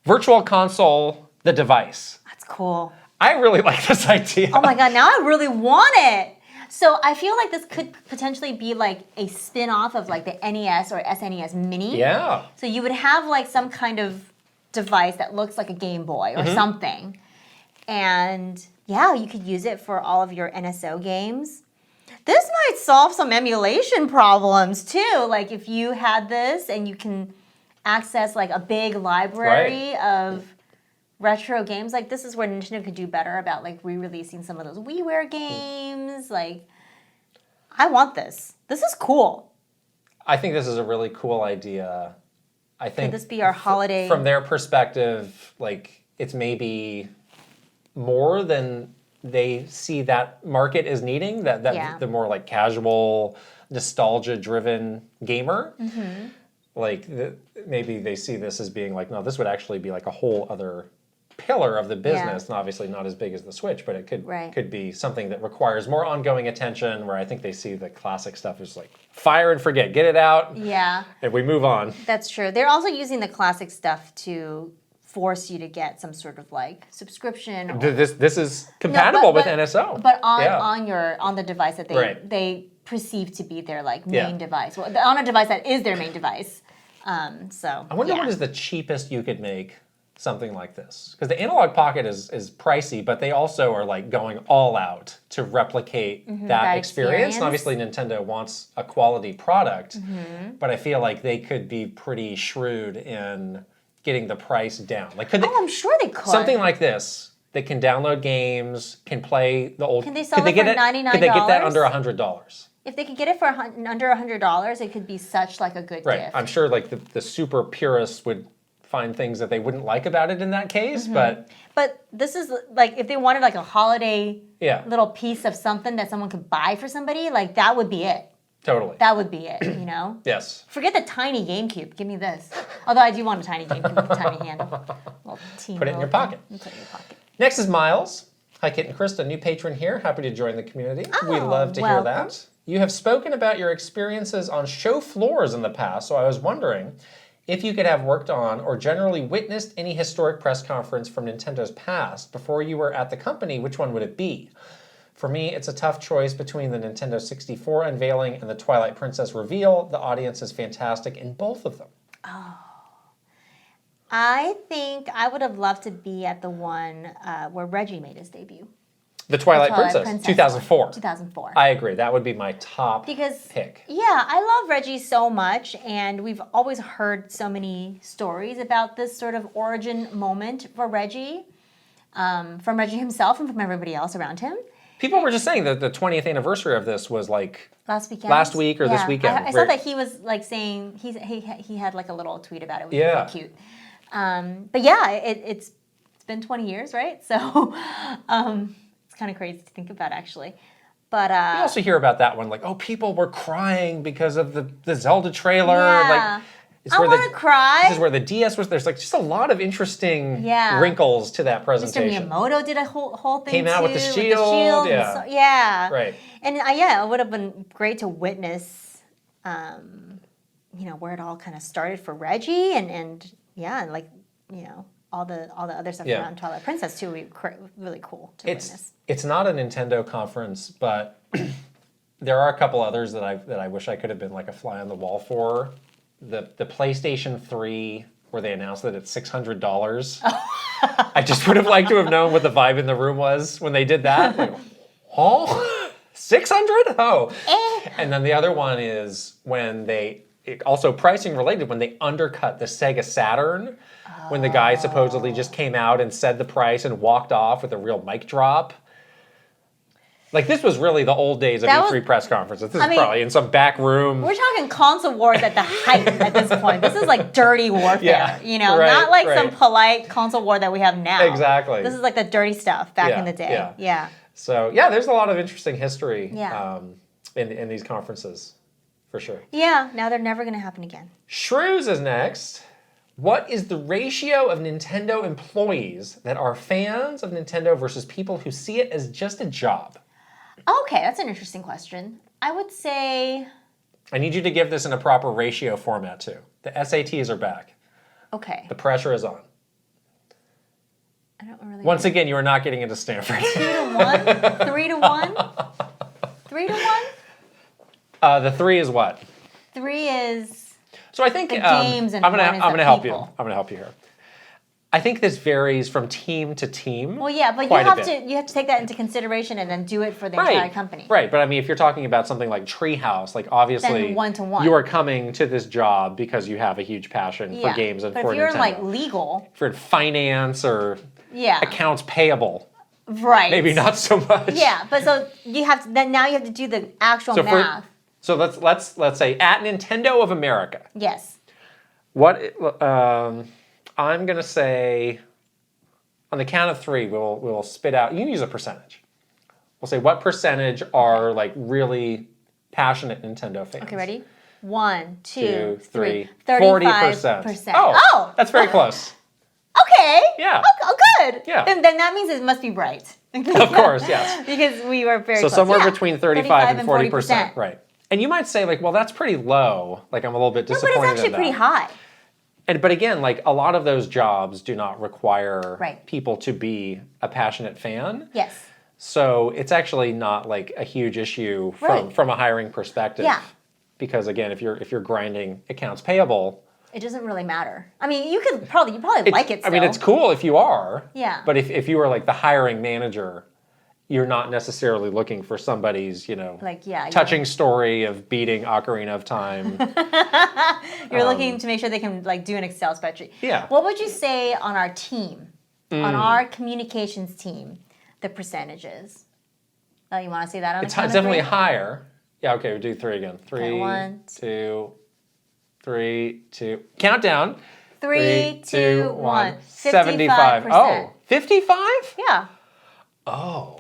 virtual console, the device. That's cool. I really like this idea. Oh my god, now I really want it. So I feel like this could potentially be like a spin-off of like the NES or SNES Mini. Yeah. So you would have like some kind of device that looks like a Game Boy or something. And you could use it for all of your NSO games. This might solve some emulation problems too. Like if you had this and you can access like a big library of retro games. Like, this is where Nintendo could do better about, like, re-releasing some of those WiiWare games. Like, I want this. This is cool. I think this is a really cool idea. I think could this be our holiday? From their perspective, like, it's maybe more than they see that market as needing, that the more like casual, nostalgia-driven gamer. Mm-hmm. Like maybe they see this as being like, no, this would actually be like a whole other pillar of the business, and obviously not as big as the Switch, but it could be something that requires more ongoing attention. Where I think they see the classic stuff as like fire and forget, get it out, and we move on. That's true. They're also using the classic stuff to force you to get some sort of like subscription. This is compatible with NSO, but on the device that they perceive to be their like main device. Well, on a device that is their main device. So I wonder what is the cheapest you could make something like this, because the Analog Pocket is pricey, but they also are like going all out to replicate that experience. And obviously Nintendo wants a quality product, but I feel like they could be pretty shrewd in getting the price down. Like, could they, I'm sure they could. Something like this, they can download games, can play the old. Can they sell it for $99? Could they get that under $100? If they could get it for under $100, it could be such like a good gift. I'm sure like the super purists would find things that they wouldn't like about it in that case, but this is like if they wanted like a holiday little piece of something that someone could buy for somebody, like that would be it. Totally. That would be it, you know? Yes. Forget the tiny GameCube. Give me this. Although I do want a tiny GameCube with a tiny handle. Put it in your pocket. Put it in your pocket. Next is Miles. Hi, Kit and Krysta, new patron here. Happy to join the community. Oh, we love to hear that. You have spoken about your experiences on show floors in the past, so I was wondering if you could have worked on or generally witnessed any historic press conference from Nintendo's past before you were at the company, which one would it be? For me, it's a tough choice between the Nintendo 64 unveiling and the Twilight Princess reveal. The audience is fantastic in both of them. Oh. I think I would have loved to be at the one where Reggie made his debut. The Twilight Princess 2004. 2004. I agree. That would be my top pick. Yeah, I love Reggie so much, and we've always heard so many stories about this sort of origin moment for Reggie, from Reggie himself and from everybody else around him. People were just saying that the 20th anniversary of this was like last weekend, last week or this weekend. I saw that he was like saying he had like a little tweet about it, which was really cute. But yeah, it's been 20 years, right? So it's kind of crazy to think about, actually. But you also hear about that one, like, oh, people were crying because of the Zelda trailer. Yeah. Like, I want to cry. This is where the DS was. There's like just a lot of interesting wrinkles to that presentation. Mr. Miyamoto did a whole thing. Came out with the shield. Yeah. Right. And it would have been great to witness, where it all kind of started for Reggie, and like, all the other stuff around Twilight Princess too. Would be really cool to witness. It's not a Nintendo conference, but there are a couple others that I wish I could have been like a fly on the wall for. The PlayStation 3, where they announced that it's $600. I just would have liked to have known what the vibe in the room was when they did that. Like, oh, 600? Oh. And then the other one is when also pricing related, when they undercut the Sega Saturn, when the guy supposedly just came out and said the price and walked off with a real mic drop. Like, this was really the old days of E3 press conferences. This is probably in some back room. We're talking console wars at the height at this point. This is like dirty warfare, not like some polite console war that we have now. Exactly. This is like the dirty stuff back in the day. Yeah. So, there's a lot of interesting history in these conferences, for sure. Yeah, now they're never going to happen again. Shrews is next. What is the ratio of Nintendo employees that are fans of Nintendo versus people who see it as just a job? Okay, that's an interesting question. I would say... I need you to give this in a proper ratio format, too. The SATs are back. Okay. The pressure is on. I don't really... Once again, you are not getting into Stanford. 2 to 1? 3 to 1? 3 to 1? The 3 is what? 3 is... So I think the games and I'm gonna help you. people. I'm gonna help you here. I think this varies from team to team. Well, yeah, but you have to take that into consideration and then do it for the entire company. Right, but I mean, if you're talking about something like Treehouse, like obviously then one-to-one. You are coming to this job because you have a huge passion for games and but for if you're Nintendo. in like legal, if you're in finance or accounts payable, right? Maybe not so much. Yeah, but so you have to then now you have to do the actual math. So let's say at Nintendo of America. Yes. What I'm gonna say. On the count of 3, we'll spit out. You can use a percentage. We'll say what percentage are like really passionate Nintendo fans. Okay, ready? 1, 2, 3. 40%. Oh, that's very close. Okay. Yeah. Oh, good. Yeah. Then that means it must be right. Of course, yes. Because we were very close. So somewhere between 35 and 40%. Right. And you might say like, well, that's pretty low. Like I'm a little bit disappointed in that. But it's actually pretty high. But again, like a lot of those jobs do not require people to be a passionate fan. Yes. So it's actually not like a huge issue from a hiring perspective. Yeah. Because again, if you're grinding accounts payable, it doesn't really matter. I mean, you probably like it still. I mean, it's cool if you are. Yeah. But if you are like the hiring manager, you're not necessarily looking for somebody's, touching story of beating Ocarina of Time. You're looking to make sure they can like do an Excel spreadsheet. Yeah. What would you say on our team, on our communications team, the percentages? Oh, you want to say that on? It's definitely higher. Yeah. Okay. We'll do 3 again. 3, okay, 1, 2, 3, 2. Countdown. 3, 2, 1. 75. Oh, 55? Yeah. Oh.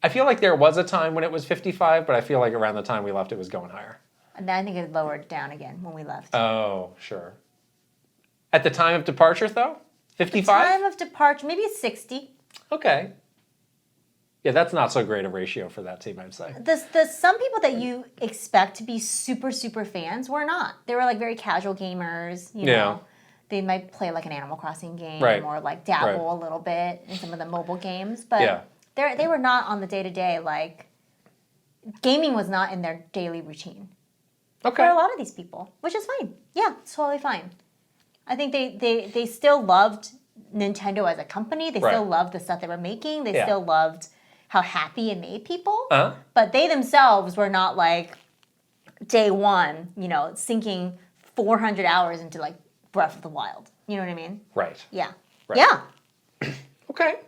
I feel like there was a time when it was 55, but I feel like around the time we left, it was going higher. And then I think it lowered down again when we left. Oh, sure. At the time of departure, though? 55? The time of departure, maybe it's 60. Okay. Yeah, that's not so great a ratio for that team, I'd say. Some people that you expect to be super, super fans were not. They were like very casual gamers, you know. They might play like an Animal Crossing game or like dabble a little bit in some of the mobile games, but they were not on the day-to-day, like, gaming was not in their daily routine. Okay. For a lot of these people, which is fine. Yeah, it's totally fine. I think they still loved Nintendo as a company. They still loved the stuff they were making. They still loved how happy it made people. But they themselves were not, like, day one, sinking 400 hours into, like, Breath of the Wild. You know what I mean? Right. Yeah. Right. Yeah. Okay.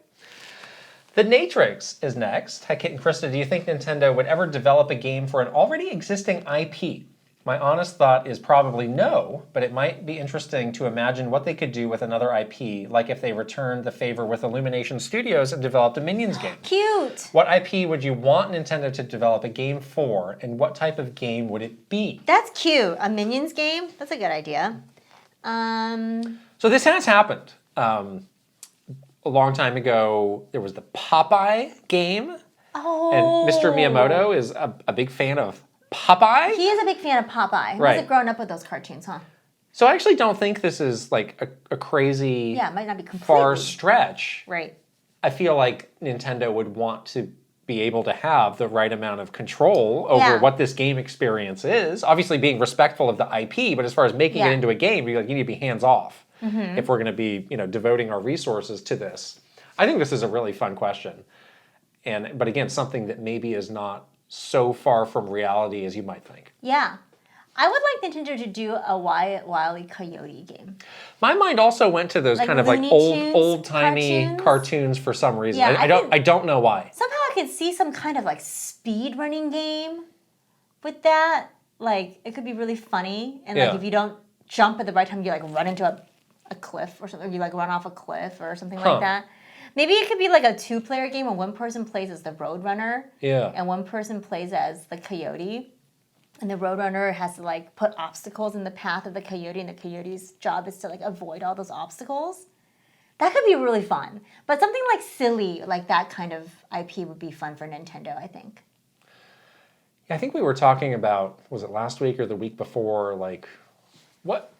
The Natrix is next. Hi, Kit and Krysta. Do you think Nintendo would ever develop a game for an already existing IP? My honest thought is probably no, but it might be interesting to imagine what they could do with another IP, like if they returned the favor with Illumination Studios and developed a Minions game. Cute! What IP would you want Nintendo to develop a game for, and what type of game would it be? That's cute. A Minions game? That's a good idea. So this has happened. A long time ago, there was the Popeye game. Oh. And Mr. Miyamoto is a big fan of Popeye. He is a big fan of Popeye. He hasn't grown up with those cartoons, huh? So I actually don't think this is like a crazy it might not be completely far stretch. Right. I feel like Nintendo would want to be able to have the right amount of control over what this game experience is. Obviously being respectful of the IP, but as far as making it into a game, you need to be hands off. If we're going to be, devoting our resources to this. I think this is a really fun question. But again, something that maybe is not so far from reality as you might think. Yeah. I would like Nintendo to do a Wile E. Coyote game. My mind also went to those kind of like old-timey cartoons for some reason. Yeah, I don't know why. Somehow I could see some kind of like speed running game with that. Like it could be really funny. And like if you don't jump at the right time, you like run into a cliff or something. You like run off a cliff or something like that. Maybe it could be like a 2-player game where one person plays as the Roadrunner. Yeah. And one person plays as the Coyote. And the Roadrunner has to like put obstacles in the path of the Coyote, and the Coyote's job is to like avoid all those obstacles. That could be really fun. But something like silly, like that kind of IP would be fun for Nintendo, I think. Yeah, I think we were talking about, was it last week or the week before, like what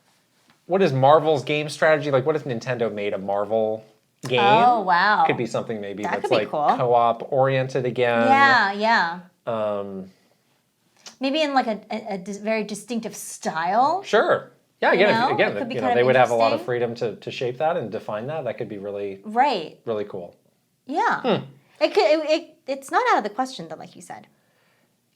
is Marvel's game strategy? Like what if Nintendo made a Marvel game? Oh, wow. Could be something maybe that's like cool. Co-op oriented again. Yeah. Maybe in like a very distinctive style. Sure. Yeah, again, they would have a lot of interesting. freedom to shape that and define that. That could be really, Right. really cool. Yeah. It's not out of the question, though, like you said.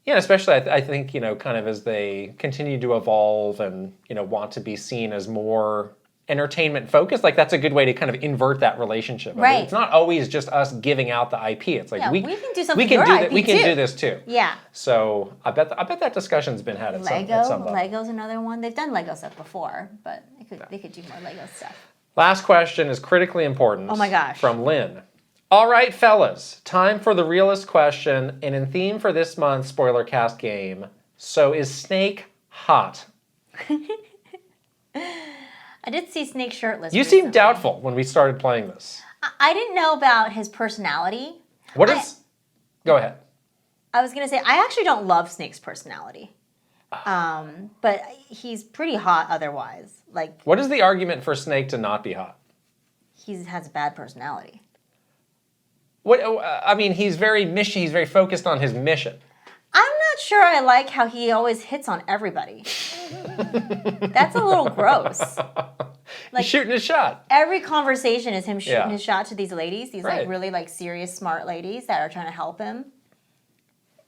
Yeah, especially I think, kind of as they continue to evolve and, want to be seen as more entertainment focused, like that's a good way to kind of invert that relationship. Right. I mean, it's not always just us giving out the IP. It's like we can do something. we can do this too. Yeah. So I bet that discussion's been had at some level. Lego's another one. They've done Lego stuff before, but they could do more Lego stuff. Last question is critically important. Oh my gosh. From Lynn. All right, fellas, time for the realist question, and in theme for this month's spoiler cast game. So is Snake hot? I did see Snake shirtless. You seemed doubtful when we started playing this. I didn't know about his personality. Go ahead. I was going to say, I actually don't love Snake's personality. But he's pretty hot otherwise. Like, what is the argument for Snake to not be hot? He has a bad personality. He's very focused on his mission. I'm not sure I like how he always hits on everybody. That's a little gross. He's shooting his shot. Every conversation is him shooting his shot to these ladies, these right. like really like serious, smart ladies that are trying to help him.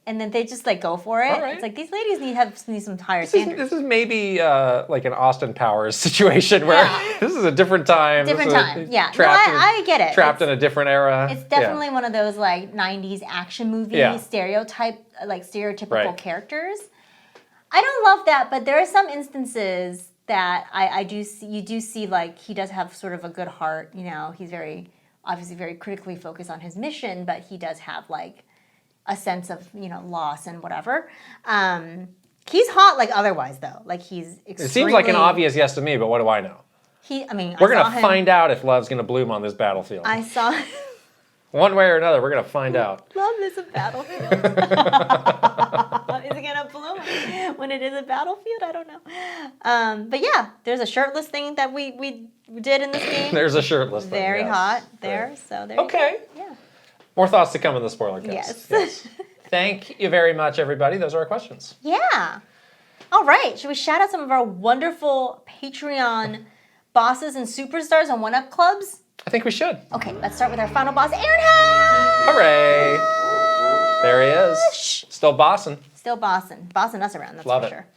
And then they just like go for it. Right. It's like these ladies need some higher standards. This is maybe like an Austin Powers situation where this is a different time. Yeah. I get it. Trapped in a different era. It's definitely one of those like 90s action movie stereotypical characters. I don't love that, but there are some instances that you do see like he does have sort of a good heart. He's obviously very critically focused on his mission, but he does have like a sense of, loss and whatever. He's hot like otherwise though. Like he's extremely... It seems like an obvious yes to me, but what do I know? We're going to find out if love's going to bloom on this battlefield. I saw... One way or another, we're going to find out. Love is a battlefield. Is it going to bloom when it is a battlefield? I don't know. But yeah, there's a shirtless thing that we did in this game. There's a shirtless thing. Very hot there. Right. So there you go. Yeah. More thoughts to come in the spoiler cast. Yes. Thank you very much, everybody. Those are our questions. Yeah. All right. Should we shout out some of our wonderful Patreon bosses and superstars and one-up clubs? I think we should. Okay, let's start with our final boss, Aaron Howard! Hooray! There he is. Still bossing. Still bossing. Bossing us around, that's Love for sure.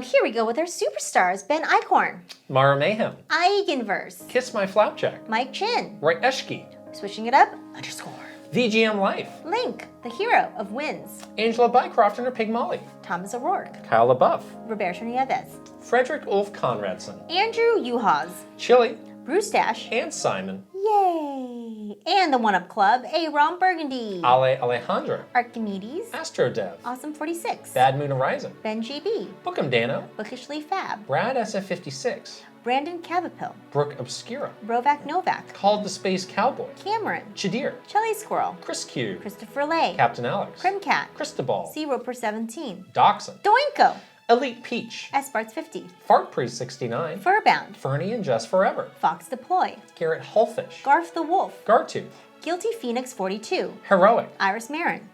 Here we go with our superstars. Ben Eichhorn. MaruMayhem. Eigenverse. KissMyFlapjack. Mike Chin. Right Eschke. Switching it up, _ vgmlife. Link, the hero of Wins. Angela Bycroft and her pig Molly. Thomas O'Rourke. Kyle LeBoeuf. Roberto Nieves. Fredrik Konradsson. Andrew Youhas. Chili. Brustache. And Simon. Yay! And the One Up Club, Aaron Burgundy. Alejandra. Archimedes. Astrodev. Awesome 46. Bad Moon Horizon. Ben GB. Bookem Dano. Bookishly Fab. Brad SF56. Brandon Cavapil. Brooke Obscura. Rovac Novak. Called the Space Cowboy. Cameron. Chadir. Chelly Squirrel. Chris Q. Christopher Lay. Captain Alex. Crimcat. Christabal. C Roper 17. Dachshund. Doinko. Elite Peach. Sparts 50. Fart Priest 69. Furbound. Fernie and Just Forever. Fox Deploy. Garrett Hullfish. Garth the Wolf. Gartooth. Guilty Phoenix 42. Heroic. Iris Marin.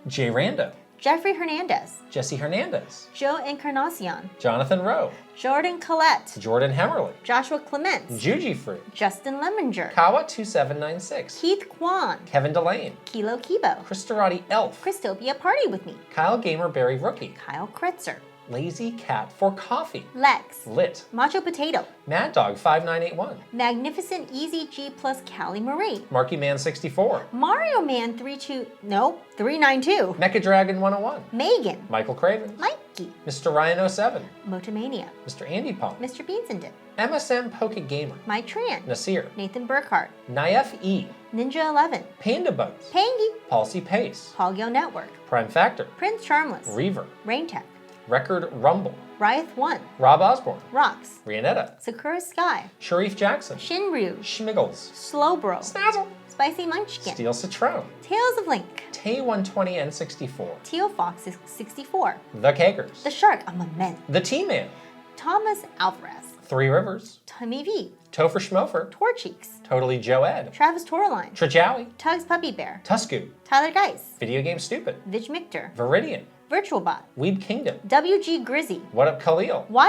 Jay Rando. Jeffrey Hernandez. Jesse Hernandez. Joe Encarnacion. Jonathan Rowe. Jordan Collette. Jordan Hemmerly. Joshua Clement. Juji Fruit. Justin Lemminger. Kawa2796. Keith Kwan. Kevin Delane. Kilo Kibo. Christorati Elf. Christopia Party With Me. Kyle Gamerberry Rookie. Kyle Kretzer. Lazy Cat for Coffee. Lex. Lit. Macho Potato. Mad Dog 5981. Magnificent Easy G plus Callie Marie. Marky Man 64. Mario Man 392. Mecha Dragon 101. Megan. Michael Craven. Mikey. Mr. Ryan 07. Motomania. Mr. Andy Pump. Mr. Beans and Dip. MSM Poke Gamer. My Tran. Nasir. Nathan Burkhart. Naif E. Ninja 11. Panda Bugs. Pangy. Palsy Pace. Pogyo Network. Prime Factor. Prince Charmless. Reaver. Raintech. Record Rumble. Riot 1. Rob Osborne. Rocks. Rianetta. Sakura Sky. Sharif Jackson. Shinryu. Schmiggles. Slowbro. Snazzle. Spicy Munchkin. Steel Citron. Tales of Link. Tay 120 and 64. Teal Fox 64. The Cakers. The Shark. I'm a man. The T-Man. Thomas Alvarez. Three Rivers. Tommy V. Topher Schmofer. Torcheeks. Totally Joe Ed. Travis Torline. Trajowie. Tugs Puppy Bear. Tusku. Tyler Geis. Video Game Stupid. Vidge Michter. Viridian. Virtual Bot. Weeb Kingdom. WG Grizzy. What up, Khalil? Why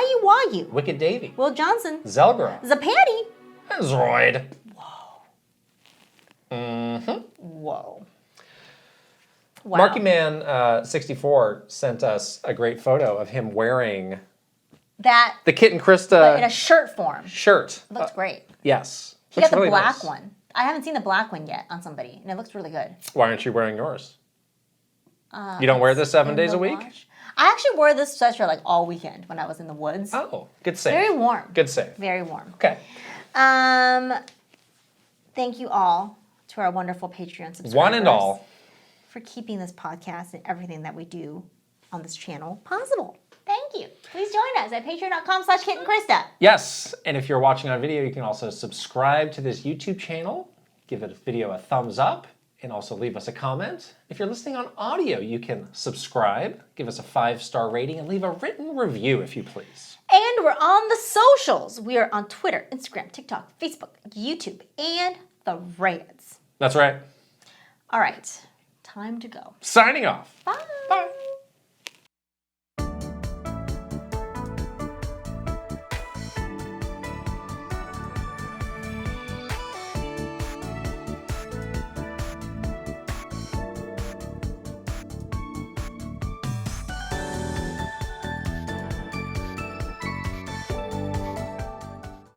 you? Wicked Davy. Will Johnson. Zelgara. Zapatty. And Zroid. Whoa. Wow. Marky Man 64 sent us a great photo of him wearing that the Kit and Krysta in a shirt form. Shirt. It looks great. Yes. He looks got the really black nice. one. I haven't seen the black one yet on somebody, and it looks really good. Why aren't you wearing yours? You don't wear this 7 days a week? I actually wore this sweatshirt like all weekend when I was in the woods. Oh, good save. Very warm. Good save. Very warm. Okay. Thank you all to our wonderful Patreon subscribers. One and all. For keeping this podcast and everything that we do on this channel possible. Thank you. Please join us at patreon.com/KitandKrysta. Yes, and if you're watching on video, you can also subscribe to this YouTube channel, give it video a thumbs up, and also leave us a comment. If you're listening on audio, you can subscribe, give us a 5-star rating, and leave a written review if you please. And we're on the socials. We are on Twitter, Instagram, TikTok, Facebook, YouTube, and the Reds. That's right. All right. Time to go. Signing off. Bye. Bye.